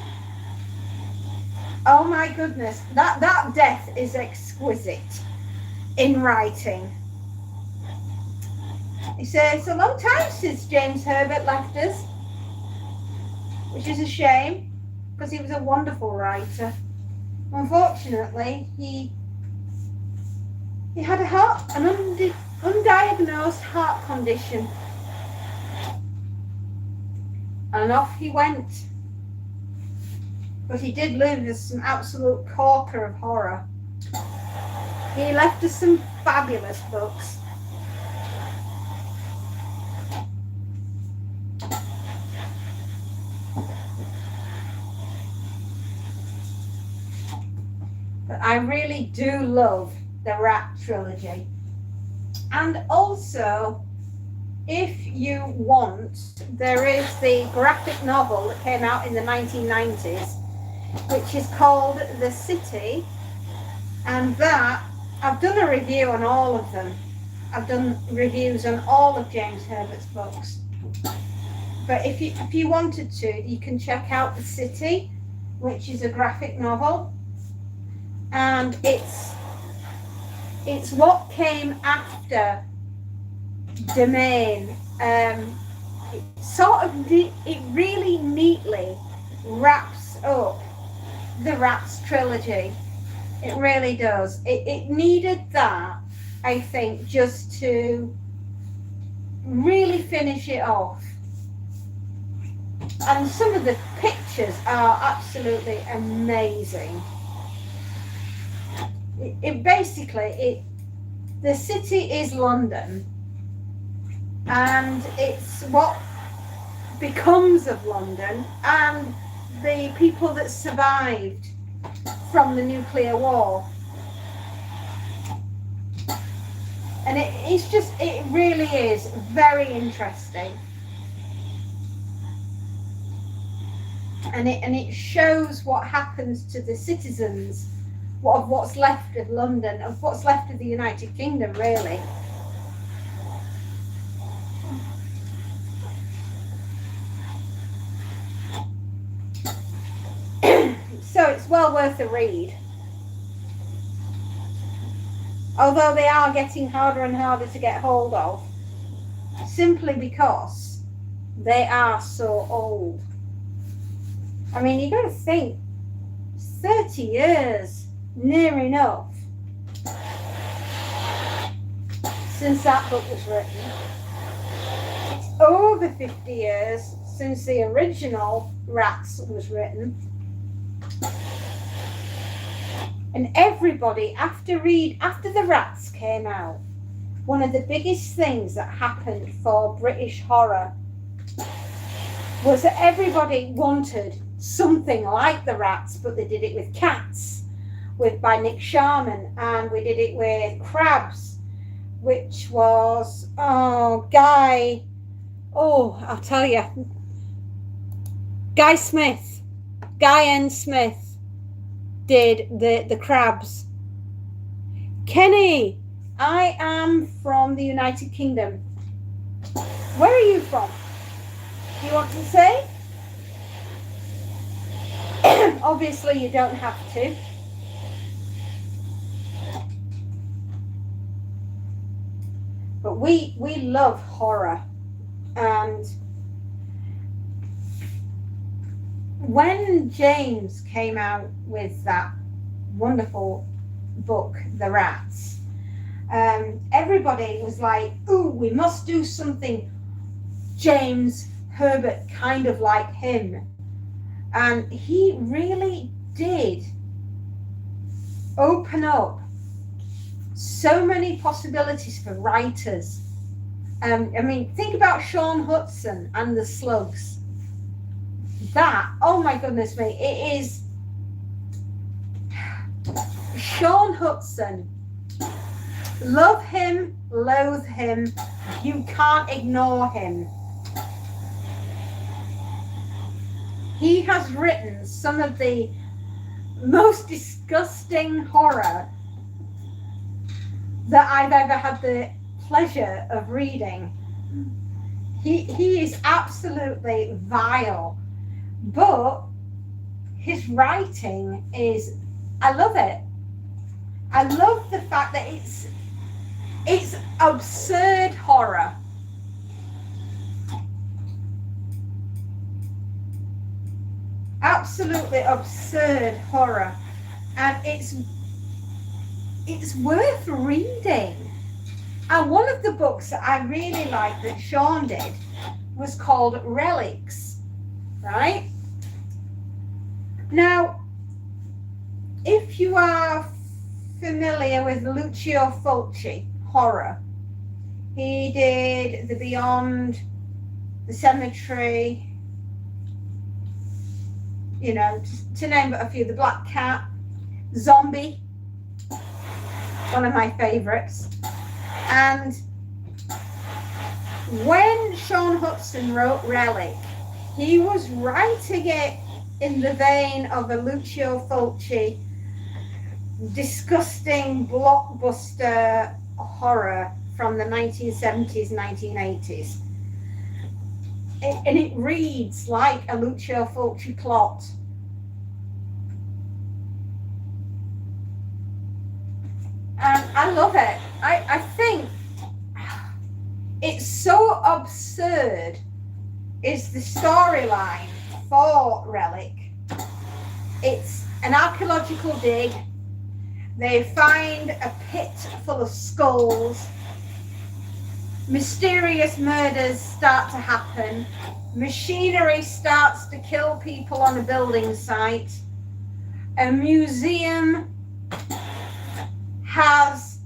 Oh my goodness, that death is exquisite in writing. He says it's a long time since James Herbert left us, which is a shame because he was a wonderful writer. Unfortunately, he had an undiagnosed heart condition, and off he went. But he did leave us some absolute corker of horror. He left us some fabulous books. But I really do love the Rat trilogy. And also, if you want, there is the graphic novel that came out in the 1990s, which is called The City, and that I've done a review on all of them. I've done reviews on all of James Herbert's books. But if you wanted to, you can check out The City, which is a graphic novel, and it's what came after Domain. it really neatly wraps up the Rats trilogy. It really does. It needed that, I think, just to really finish it off. And some of the pictures are absolutely amazing. The city is London, and it's what becomes of London and the people that survived from the nuclear war. And it really is very interesting. And it shows what happens to the citizens of what's left of London, of what's left of the United Kingdom, really. So it's well worth a read. Although they are getting harder and harder to get hold of, simply because they are so old. I mean, you got to think, 30 years, near enough, since that book was written. It's over 50 years since the original Rats was written. And everybody, after the Rats came out, one of the biggest things that happened for British horror was that everybody wanted something like the Rats, but they did it with cats, by Nick Sharman, and we did it with Crabs, which was I'll tell you, Guy N. Smith did the Crabs. Kenny, I am from the United Kingdom. Where are you from? Do you want to say? Obviously you don't have to. But we love horror. And when James came out with that wonderful book, The Rats, everybody was like, ooh, we must do something James Herbert kind of like him. And he really did open up so many possibilities for writers. I mean, think about Sean Hudson and the Slugs. That, oh my goodness me, it is Sean Hudson. Love him, loathe him, you can't ignore him. He has written some of the most disgusting horror that I've ever had the pleasure of reading. He is absolutely vile, but his writing is, I love it. I love the fact that it's absurd horror. Absolutely absurd horror, and it's worth reading. And one of the books that I really liked that Sean did was called Relics, right? Now, if you are familiar with Lucio Fulci horror, he did The Beyond, The Cemetery, you know, to name but a few, The Black Cat, Zombie, one of my favorites. And when Sean Hudson wrote Relic, he was writing it in the vein of a Lucio Fulci disgusting blockbuster horror from the 1970s, 1980s. And it reads like a Lucio Fulci plot. And I love it. I think it's so absurd is the storyline for Relic. It's an archaeological dig. They find a pit full of skulls. Mysterious murders start to happen. Machinery starts to kill people on a building site. A museum has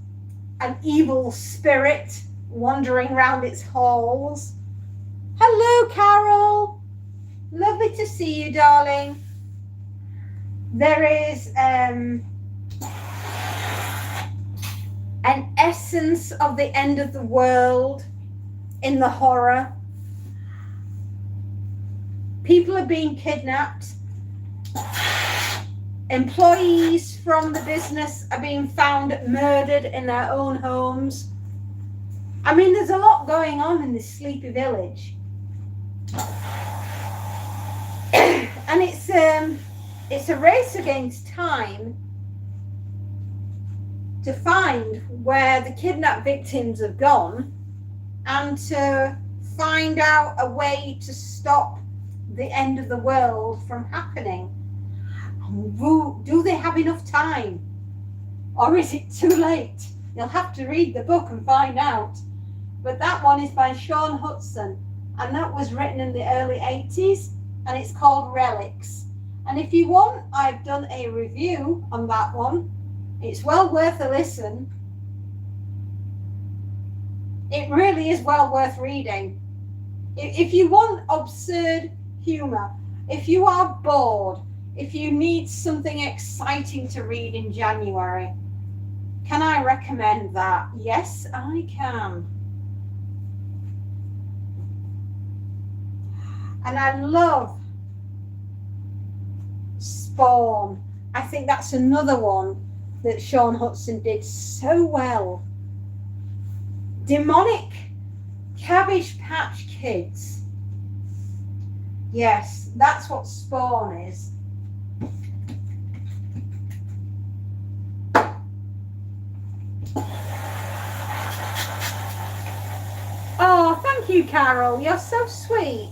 an evil spirit wandering around its halls. Hello, Carol. Lovely to see you, darling. There is an essence of the end of the world in the horror. People are being kidnapped. Employees from the business are being found murdered in their own homes. I mean, there's a lot going on in this sleepy village. And it's a race against time to find where the kidnapped victims have gone and to find out a way to stop the end of the world from happening. Do they have enough time? Or is it too late? You'll have to read the book and find out. But that one is by Sean Hudson, and that was written in the early 80s, and it's called Relics. And if you want, I've done a review on that one. It's well worth a listen. It really is well worth reading. If you want absurd humour, if you are bored, if you need something exciting to read in January, can I recommend that? Yes, I can. And I love Spawn. I think that's another one that Sean Hudson did so well. Demonic Cabbage Patch Kids. Yes, that's what Spawn is. Oh, thank you, Carol. You're so sweet.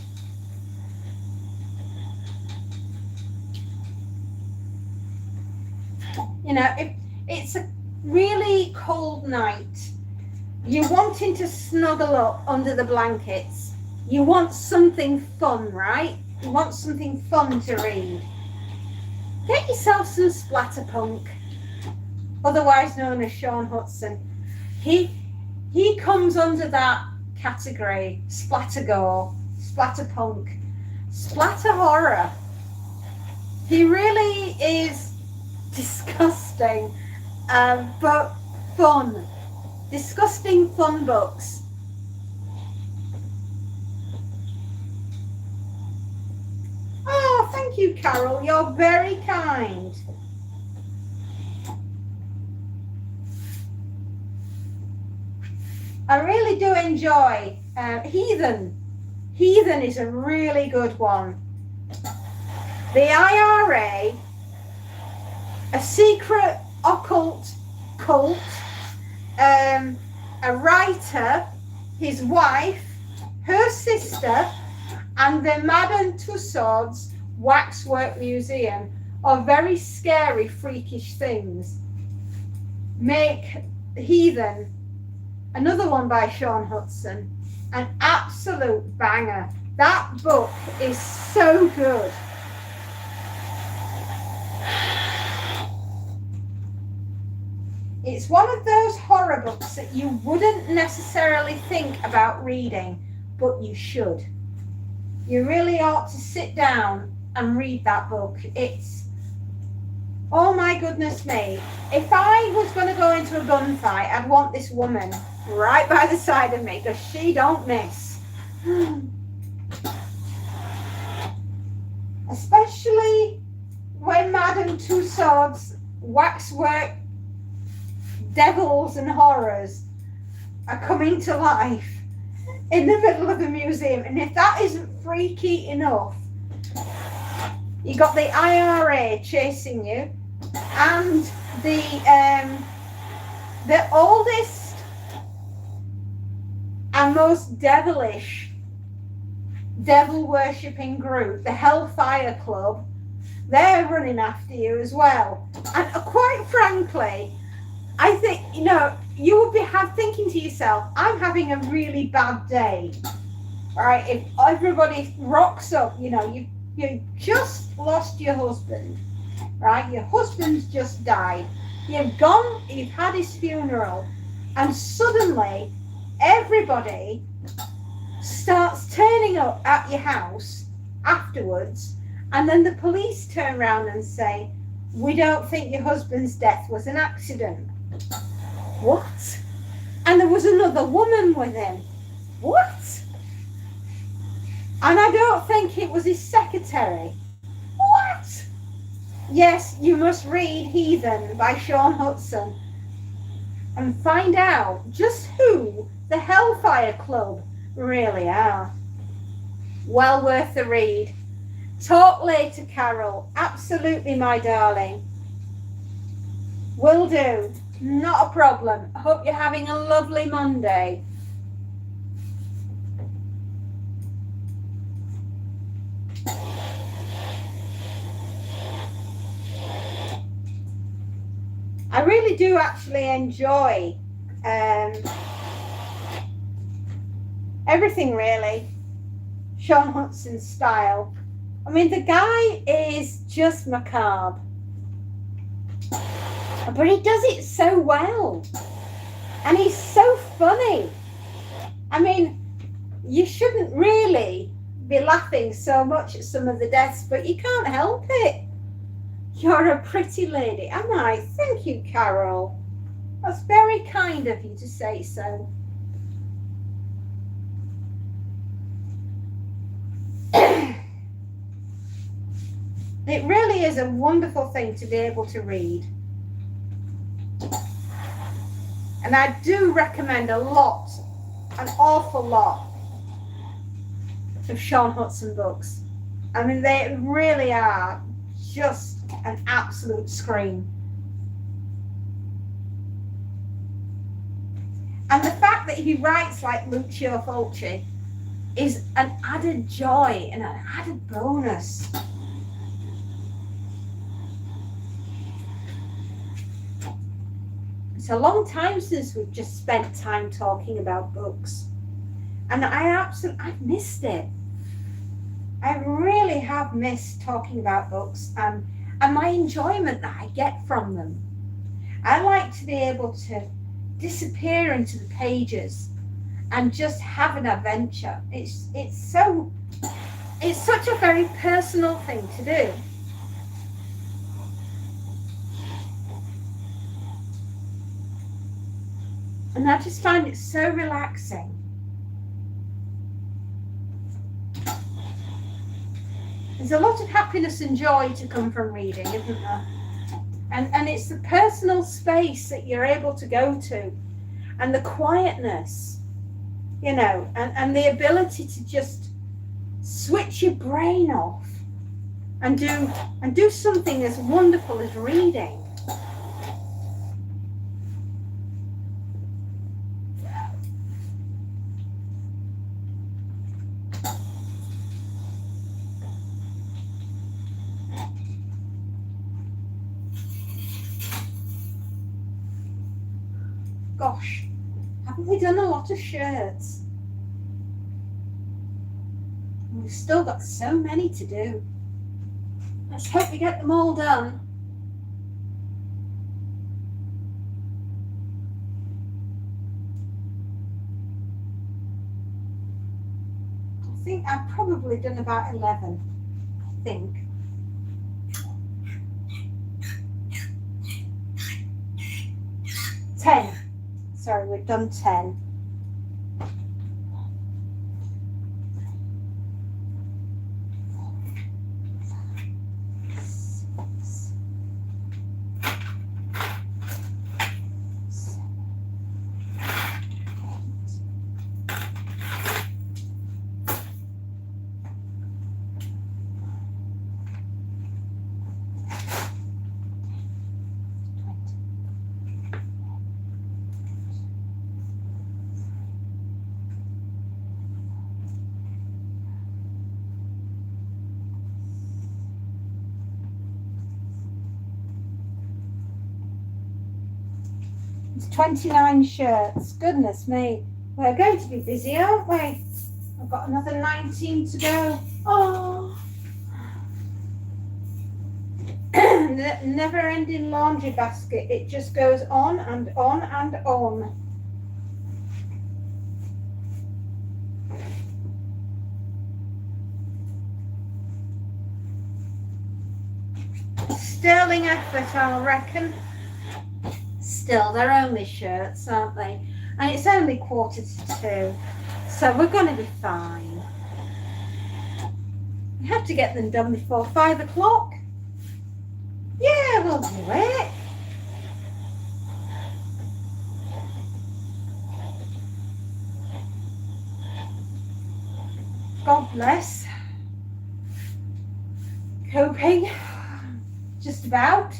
You know, if it's a really cold night, you're wanting to snuggle up under the blankets. You want something fun, right? You want something fun to read. Get yourself some Splatterpunk, otherwise known as Sean Hudson. He comes under that category: splattergore, splatterpunk, splatter horror. He really is disgusting, but fun. Disgusting fun books. Oh, thank you, Carol. You're very kind. I really do enjoy Heathen. Heathen is a really good one. The IRA, a secret occult cult, a writer, his wife, her sister, and the Madame Tussauds Waxwork Museum are very scary, freakish things. Make Heathen, another one by Sean Hudson, an absolute banger. That book is so good. It's one of those horror books that you wouldn't necessarily think about reading, but you should. You really ought to sit down and read that book. It's, oh my goodness me. If I was going to go into a gunfight, I'd want this woman right by the side of me, because she don't miss. Especially when Madame Tussauds Waxwork devils and horrors are coming to life in the middle of a museum. And if that isn't freaky enough, you got the IRA chasing you, and the oldest and most devilish devil worshipping group, the Hellfire Club, they're running after you as well. And quite frankly, I think, you would be thinking to yourself, I'm having a really bad day. All right, if everybody rocks up, you just lost your husband, right? Your husband's just died. You've had his funeral, and suddenly everybody starts turning up at your house afterwards, and then the police turn around and say, we don't think your husband's death was an accident. What? And there was another woman with him. What? And I don't think it was his secretary. What? Yes, you must read Heathen by Sean Hudson and find out just who the Hellfire Club really are. Well worth the read. Talk later, Carol. Absolutely, my darling. Will do. Not a problem. Hope you're having a lovely Monday. I really do actually enjoy everything, really. Sean Hudson's style. I mean, the guy is just macabre. But he does it so well. And he's so funny. I mean, you shouldn't really be laughing so much at some of the deaths, but you can't help it. You're a pretty lady, am I? Thank you, Carol. That's very kind of you to say so. It really is a wonderful thing to be able to read. And I do recommend an awful lot of Sean Hudson books. I mean, they really are just an absolute scream. And the fact that he writes like Lucio Fulci is an added joy and an added bonus. It's a long time since we've just spent time talking about books. And I've missed it. I really have missed talking about books and my enjoyment that I get from them. I like to be able to disappear into the pages and just have an adventure. It's such a very personal thing to do. And I just find it so relaxing. There's a lot of happiness and joy to come from reading, isn't there? And it's the personal space that you're able to go to, and the quietness, and the ability to just switch your brain off and do something as wonderful as reading. Gosh, haven't we done a lot of shirts? We've still got so many to do. Let's hope we get them all done. I think I've probably done about 11, I think. Ten. Sorry, we've done 10. 29 shirts. Goodness me. We're going to be busy, aren't we? I've got another 19 to go. Oh. Never ending laundry basket. It just goes on and on and on. Sterling effort, I reckon. Still, they're only shirts, aren't they? And it's only 1:45, so we're going to be fine. We have to get them done before 5 o'clock. Yeah, we'll do it. God bless. Coping. Just about.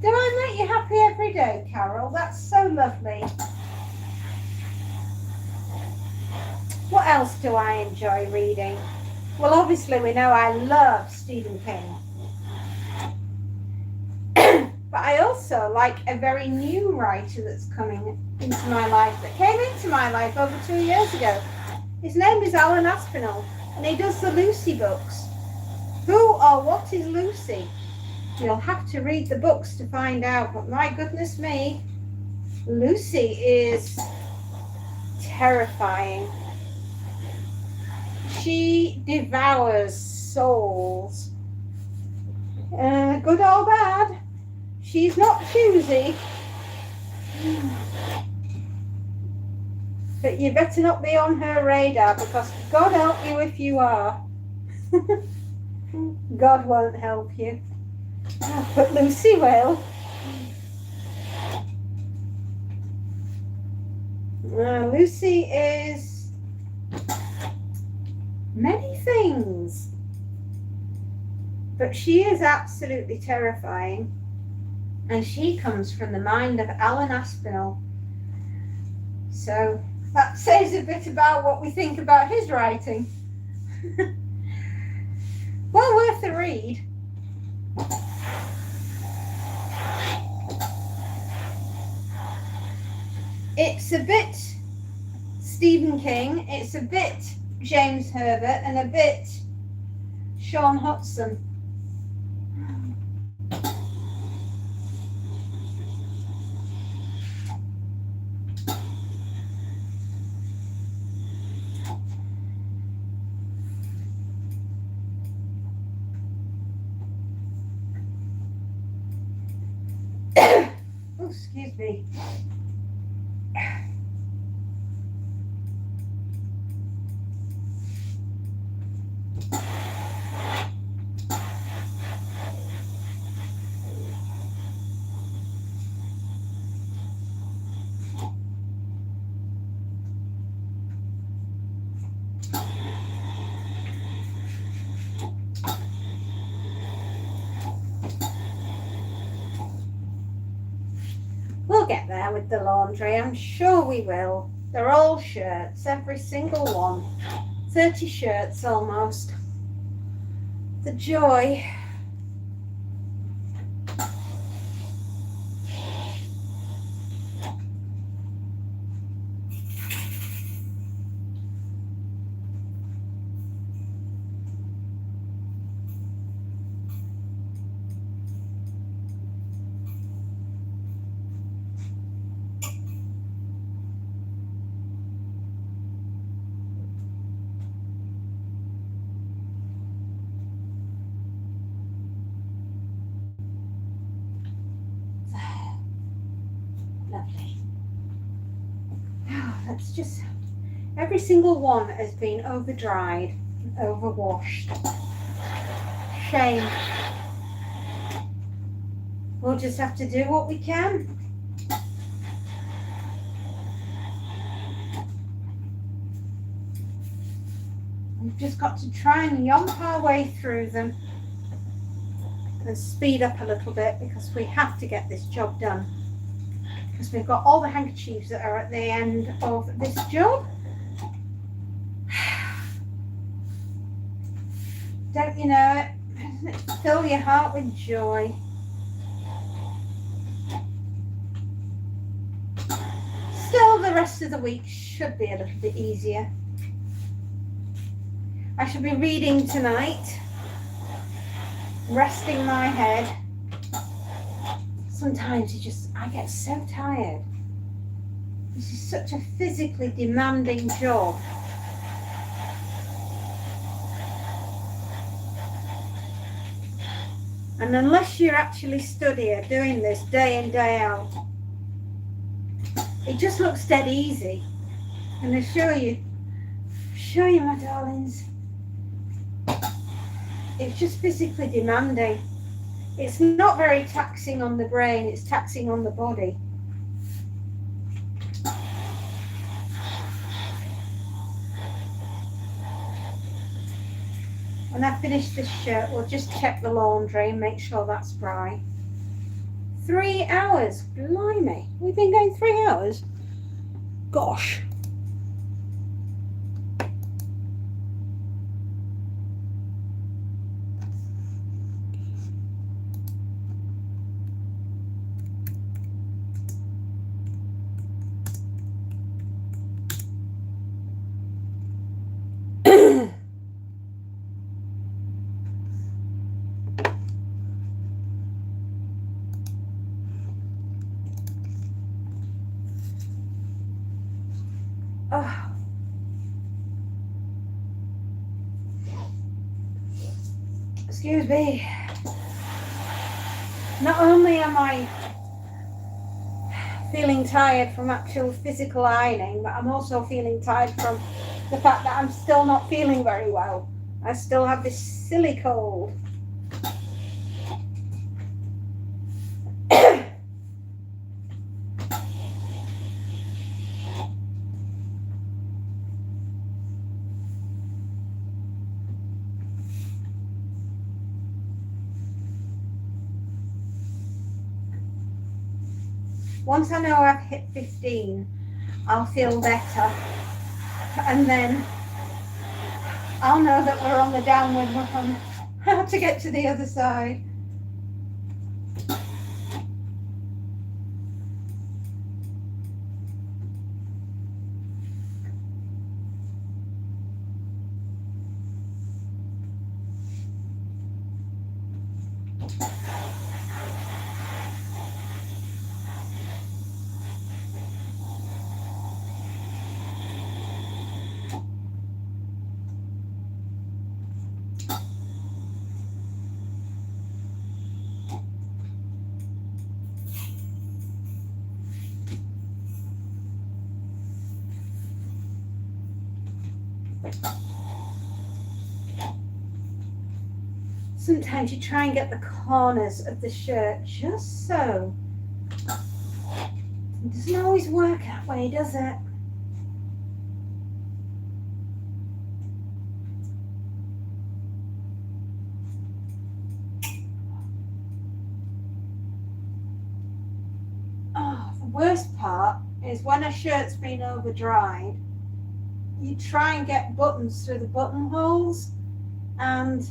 Do I make you happy every day, Carol? That's so lovely. What else do I enjoy reading? Well, obviously we know I love Stephen King. But I also like a very new writer that's coming into my life, that came into my life over 2 years ago. His name is Alan Aspinall, and he does the Lucy books. Who or what is Lucy? You'll have to read the books to find out, but my goodness me, Lucy is terrifying. She devours souls. Good or bad. She's not choosy. But you better not be on her radar, because God help you if you are. God won't help you. But Lucy will. Lucy is many things, but she is absolutely terrifying, and she comes from the mind of Alan Aspinall. So that says a bit about what we think about his writing. Well worth a read. It's a bit Stephen King, it's a bit James Herbert, and a bit Sean Hudson. Oh, excuse me. We'll get there with the laundry, I'm sure we will. They're all shirts, every single one. 30 shirts almost. The joy. Lovely. That's just, every single one has been over dried, over washed. Shame. We'll just have to do what we can. just got to try and yomp our way through them and speed up a little bit because we have to get this job done. Because we've got all the handkerchiefs that are at the end of this job. Don't you know it? Doesn't it fill your heart with joy? Still, the rest of the week should be a little bit easier. I should be reading tonight, resting my head. Sometimes I get so tired. This is such a physically demanding job. And unless you're actually studying, doing this day in, day out, it just looks dead easy. And I assure you, my darlings, it's just physically demanding. It's not very taxing on the brain, it's taxing on the body. When I finish this shirt, we'll just check the laundry and make sure that's dry. 3 hours, blimey. We've been going 3 hours? Gosh. Oh. Excuse me. Not only am I feeling tired from actual physical ironing, but I'm also feeling tired from the fact that I'm still not feeling very well. I still have this silly cold. Once I know I've hit 15, I'll feel better. And then I'll know that we're on the downward run. How to get to the other side. Sometimes you try and get the corners of the shirt just so. It doesn't always work that way, does it? Oh, the worst part is when a shirt's been over dried, you try and get buttons through the buttonholes, and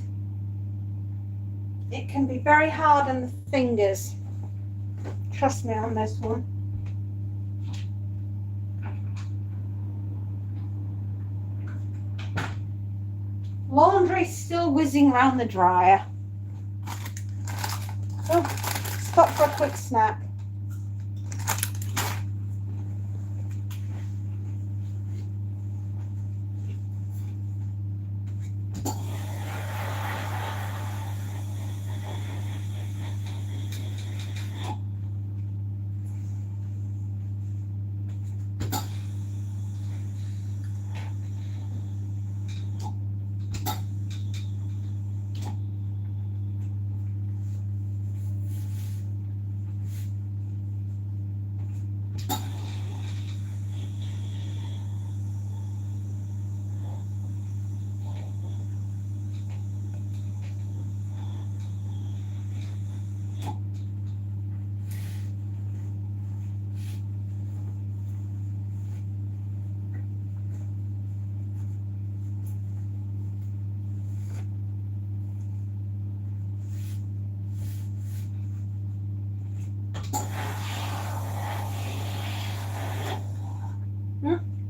it can be very hard on the fingers. Trust me on this one. Laundry's still whizzing around the dryer. Oh, stop for a quick snack.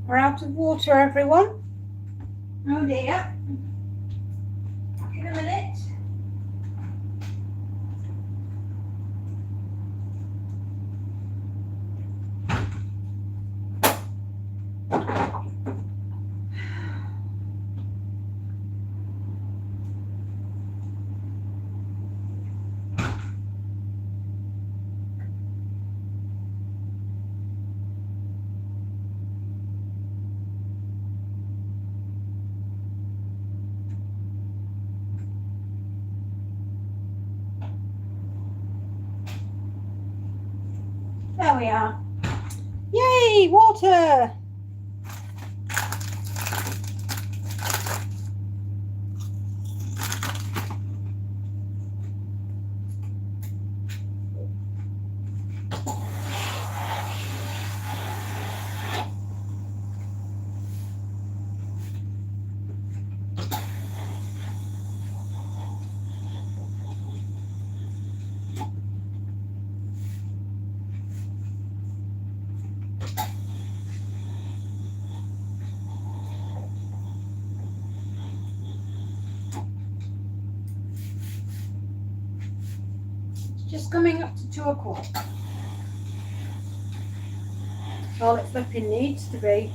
We're out of water, everyone. Oh dear. In a minute. There we are. Yay, water! Just coming up to 2 o'clock. All it flipping needs to be.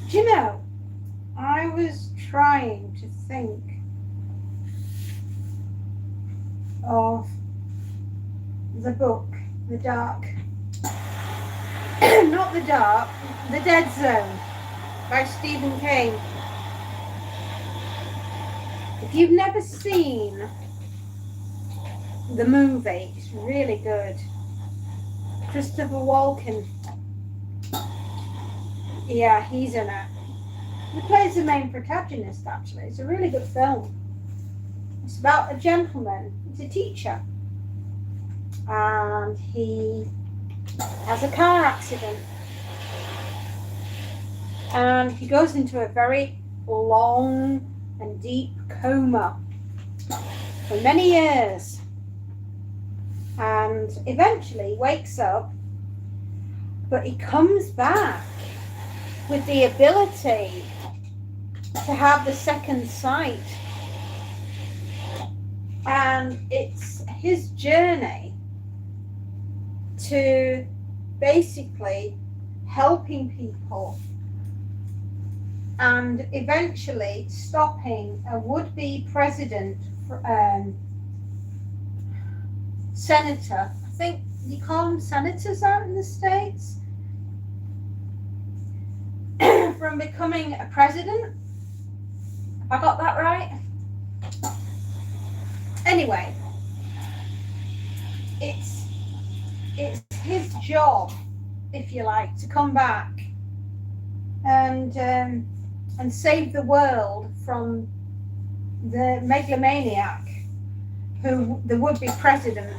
Do you know, I was trying to think of the book, The Dark, not The Dark, The Dead Zone by Stephen King. If you've never seen the movie, it's really good. Christopher Walken. Yeah, he's in it. He plays the main protagonist, actually. It's a really good film. It's about a gentleman. He's a teacher. And he has a car accident. And he goes into a very long and deep coma for many years. And eventually wakes up, but he comes back with the ability to have the second sight. And it's his journey to basically helping people and eventually stopping a would-be president, senator. I think you call them senators out in the States, from becoming a president. Have I got that right? Anyway, it's his job, if you like, to come back and save the world from the megalomaniac, who the would-be president.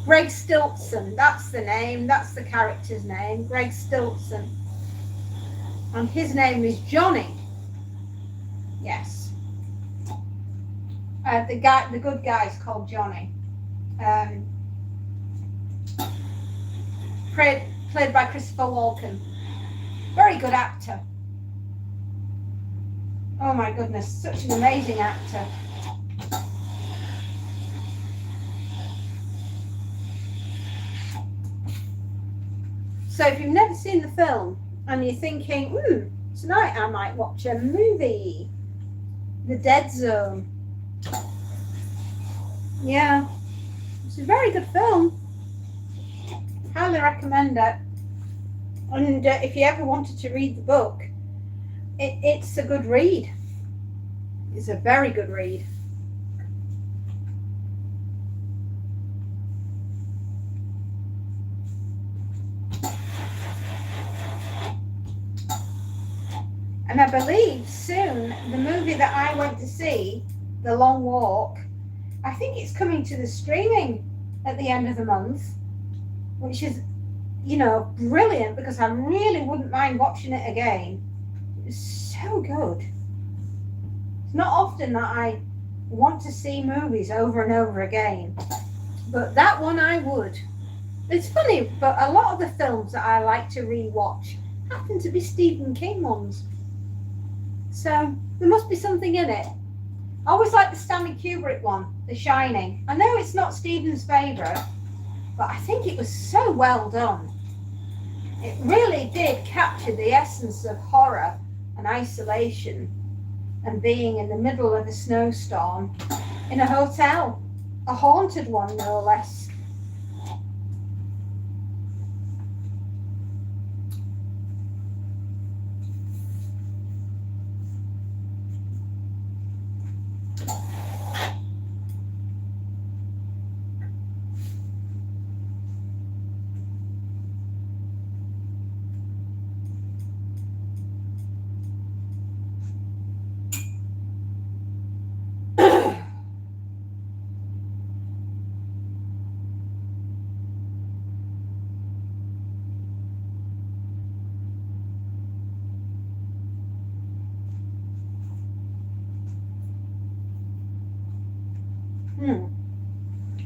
Greg Stilson, that's the name, that's the character's name, Greg Stilson. And his name is Johnny. Yes. The good guy's called Johnny. Played by Christopher Walken. Very good actor. Oh my goodness, such an amazing actor. So if you've never seen the film and you're thinking, tonight I might watch a movie, The Dead Zone. Yeah, it's a very good film. Highly recommend it. And if you ever wanted to read the book, it's a good read. It's a very good read. And I believe soon the movie that I went to see, The Long Walk, I think it's coming to the streaming at the end of the month, which is, brilliant, because I really wouldn't mind watching it again. It's so good. It's not often that I want to see movies over and over again, but that one I would. It's funny, but a lot of the films that I like to re-watch happen to be Stephen King ones. So there must be something in it. I always like the Stanley Kubrick one, The Shining. I know it's not Stephen's favourite, but I think it was so well done. It really did capture the essence of horror and isolation and being in the middle of a snowstorm in a hotel, a haunted one no less.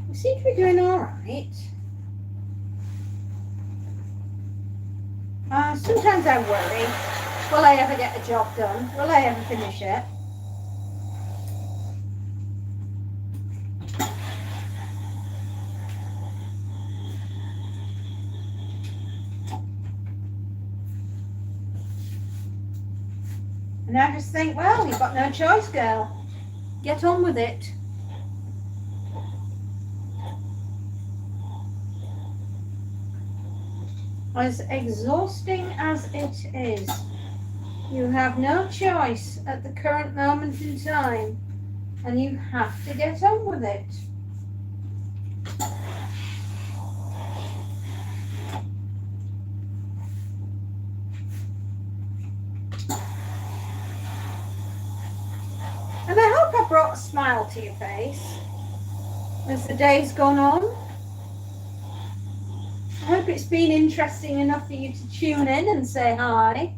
We seem to be doing all right. Sometimes I worry, will I ever get the job done? Will I ever finish it? And I just think, well, you've got no choice, girl. Get on with it. As exhausting as it is, you have no choice at the current moment in time, and you have to get on with it. And I hope I brought a smile to your face as the day's gone on. I hope it's been interesting enough for you to tune in and say hi.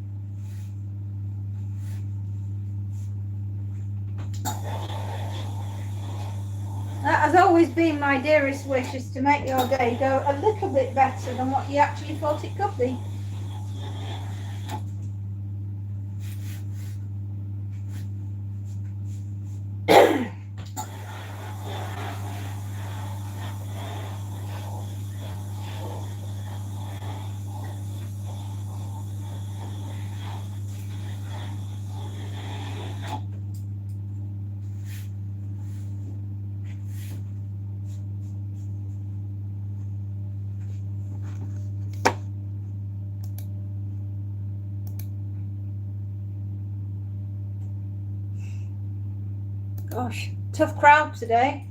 That has always been my dearest wish, is to make your day go a little bit better than what you actually thought it could be. Gosh, tough crowd today.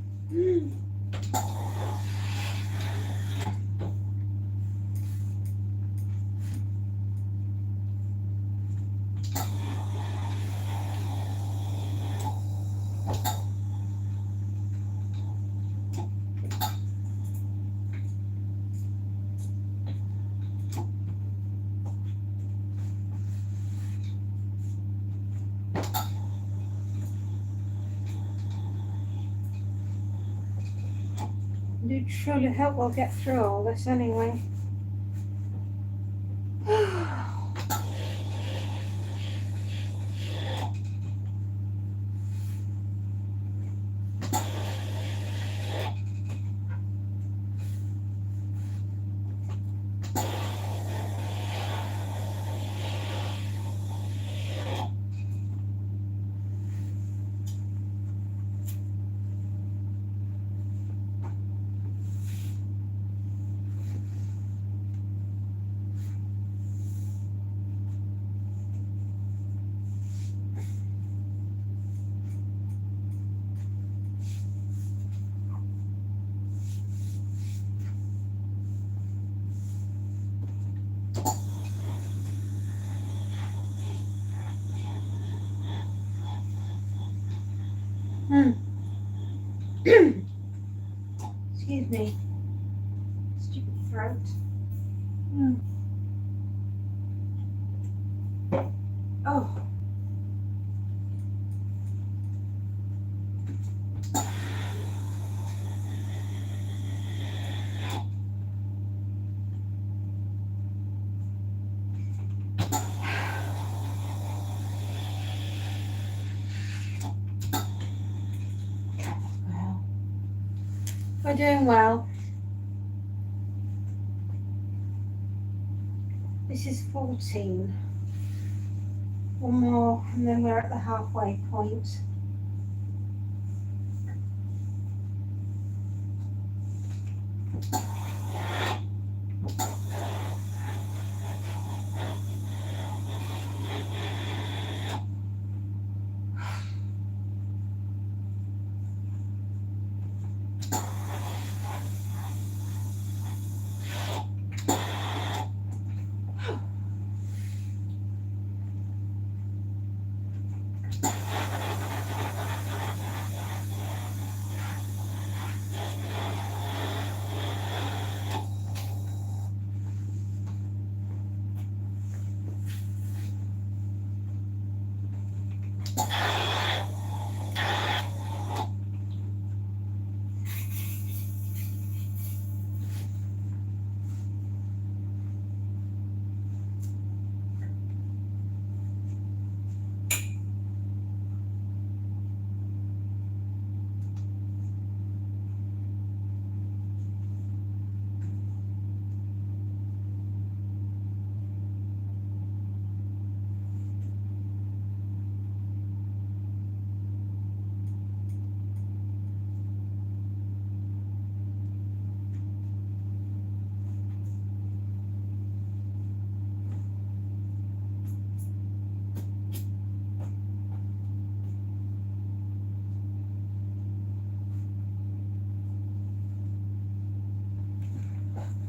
I do truly hope we'll get through all this anyway. Excuse me. Stupid throat. Oh. Well, we're doing well. This is 14. One more, and then we're at the halfway point.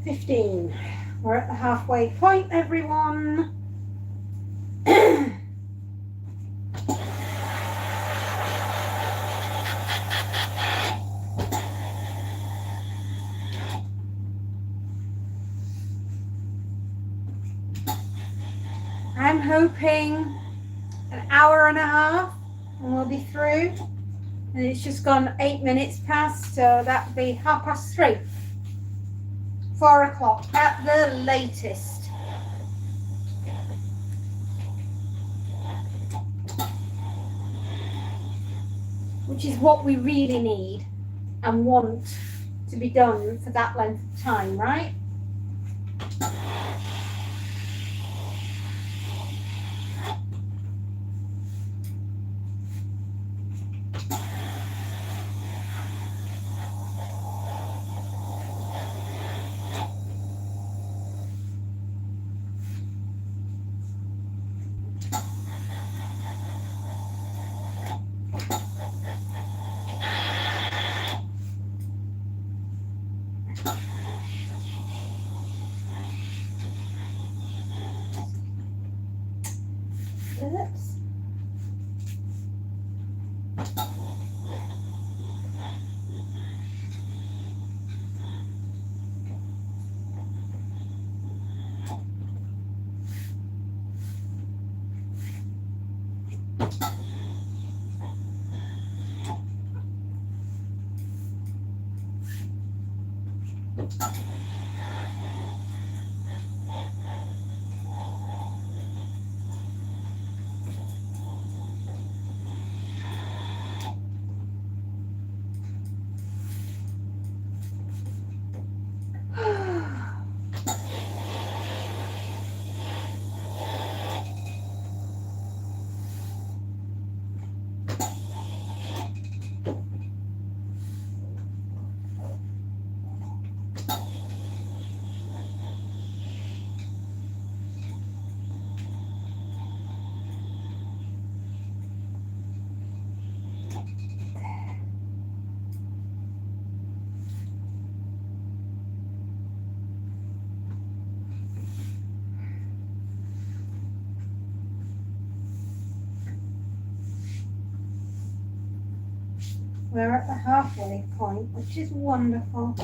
$15. We're at the halfway point, everyone. I'm hoping an hour and a half and we'll be through. And it's just gone 8 minutes past, so that'll be 3:30. 4 o'clock at the latest. Which is what we really need and want to be done for that length of time, right? Oops. We're at the halfway point, which is wonderful.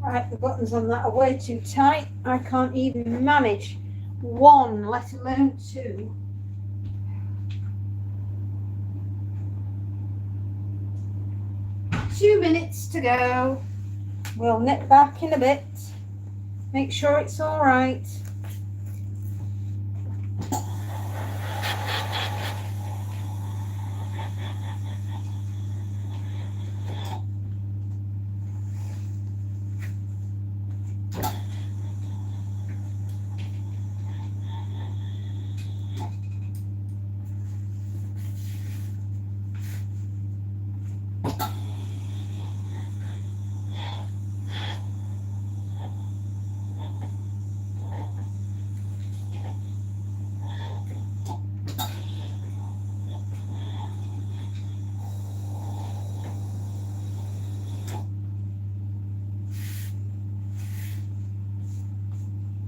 Right, the buttons on that are way too tight. I can't even manage one, let alone two. Two minutes to go. We'll nip back in a bit. Make sure it's all right.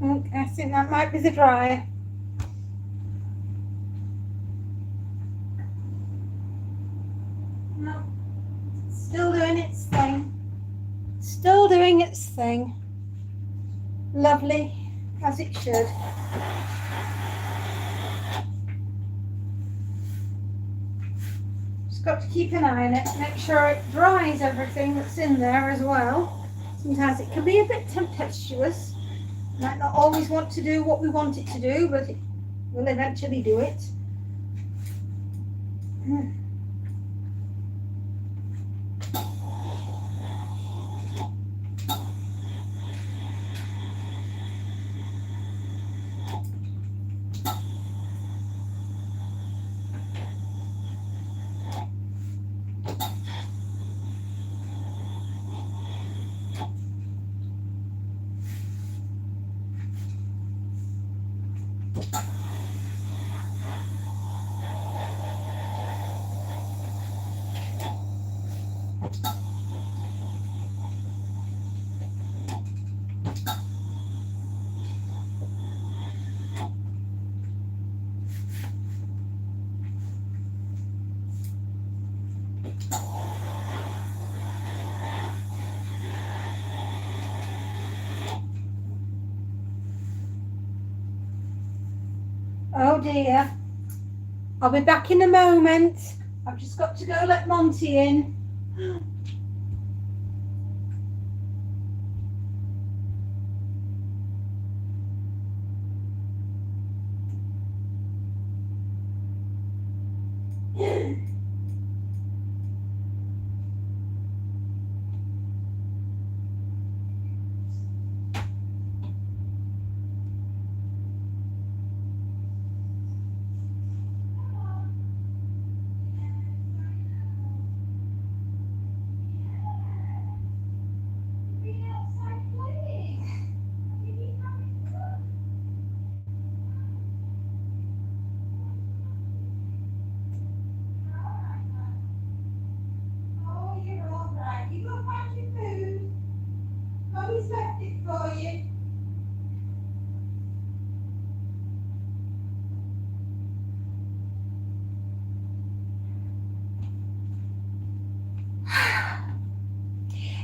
Okay, I think that might be the dryer. No, still doing its thing. Still doing its thing. Lovely, as it should. Just got to keep an eye on it, make sure it dries everything that's in there as well. Sometimes it can be a bit tempestuous. Might not always want to do what we want it to do, but it will eventually do it. Oh dear. I'll be back in a moment. I've just got to go let Monty in.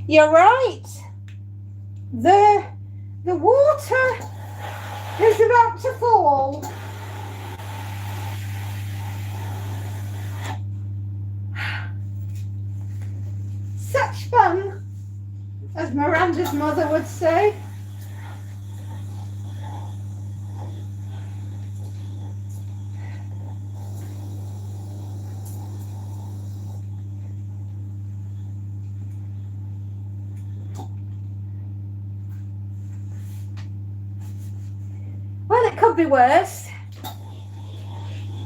You're right. The water is about to fall. Such fun, as Miranda's mother would say. Well, it could be worse.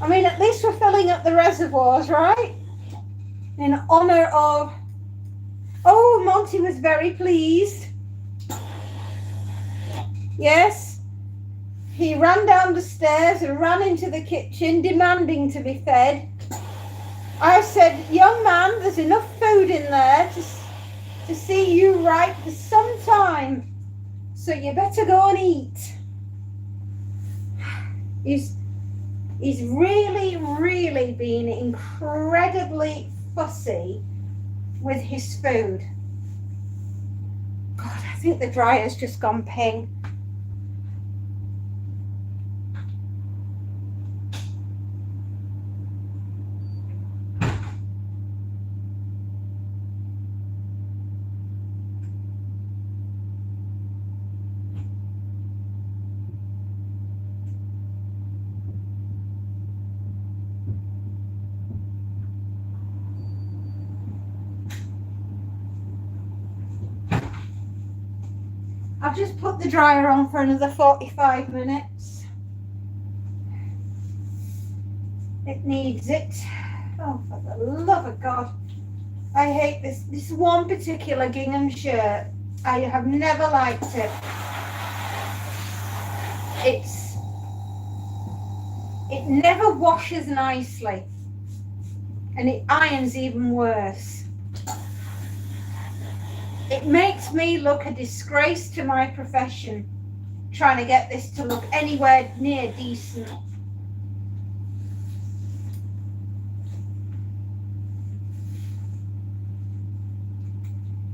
I mean, at least we're filling up the reservoirs, right? In honor of... Oh, Monty was very pleased. Yes. He ran down the stairs and ran into the kitchen, demanding to be fed. I said, young man, there's enough food in there to see you right for some time. So you better go and eat. He's really, really been incredibly fussy with his food. God, I think the dryer's just gone ping. I've just put the dryer on for another 45 minutes. It needs it. Oh, for the love of God. I hate this one particular gingham shirt. I have never liked it. It never washes nicely. And it irons even worse. It makes me look a disgrace to my profession, trying to get this to look anywhere near decent.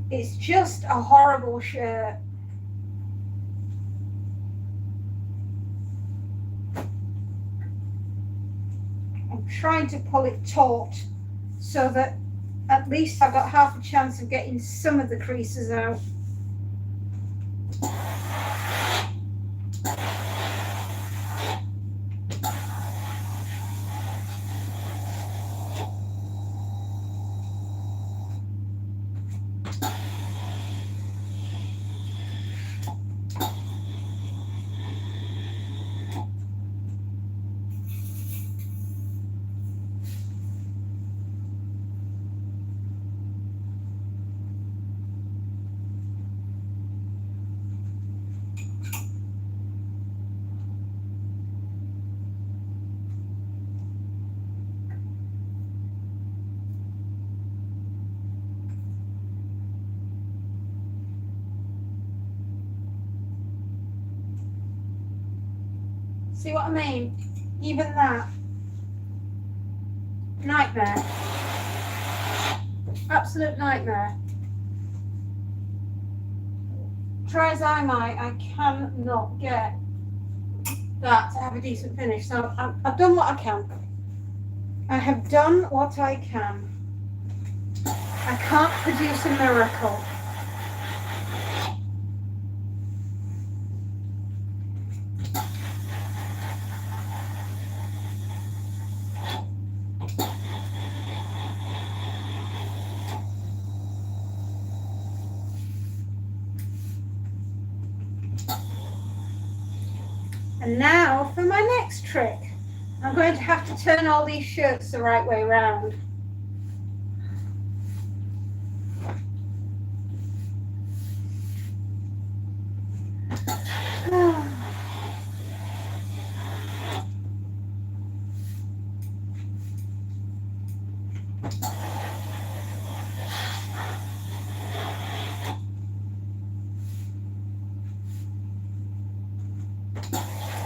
It's just a horrible shirt. I'm trying to pull it taut so that at least I've got half a chance of getting some of the creases out. See what I mean? Even that. Nightmare. Absolute nightmare. Try as I might, I cannot get that to have a decent finish. So I've done what I can. I have done what I can. I can't produce a miracle. And now for my next trick. I'm going to have to turn all these shirts the right way around.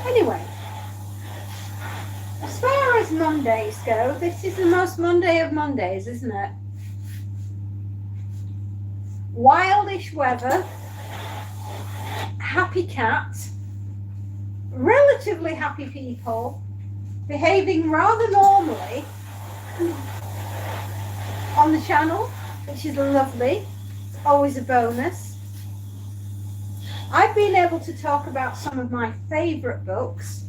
Anyway, as far as Mondays go, this is the most Monday of Mondays, isn't it? wildish weather, happy cat, relatively happy people, behaving rather normally on the channel, which is lovely, always a bonus. I've been able to talk about some of my favourite books,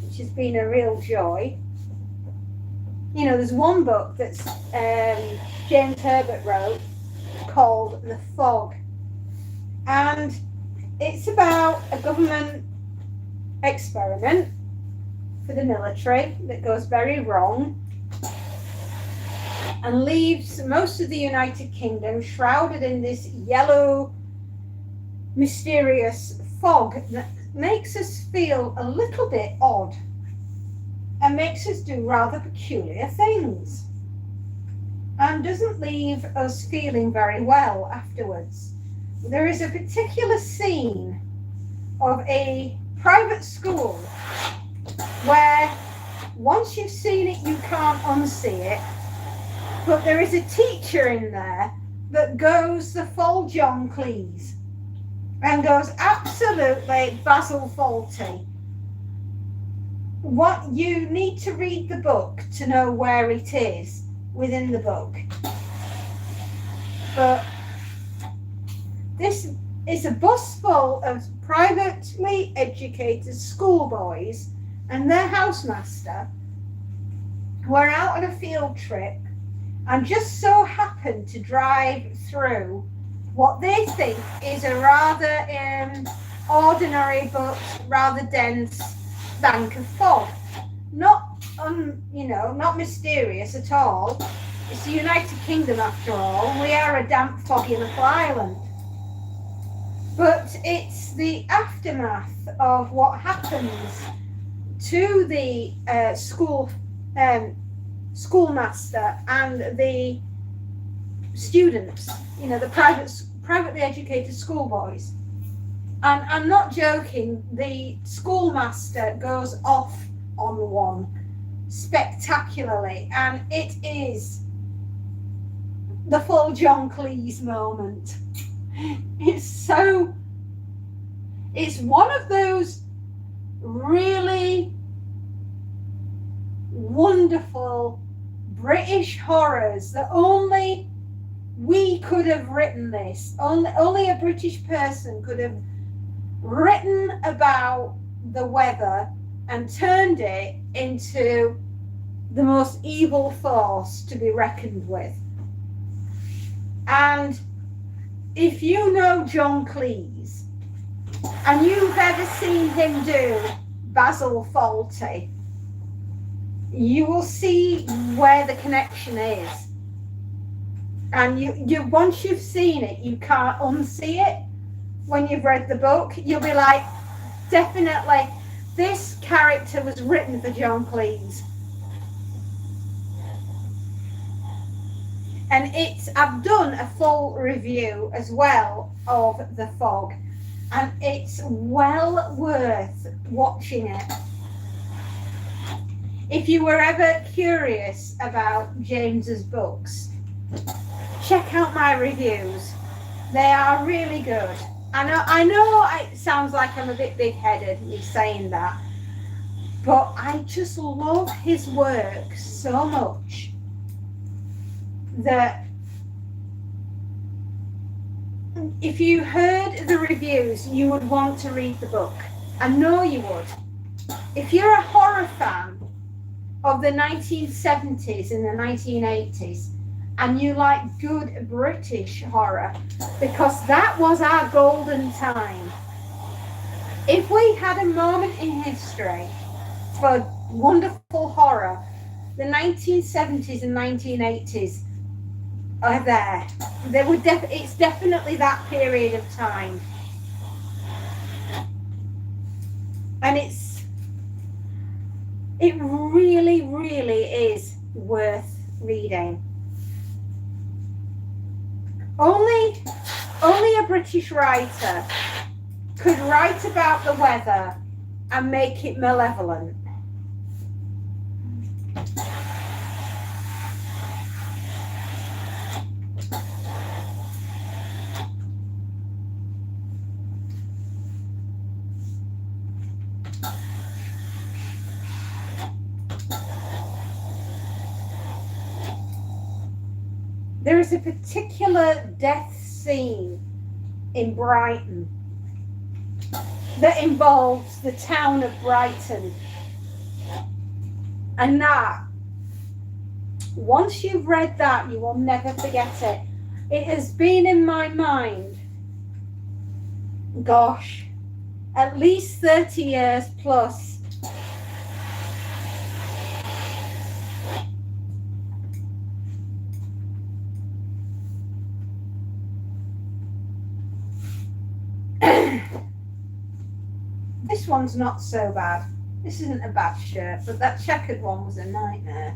which has been a real joy. You know, there's one book that's James Herbert wrote called The Fog, and it's about a government experiment for the military that goes very wrong and leaves most of the United Kingdom shrouded in this yellow, mysterious fog that makes us feel a little bit odd and makes us do rather peculiar things and doesn't leave us feeling very well afterwards. There is a particular scene of a private school where once you've seen it, you can't unsee it. But there is a teacher in there that goes the full John Cleese and goes absolutely Basil Fawlty. What you need to read the book to know where it is within the book. But this is a bus full of privately educated schoolboys and their housemaster who are out on a field trip and just so happen to drive through what they think is a rather ordinary but rather dense bank of fog. Not not mysterious at all. It's the United Kingdom after all. We are a damp, foggy little island. But it's the aftermath of what happens to the schoolmaster and the students, the privately educated schoolboys. And I'm not joking, the schoolmaster goes off on one spectacularly, and it is the full John Cleese moment. It's one of those really wonderful British horrors that only we could have written this. Only a British person could have written about the weather and turned it into the most evil force to be reckoned with. And if you know John Cleese and you've ever seen him do Basil Fawlty, you will see where the connection is. And you once you've seen it, you can't unsee it. When you've read the book, you'll be like, definitely, this character was written for John Cleese. And I've done a full review as well of The Fog, and it's well worth watching it. If you were ever curious about James's books, check out my reviews. They are really good. I know it sounds like I'm a bit big-headed, me saying that, but I just love his work so much that if you heard the reviews, you would want to read the book. I know you would. If you're a horror fan of the 1970s and the 1980s, and you like good British horror, because that was our golden time. If we had a moment in history for wonderful horror, the 1970s and 1980s are there. It's definitely that period of time. And it really, really is worth reading. Only a British writer could write about the weather and make it malevolent. is a particular death scene in Brighton that involves the town of Brighton. And that, once you've read that, you will never forget it. It has been in my mind, gosh, at least 30 years plus. This one's not so bad. This isn't a bad shirt, but that checkered one was a nightmare.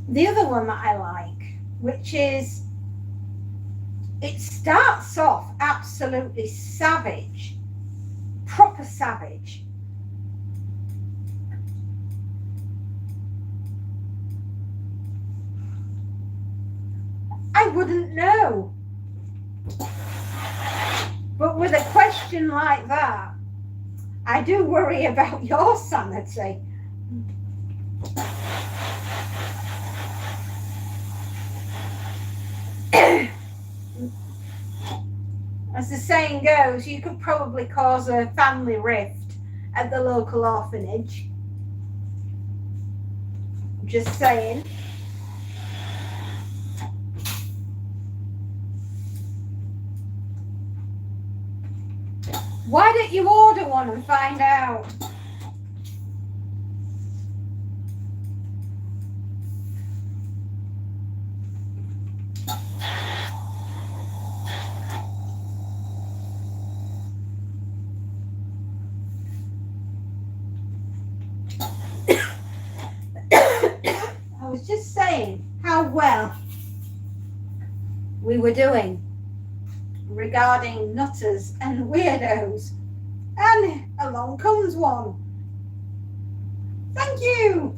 The other one that I like, which is, it starts off absolutely savage, proper savage. I wouldn't know. But with a question like that, I do worry about your sanity. As the saying goes, you could probably cause a family rift at the local orphanage. Just saying. Why don't you order one and find out? I was just saying how well we were doing regarding nutters and weirdos, and along comes one. Thank you.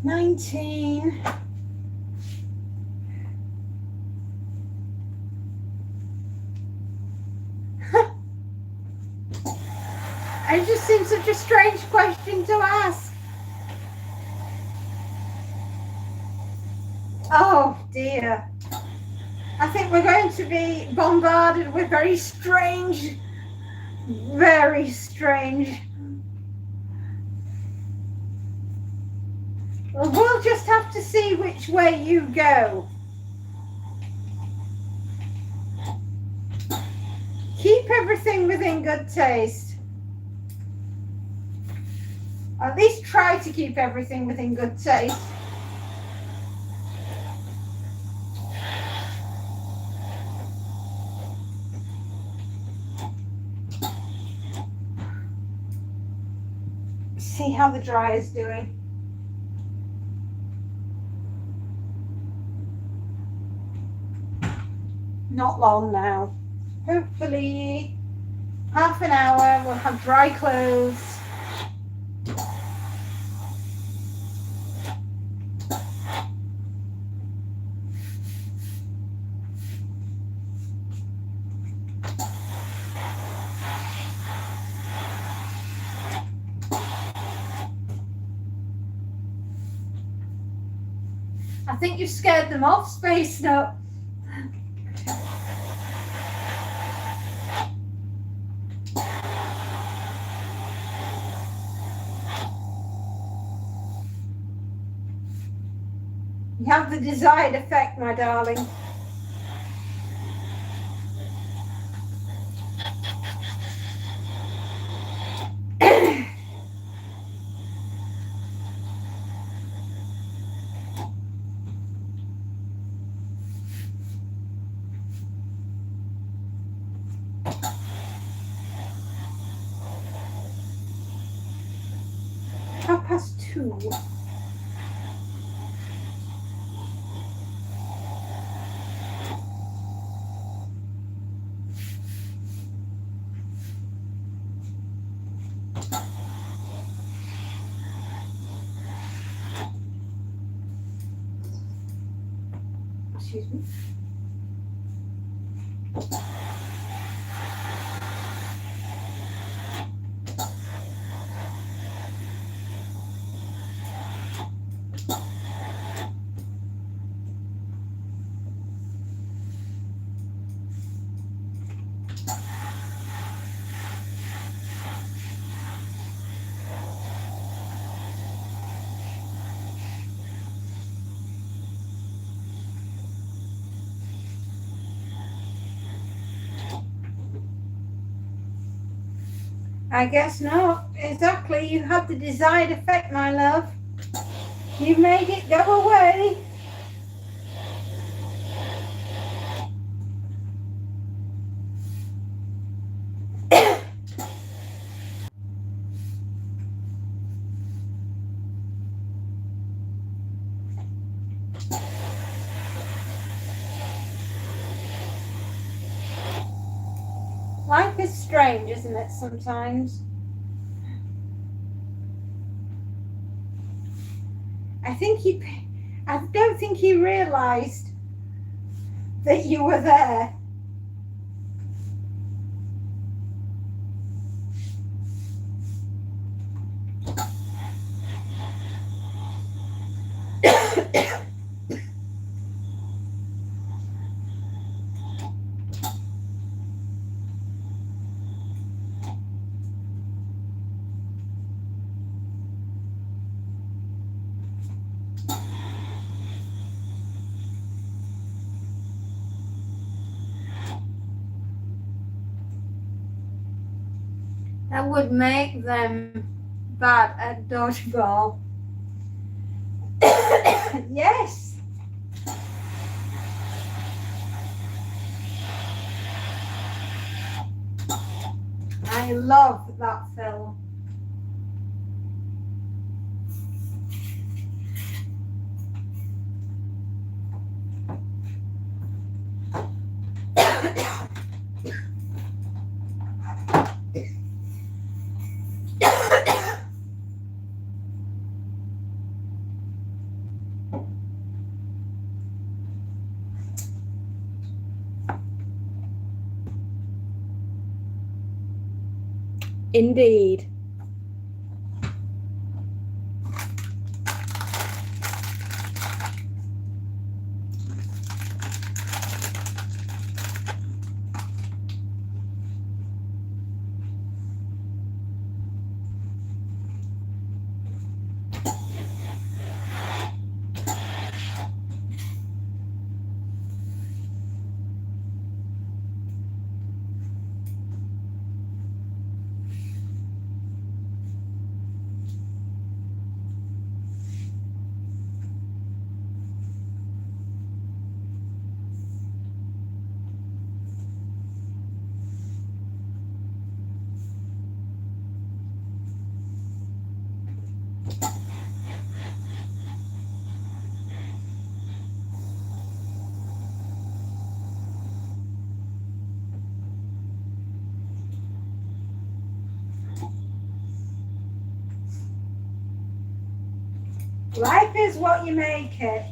$19. It just seems such a strange question to ask. Oh dear. I think we're going to be bombarded with very strange. Well, we'll just have to see which way you go. Keep everything within good taste. At least try to keep everything within good taste. See how the dryer's doing. Not long now. Hopefully half an hour we'll have dry clothes. I think you've scared them off, Space Nut. have the desired effect, my darling. Two. Excuse me. I guess not. Exactly. You had the desired effect, my love. You made it go away. Life is strange, isn't it, sometimes? I don't think he realized that you were there. That would make them bad at dodgeball. Yes. I love that film. Indeed. Life is what you make it.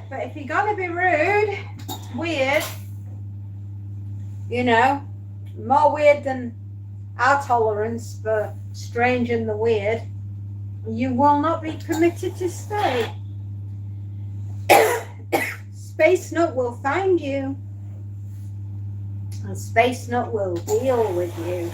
But if you're gonna be rude, weird, you know, more weird than our tolerance for strange and the weird, you will not be permitted to stay. Space Nut will find you, and Space Nut will deal with you.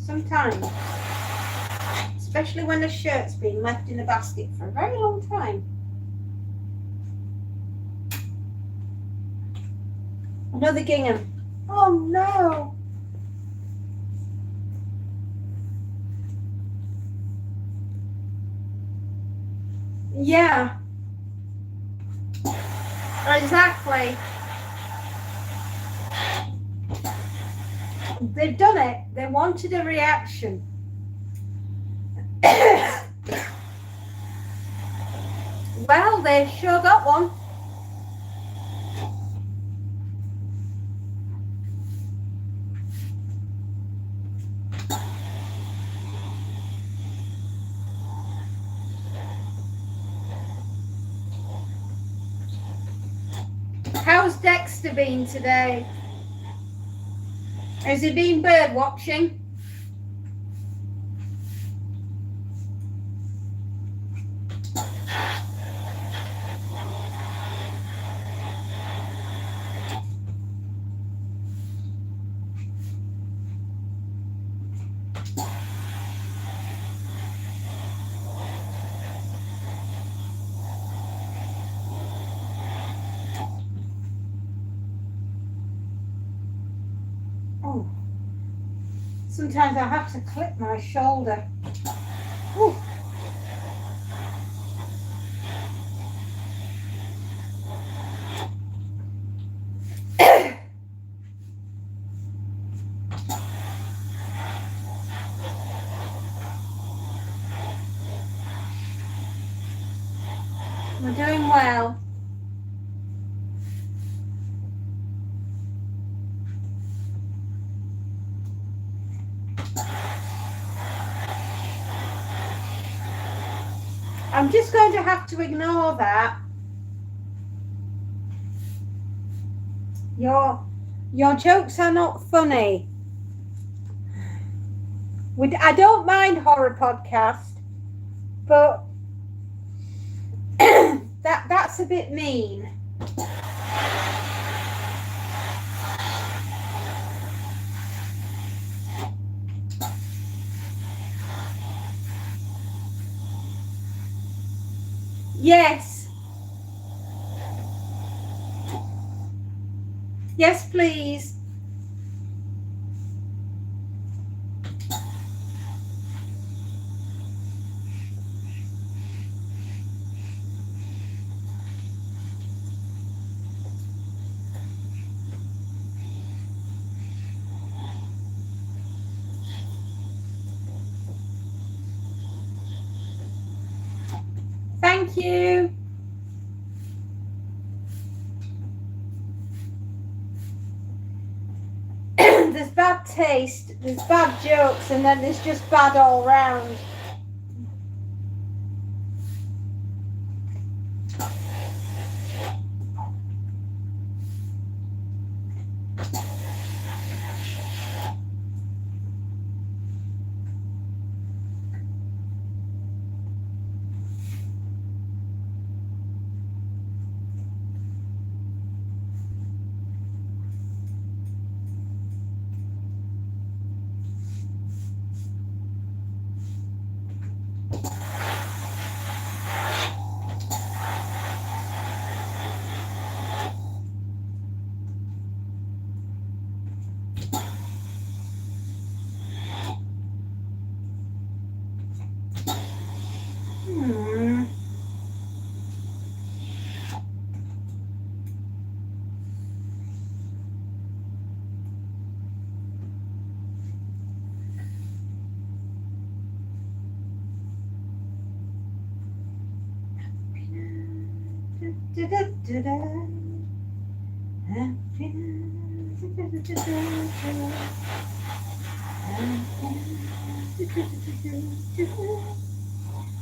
sometimes. Especially when the shirt's been left in a basket for a very long time. Another gingham. Oh no! Yeah. Exactly. They've done it. They wanted a reaction. Well, they sure got one. How's Dexter been today? Has he been bird watching? Oh, sometimes I have to clip my shoulder. Ooh. We're doing well. I'm just going to have to ignore that. Your jokes are not funny. I don't mind horror podcast, but that's a bit mean. Yes. Yes, please. Thank you. There's bad taste, there's bad jokes, and then there's just bad all round.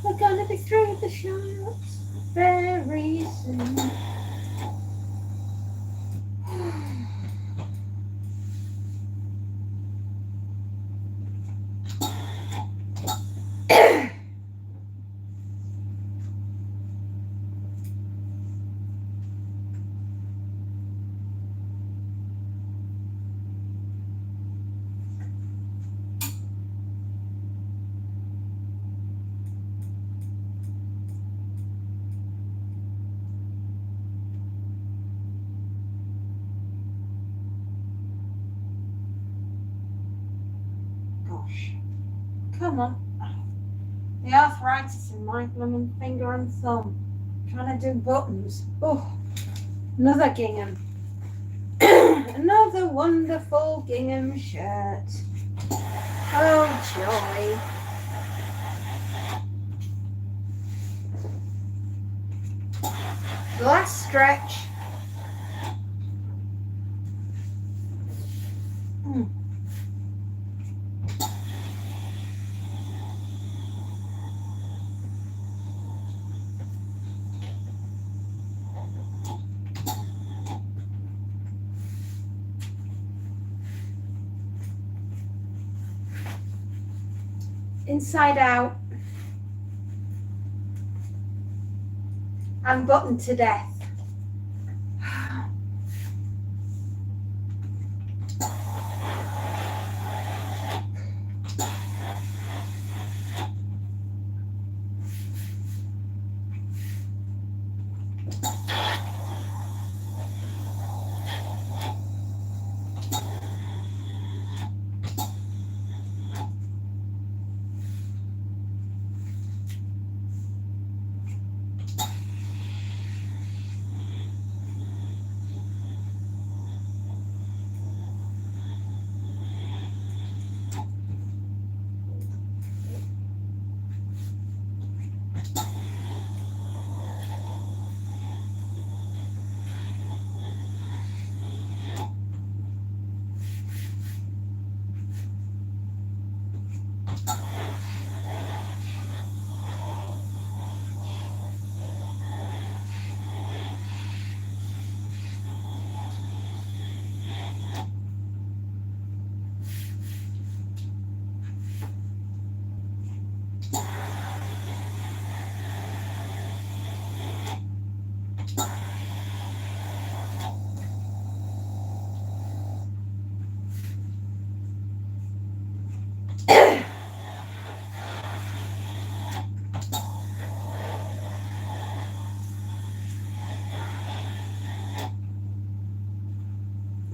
We're gonna be through the shots very soon. gosh. Come on. The arthritis in my blooming finger and thumb. Trying to do buttons. Oh, another gingham. Another wonderful gingham shirt. Oh, joy. Last stretch. Inside out. And buttoned to death.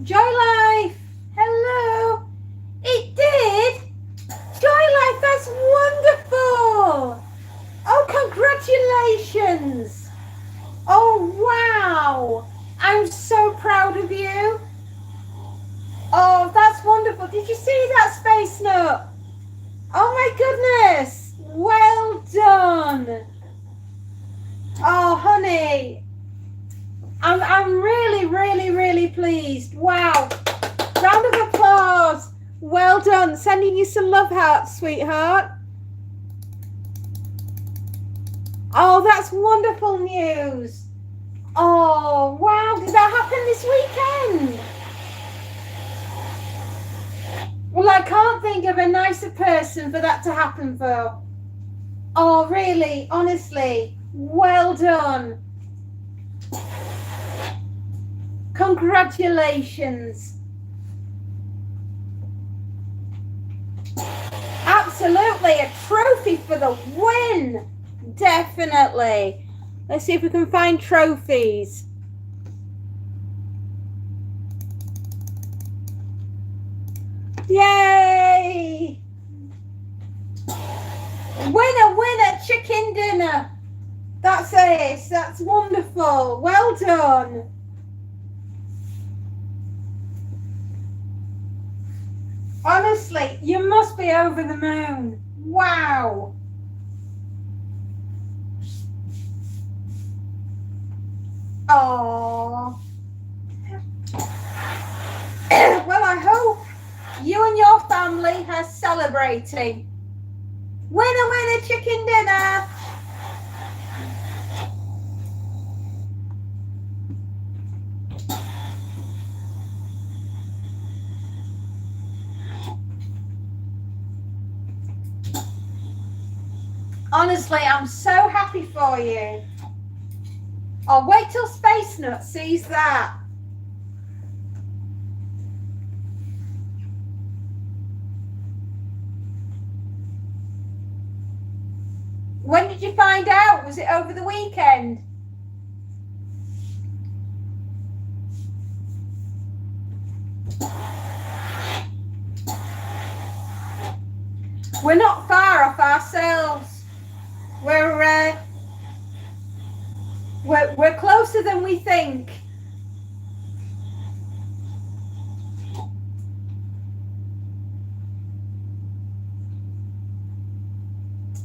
Joy Life, hello. It did. Joy Life, that's wonderful. Oh, congratulations. Oh, wow. I'm so proud of you. Oh, that's wonderful. Did you see that, Space Nut? Oh my goodness. Well done. Oh, honey. I'm really, really, really pleased. Wow. Round of applause. Well done. Sending you some love hearts, sweetheart. Oh, that's wonderful news. Oh, wow. Did that happen this weekend? Well, I can't think of a nicer person for that to happen for. Oh, really? Honestly? Well done. Congratulations. Absolutely. A trophy for the win. Definitely. Let's see if we can find trophies. Yay! Winner, winner, chicken dinner. That's it. That's wonderful. Well done. Honestly, you must be over the moon. Wow. Oh. Well, I hope you and your family are celebrating. Winner, winner, chicken dinner. Honestly, I'm so happy for you. Oh, wait till Space Nut sees that. When did you find out? Was it over the weekend? We're not far off ourselves. We're closer than we think.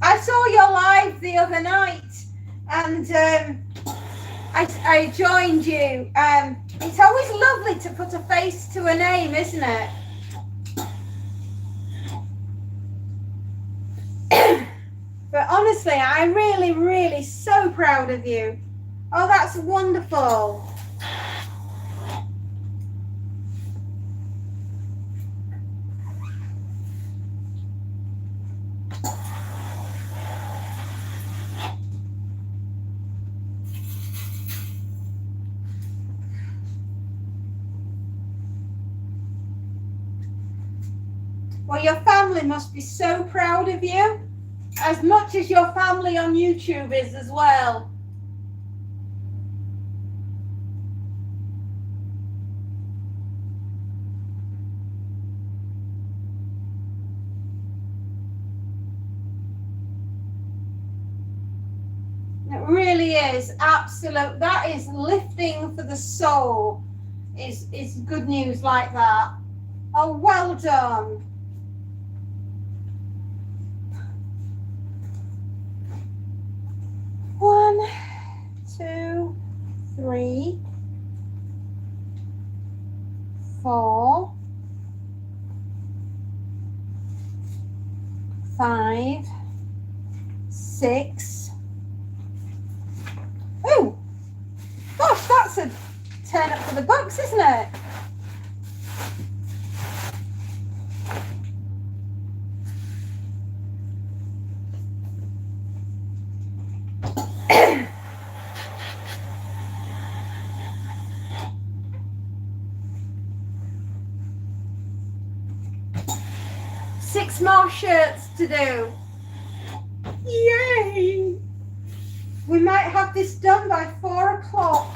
I saw your live the other night, and I joined you. It's always lovely to put a face to a name, isn't it? But honestly, I'm really, really so proud of you. Oh, that's wonderful. Well, your family must be so proud of you, as much as your family on YouTube is as well. It really is absolute. That is lifting for the soul. Is good news like that. Oh, well done. One, 2, 3, 4, 5, 6. Oh, gosh, that's a turn up for the books, isn't it? Six more shirts to do. Yay! We might have this done by 4 o'clock.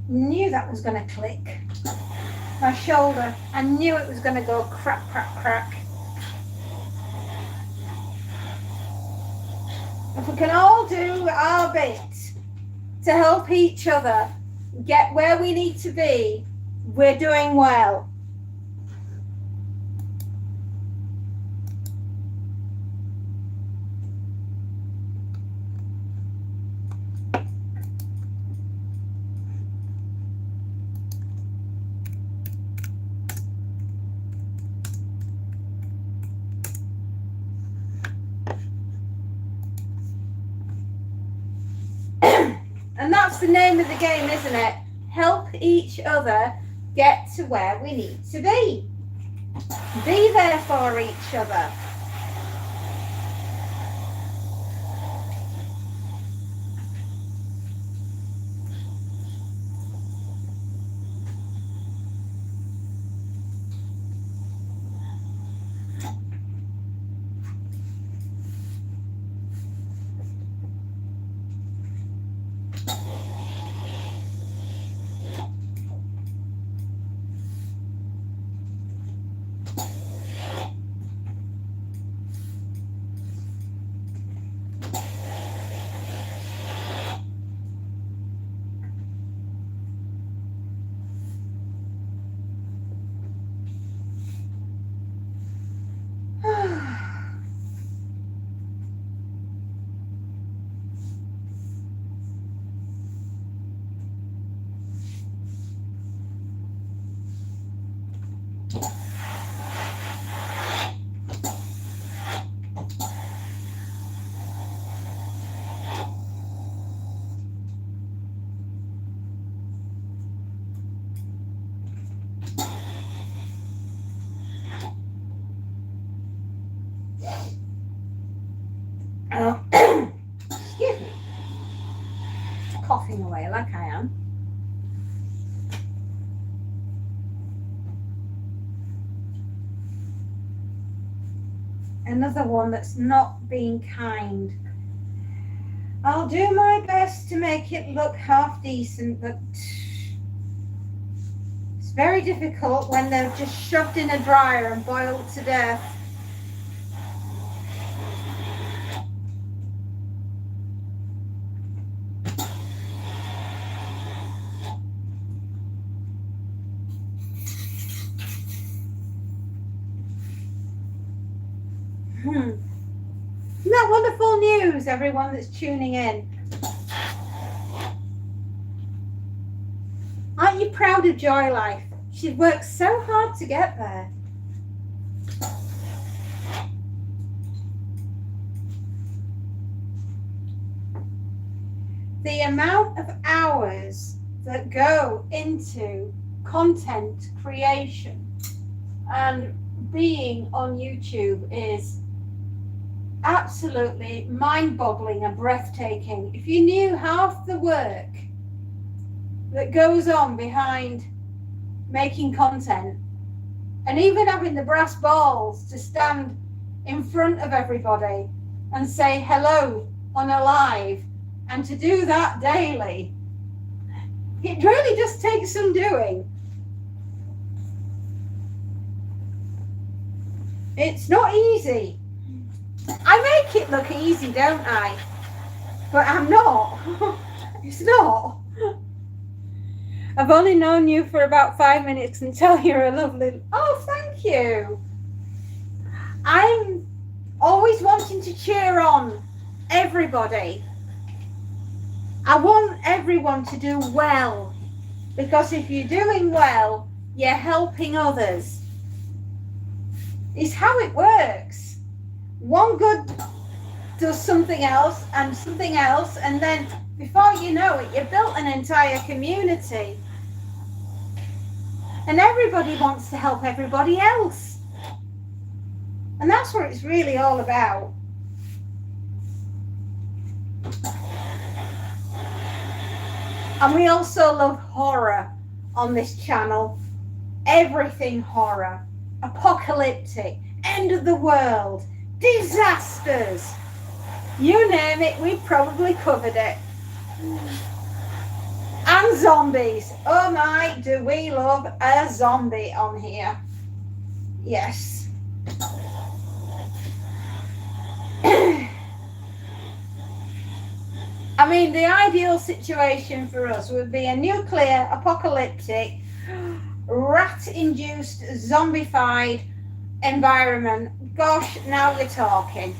Knew that was going to click. My shoulder, I knew it was going to go crack, crack, crack. If we can all do our bit to help each other get where we need to be, we're doing well. And that's the name of the game, isn't it? Help each other get to where we need to be. Be there for each other. coughing away like I am. Another one that's not being kind. I'll do my best to make it look half decent, but it's very difficult when they're just shoved in a dryer and boiled to death. Isn't that wonderful news, everyone that's tuning in? Aren't you proud of Joy Life? She worked so hard to get there. The amount of hours that go into content creation and being on YouTube is absolutely mind-boggling and breathtaking. If you knew half the work that goes on behind making content, and even having the brass balls to stand in front of everybody and say hello on a live, and to do that daily, it really just takes some doing. It's not easy. I make it look easy, don't I? But I'm not. It's not. I've only known you for about 5 minutes and tell you're a lovely... Oh, thank you. I'm always wanting to cheer on everybody. I want everyone to do well, because if you're doing well, you're helping others. It's how it works. One good does something else, and then before you know it, you've built an entire community. And everybody wants to help everybody else. And that's what it's really all about. And we also love horror on this channel. Everything horror, apocalyptic, end of the world, disasters, you name it, we probably covered it. And zombies. Oh my, do we love a zombie on here. Yes. I mean, the ideal situation for us would be a nuclear, apocalyptic, rat-induced, zombified environment. Gosh, now we're talking.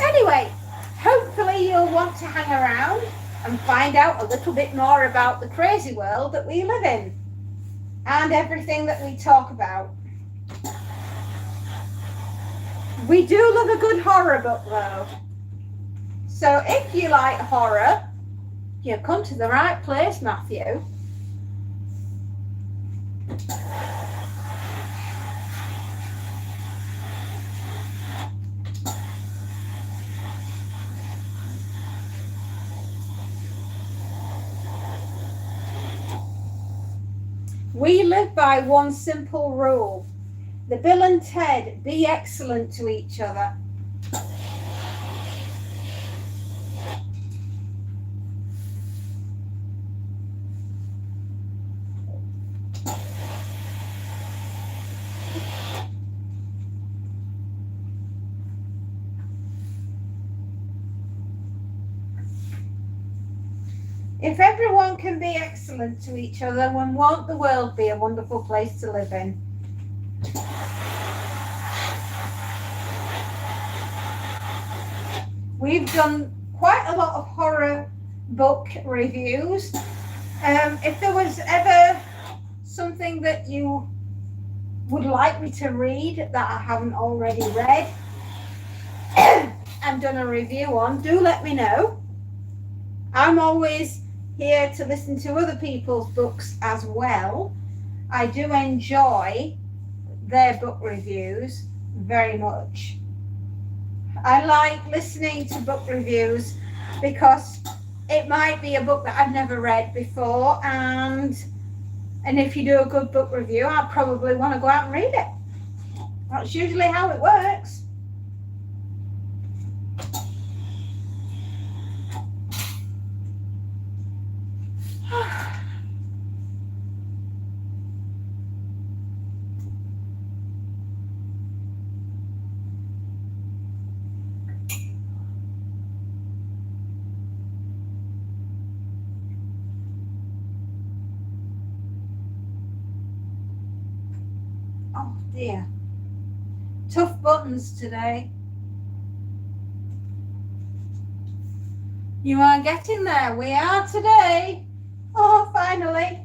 Anyway, hopefully you'll want to hang around and find out a little bit more about the crazy world that we live in and everything that we talk about. We do love a good horror book though. So if you like horror, you've come to the right place, Matthew. We live by one simple rule. The Bill and Ted, be excellent to each other. If everyone can be excellent to each other, then won't the world be a wonderful place to live in? We've done quite a lot of horror book reviews. If there was ever something that you would like me to read that I haven't already read and done a review on, do let me know. I'm always here to listen to other people's books as well. I do enjoy their book reviews very much. I like listening to book reviews because it might be a book that I've never read before, and if you do a good book review, I'll probably want to go out and read it. That's usually how it works. Oh dear. Tough buttons today. You are getting there. We are today. Oh, finally.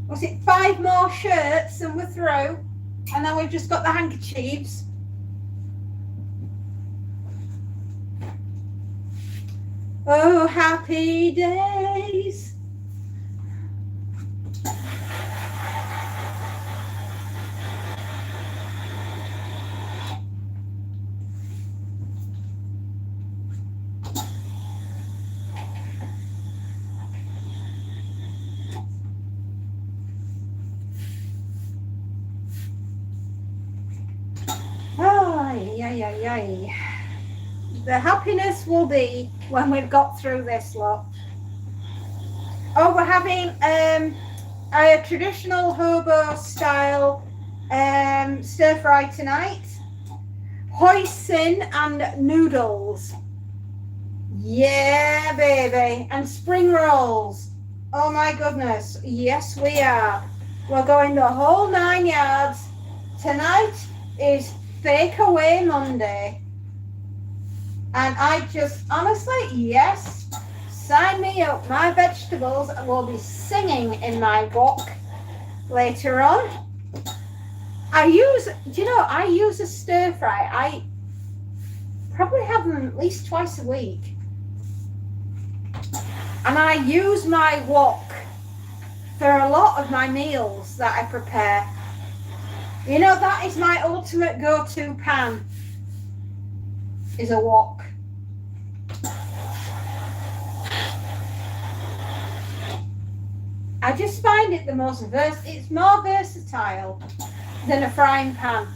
Was it 5 more shirts and we're through? And then we've just got the handkerchiefs. Oh, happy days. The happiness will be when we've got through this lot. Oh, we're having a traditional hobo style stir fry tonight. Hoisin and noodles. Yeah, baby. And spring rolls. Oh my goodness. Yes, we are. We're going the whole 9 yards. Tonight is Fake Away Monday. And I just, honestly, yes, sign me up. My vegetables will be singing in my wok later on. I use a stir fry. I probably have them at least twice a week. And I use my wok for a lot of my meals that I prepare. You know, that is my ultimate go-to pan, is a wok. I just find it it's more versatile than a frying pan.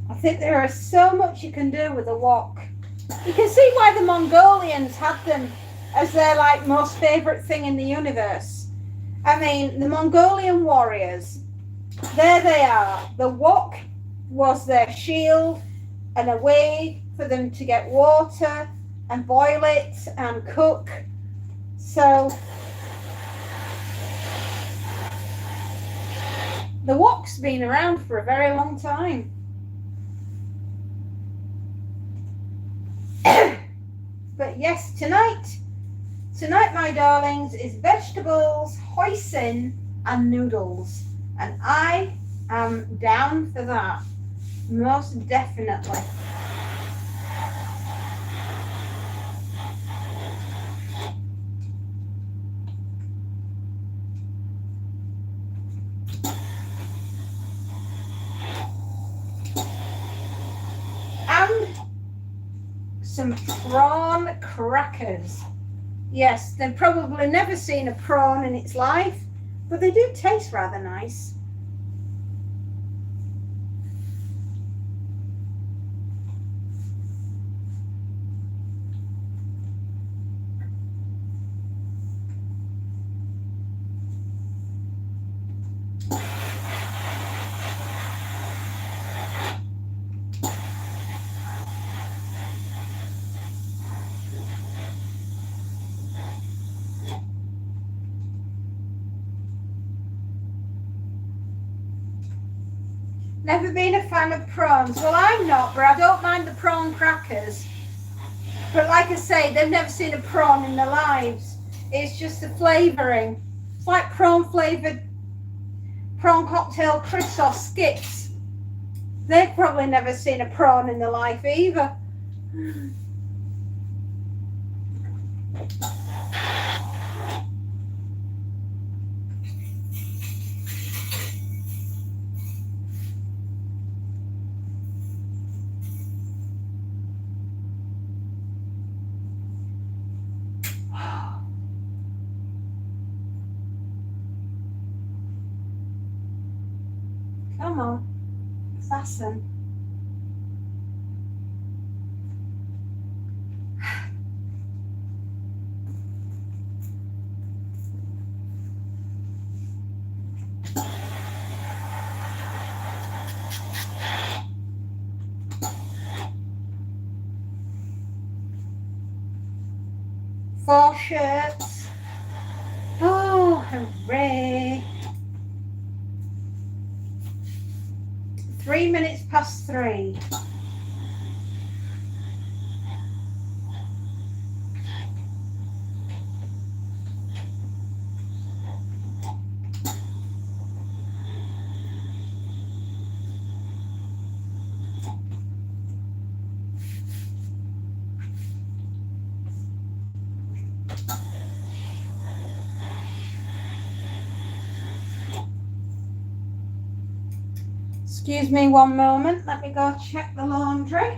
I think there is so much you can do with a wok. You can see why the Mongolians had them as their most favourite thing in the universe. I mean, the Mongolian warriors, there they are. The wok was their shield and a way for them to get water and boil it and cook. So the wok's been around for a very long time. But yes, tonight, my darlings, is vegetables, hoisin, and noodles. And I am down for that. Most definitely. Some prawn crackers. Yes, they've probably never seen a prawn in its life, but they do taste rather nice. Never been a fan of prawns. Well, I'm not, but I don't mind the prawn crackers. But like I say, they've never seen a prawn in their lives. It's just the flavouring. It's like prawn flavoured prawn cocktail crisps or skips. They've probably never seen a prawn in their life either. Come on, fasten. Four shirts. Oh, hooray. 3 minutes past 3. Excuse me one moment. Let me go check the laundry.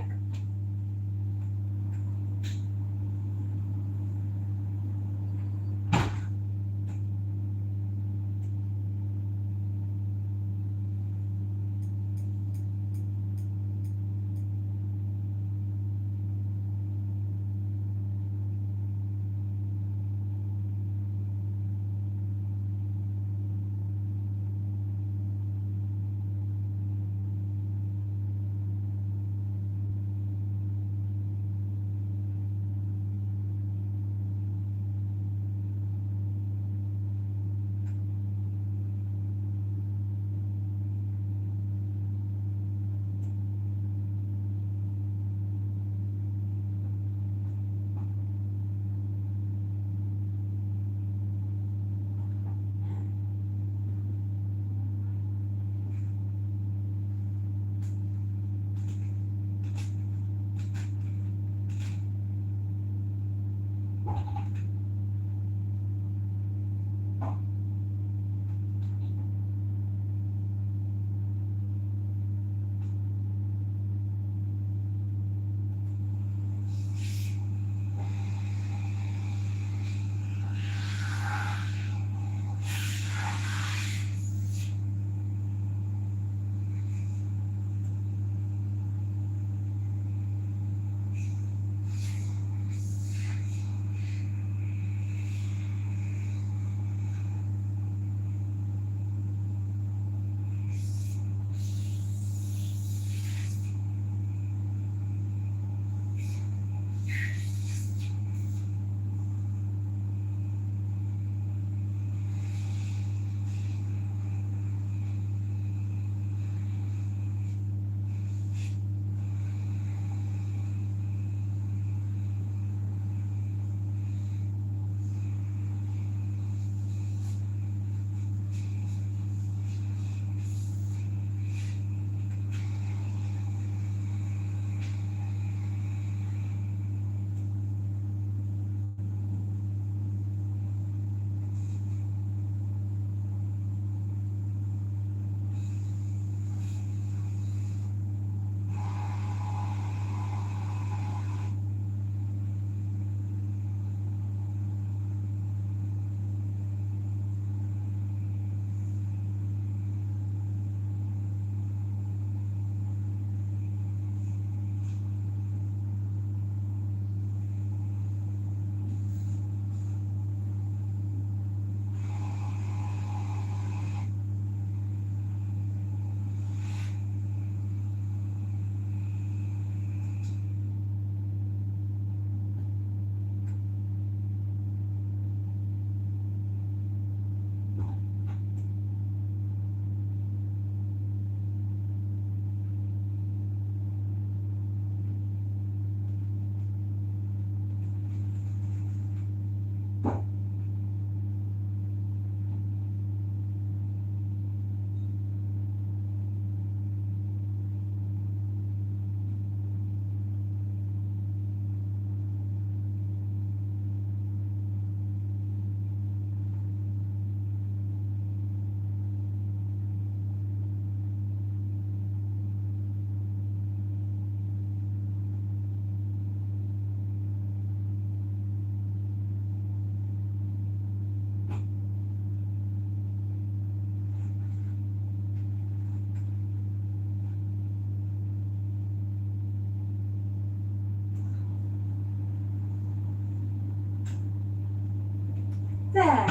There.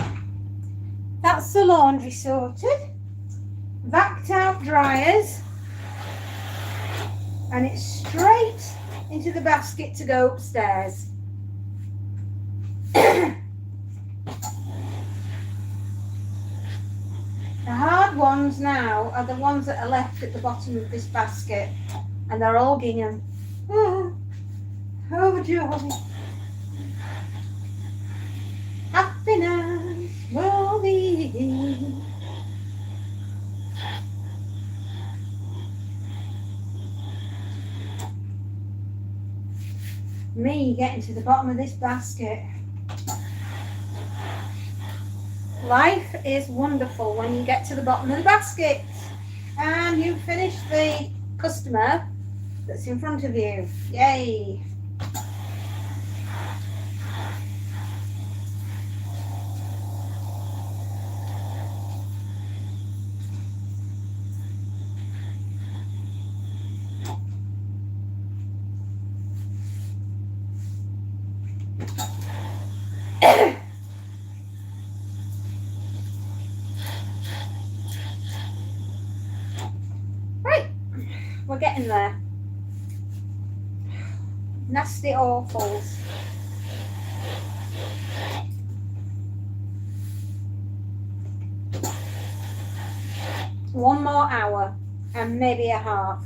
That's the laundry sorted. Vacked out dryers. And it's straight into the basket to go upstairs. The hard ones now are the ones that are left at the bottom of this basket, and they're all gingham. Oh, joy. Happiness will be. Me getting to the bottom of this basket. Life is wonderful when you get to the bottom of the basket and you finish the customer that's in front of you. Yay! Right, we're getting there. Nasty awfuls. One more hour and maybe a half.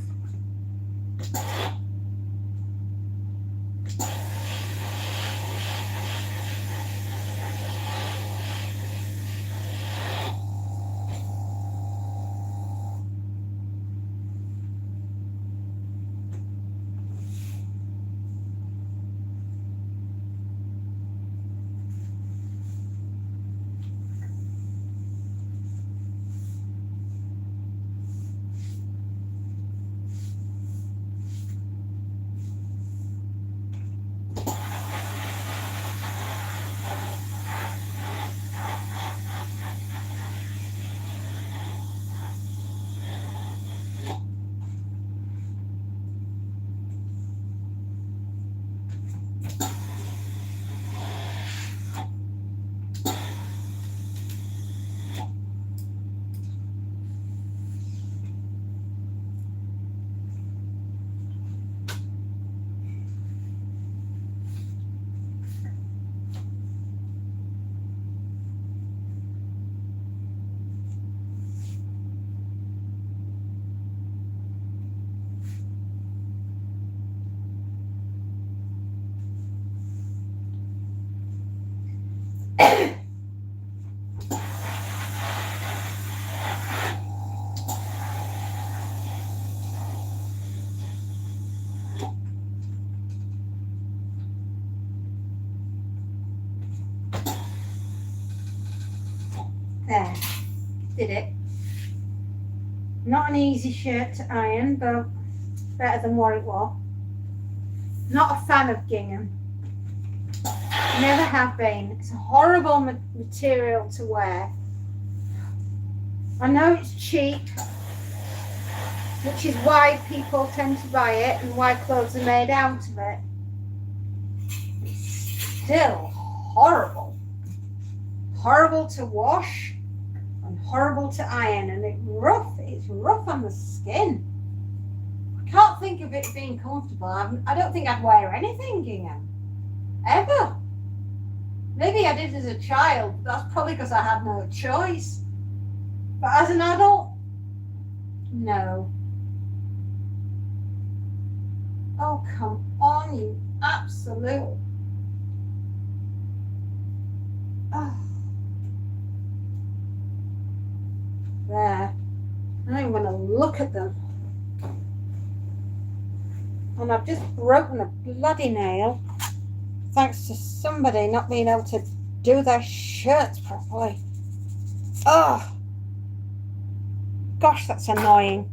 There, did it. Not an easy shirt to iron, but better than what it was. Not a fan of gingham. Never have been. It's a horrible material to wear. I know it's cheap, which is why people tend to buy it and why clothes are made out of it. It's still horrible. Horrible to wash and horrible to iron, and it's rough on the skin. I can't think of it being comfortable. I don't think I'd wear anything gingham, ever. Maybe I did as a child, but that's probably because I had no choice. But as an adult, no. Oh, come on, you absolute. Oh. There. I don't even want to look at them. And I've just broken a bloody nail, thanks to somebody not being able to do their shirts properly. Oh, gosh, that's annoying.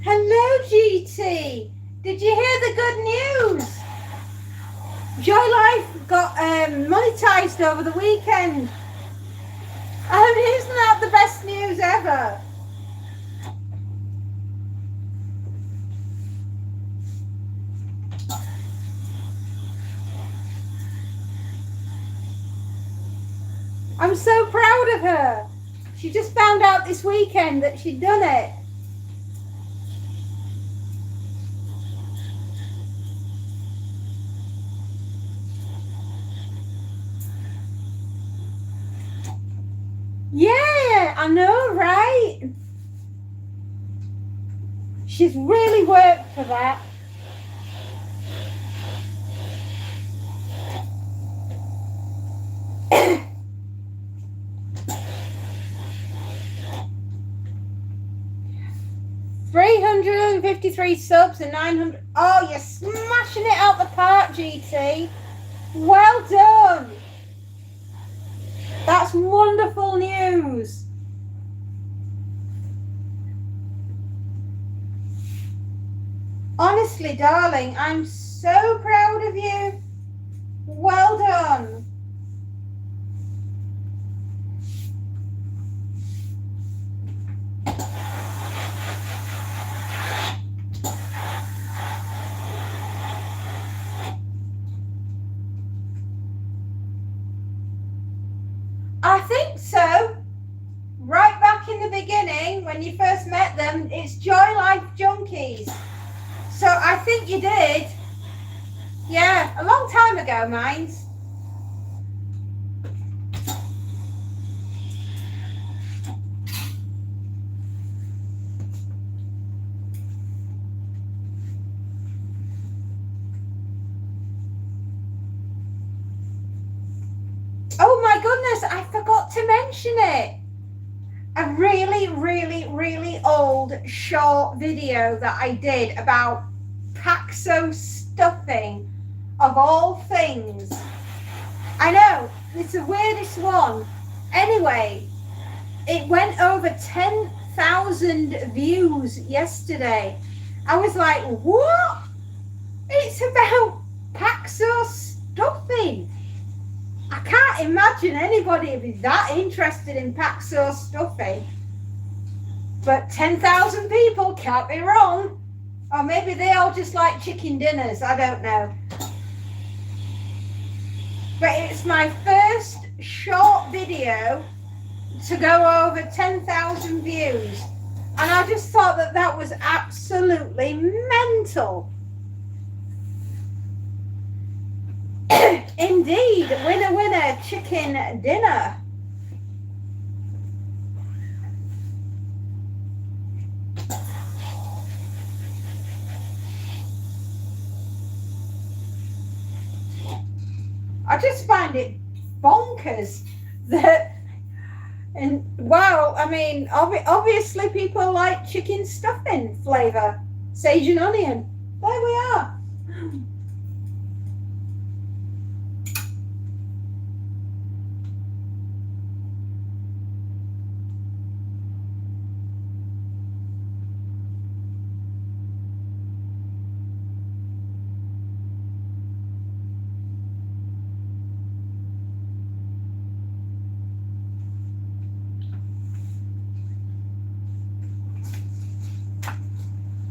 Hello, GT. Did you hear the good news? Joy Life got monetized over the weekend. I mean, isn't that the best news ever? I'm so proud of her. She just found out this weekend that she'd done it. Yeah, I know, right? She's really worked for that. $353 subs and 900. Oh, you're smashing it out the park, GT. Well done. That's wonderful news. Honestly, darling, I'm so proud of you. Well done. I think so. Right back in the beginning, when you first met them, it's Joy Life Junkies. So I think you did. Yeah, a long time ago, mines. Oh my goodness, I forgot to mention it. A really old short video that I did about Paxo stuffing, of all things. I know, it's the weirdest one. Anyway, it went over 10,000 views yesterday. I was like, what? It's about Paxo stuffing. I can't imagine anybody would be that interested in Paxo stuffing. But 10,000 people, can't be wrong. Or maybe they all just like chicken dinners, I don't know. But it's my first short video to go over 10,000 views. And I just thought that that was absolutely mental. Indeed, winner, winner, chicken dinner. I just find it bonkers that, and wow, I mean, obviously people like chicken stuffing flavour, sage and onion. There we are.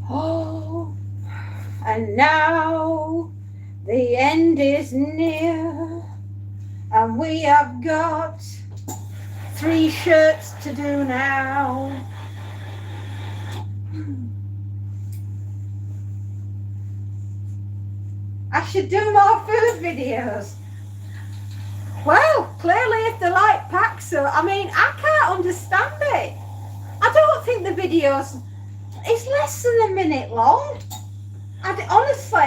Oh, and now the end is near, and we have got 3 shirts to do now. I should do more food videos. Well, clearly if they like Paxo, I mean, I can't understand it. I don't think the videos, it's less than a minute long. Honestly,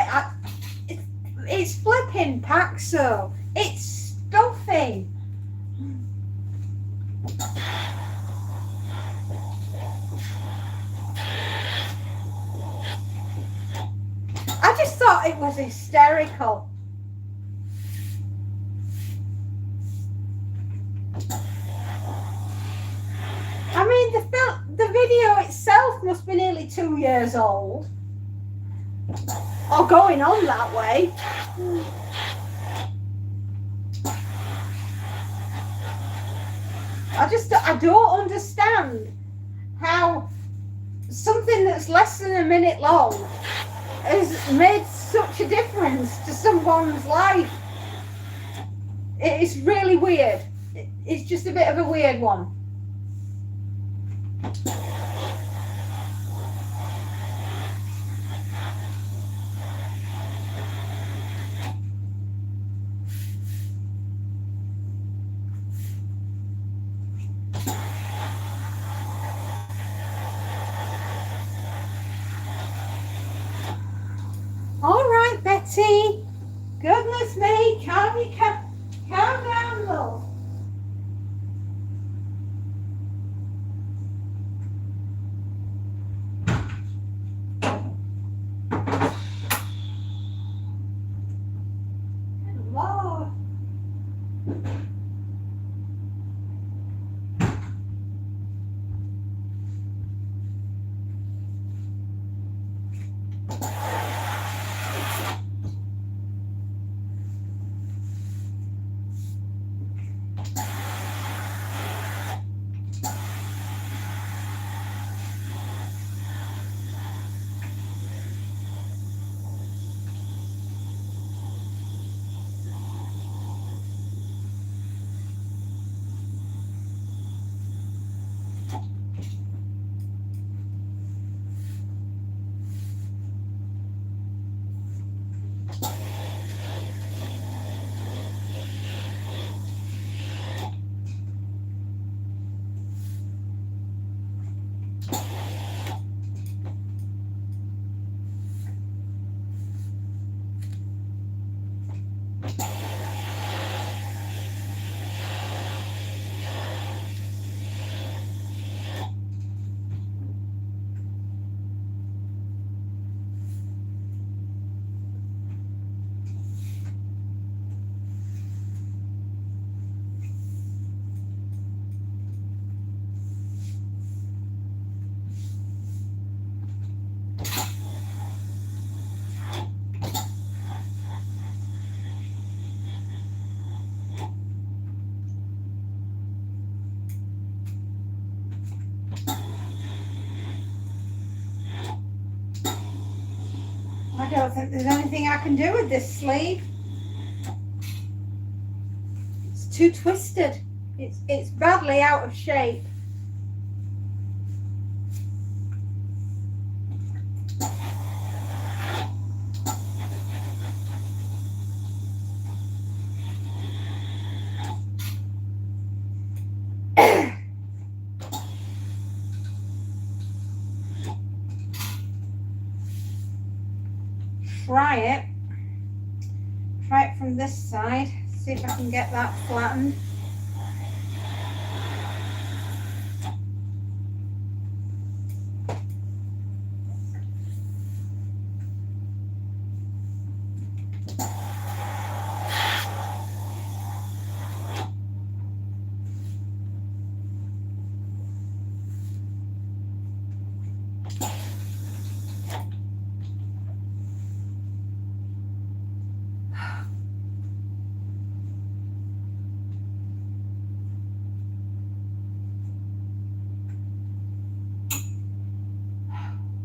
it's flipping Paxo. It's stuffing. I just thought it was hysterical. I mean, the video itself must be nearly 2 years old, or going on that way. I don't understand how something that's less than a minute long has made such a difference to someone's life. It is really weird. It's just a bit of a weird one. All right, Betty. Goodness me, calm down, love. Lord. I don't think there's anything I can do with this sleeve. It's too twisted. It's badly out of shape. Try it from this side, see if I can get that flattened.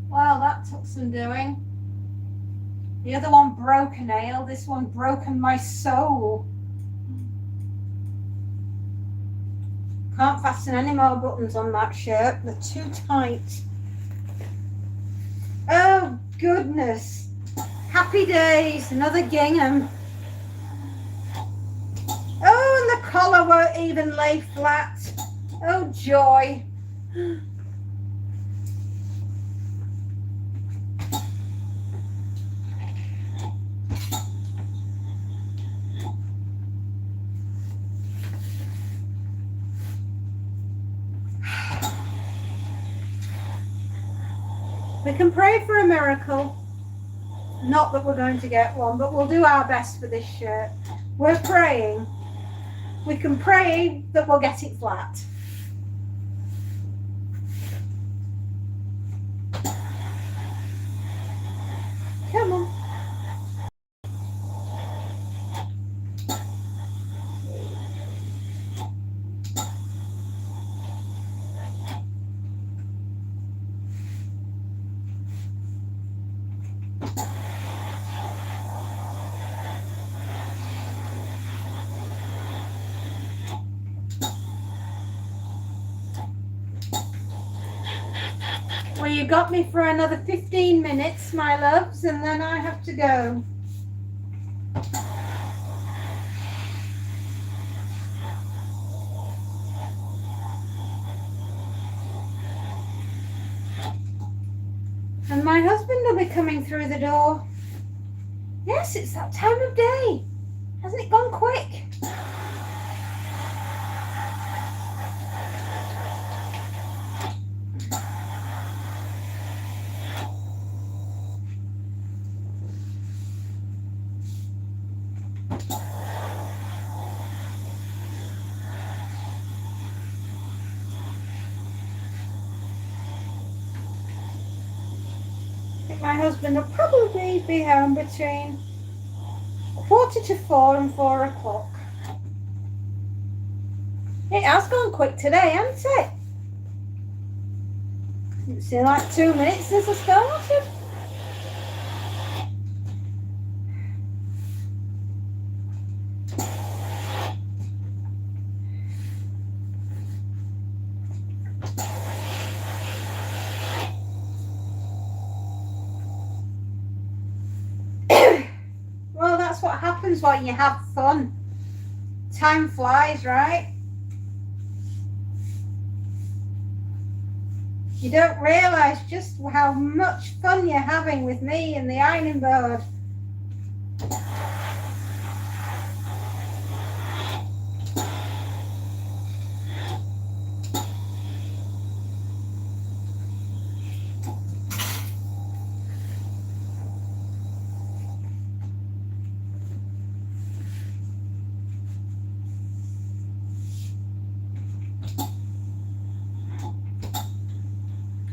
Well, that took some doing. The other one broke a nail, this one broken my soul. Can't fasten any more buttons on that shirt, they're too tight. Oh goodness, Happy days, another gingham. Oh, and the collar won't even lay flat. Oh, joy. We can pray for a miracle. Not that we're going to get one, but we'll do our best for this shirt. We're praying. We can pray that we'll get it flat. Come on. Well, you got me for another 15 minutes, my loves, and then I have to go. And my husband will be coming through the door. Yes, it's that time of day. Hasn't it gone quick? I think my husband will probably be home between 3:45 and 4 o'clock. It has gone quick today, hasn't it? It's in like 2 minutes since I started. Well, that's what happens when you have fun. Time flies, right? You don't realise just how much fun you're having with me and the ironing board.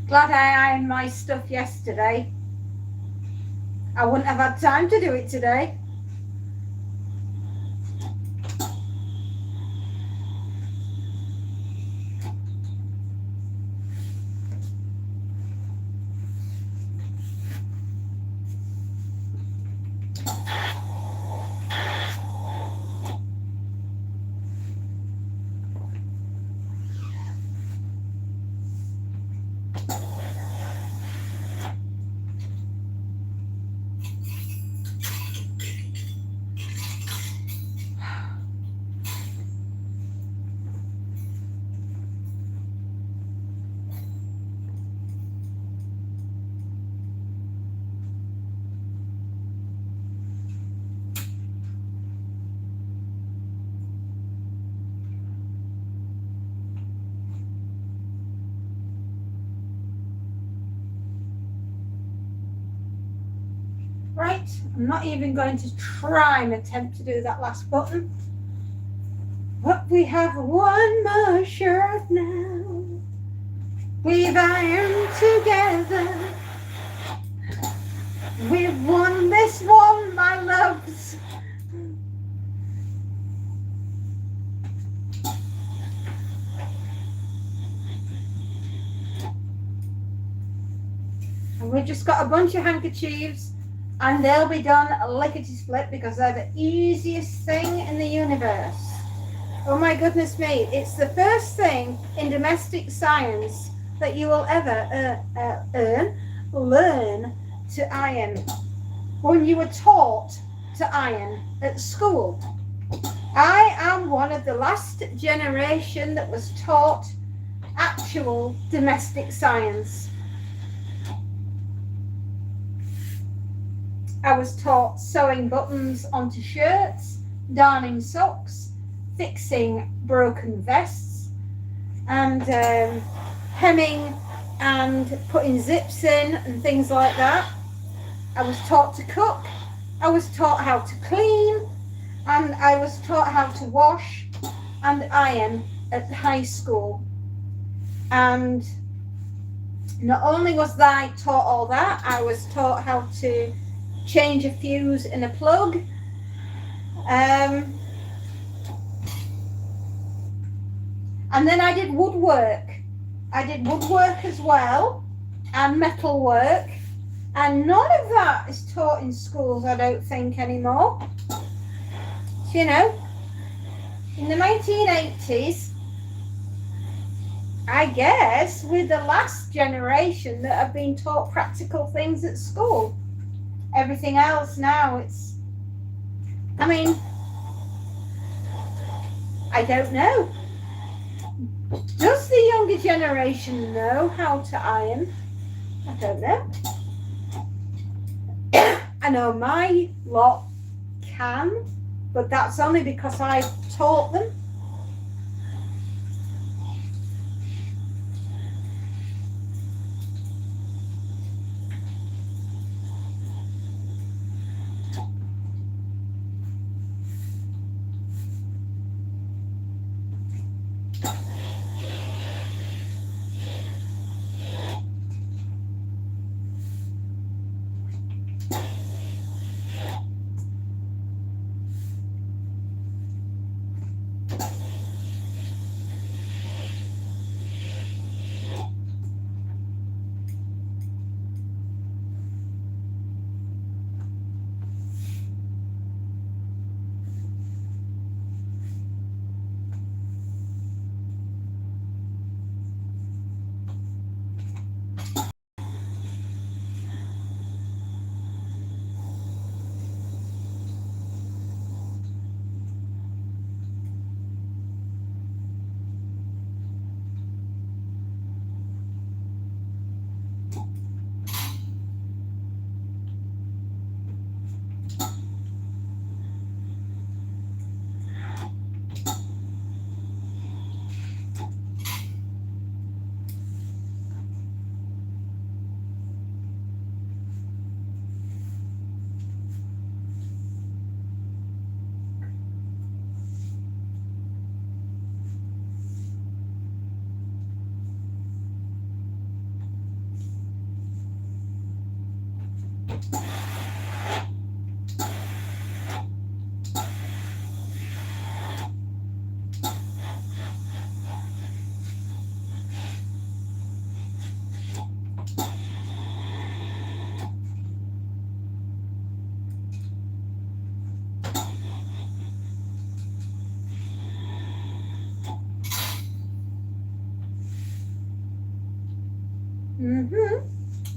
Glad I ironed my stuff yesterday. I wouldn't have had time to do it today. Right, I'm not even going to try and attempt to do that last button. But we have one more shirt now. We've ironed together. We've won this one, my loves. And we've just got a bunch of handkerchiefs, and they'll be done lickety-split because they're the easiest thing in the universe. Oh my goodness me, it's the first thing in domestic science that you will ever learn to iron. when you were taught to iron at school. I am one of the last generation that was taught actual domestic science. I was taught sewing buttons onto shirts, darning socks, fixing broken vests, and hemming and putting zips in and things like that. I was taught to cook. I was taught how to clean, and I was taught how to wash and iron at high school. And not only was I taught all that, I was taught how to change a fuse in a plug. And then I did woodwork. I did woodwork as well, and metal work. And none of that is taught in schools, I don't think, anymore. So, you know, in the 1980s, I guess we're the last generation that have been taught practical things at school. Everything else now, it's, I mean, I don't know. Does the younger generation know how to iron? I don't know. I know my lot can, but that's only because I've taught them.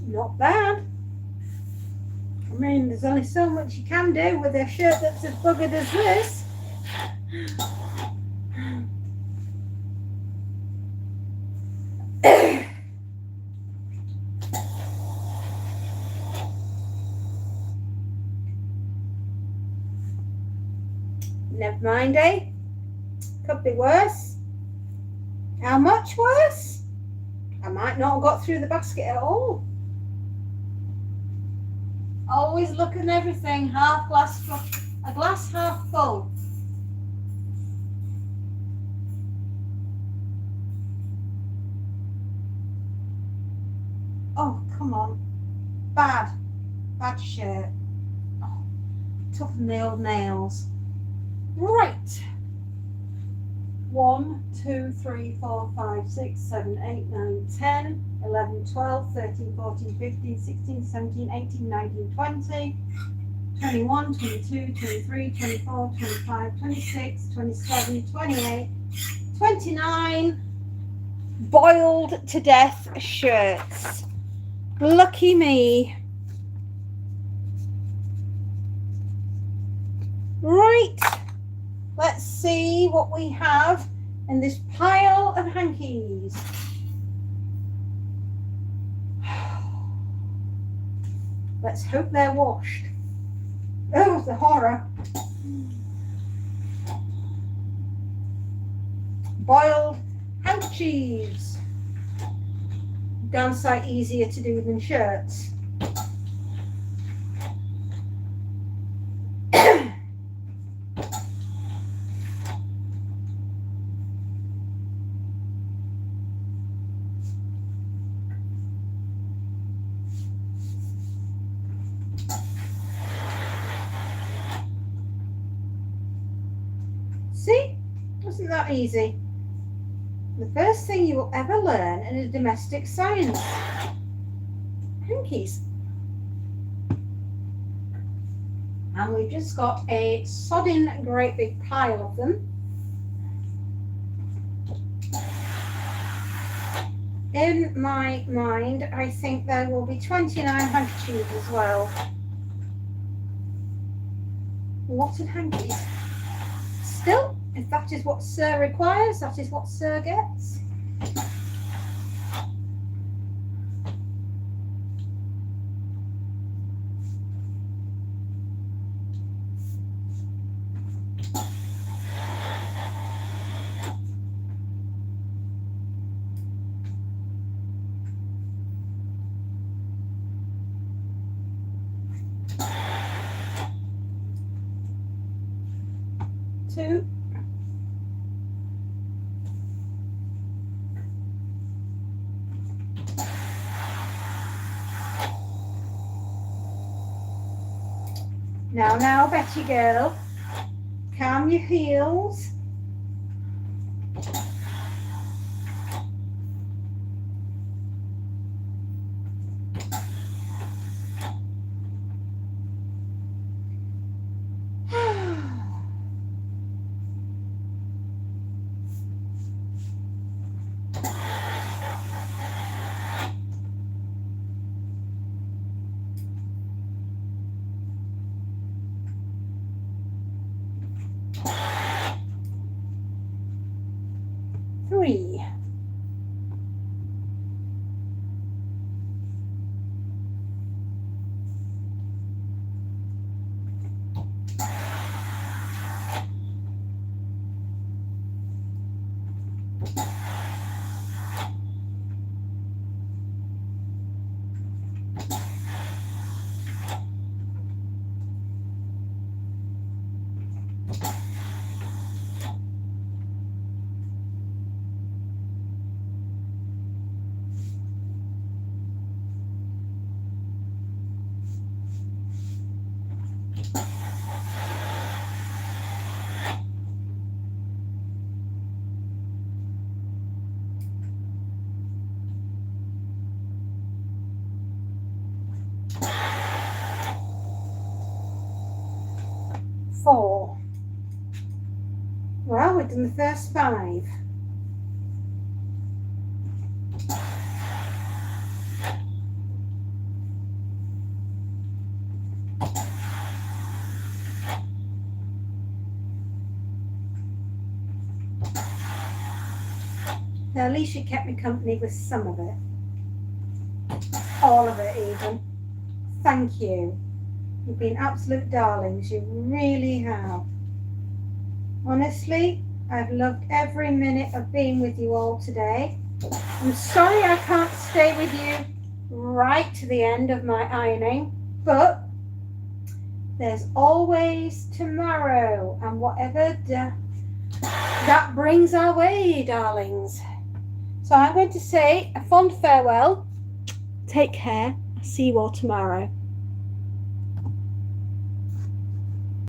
Not bad. I mean, there's only so much you can do with a shirt that's as buggered as this. Never mind, eh? Could be worse. How much worse? I might not have got through the basket at all. Always look at everything half glass full, a glass half full. Oh, come on. Bad shirt. Oh, toughen the old nails. Right. 1, 2, 3, 4, 5, 6, 7, 8, 9, 10, 11, 12, 13, 14, 15, 16, 17, 18, 19, 20, 21, 22, 23, 24, 25, 26, 27, 28, 29 boiled to death shirts. Lucky me. Right, let's see what we have in this pile of hankies. Let's hope they're washed. Oh, the horror. Boiled handkerchiefs. Damn sight easier to do than shirts. See? Wasn't that easy? The first thing you will ever learn in a domestic science. Hankies. And we've just got a sodding great big pile of them. In my mind, I think there will be 29 handkerchiefs as well. Lots of hankies. Still, if that is what Sir requires, that is what Sir gets. Two. Now, Betty girl, calm your heels. Three. Four. Well, we've done the first five. Now, at least you kept me company with some of it. All of it, even. Thank you. You've been absolute darlings. You really have. Honestly, I've loved every minute of being with you all today. I'm sorry I can't stay with you right to the end of my ironing, but there's always tomorrow and whatever that brings our way, darlings. So I'm going to say a fond farewell. Take care. I'll see you all tomorrow.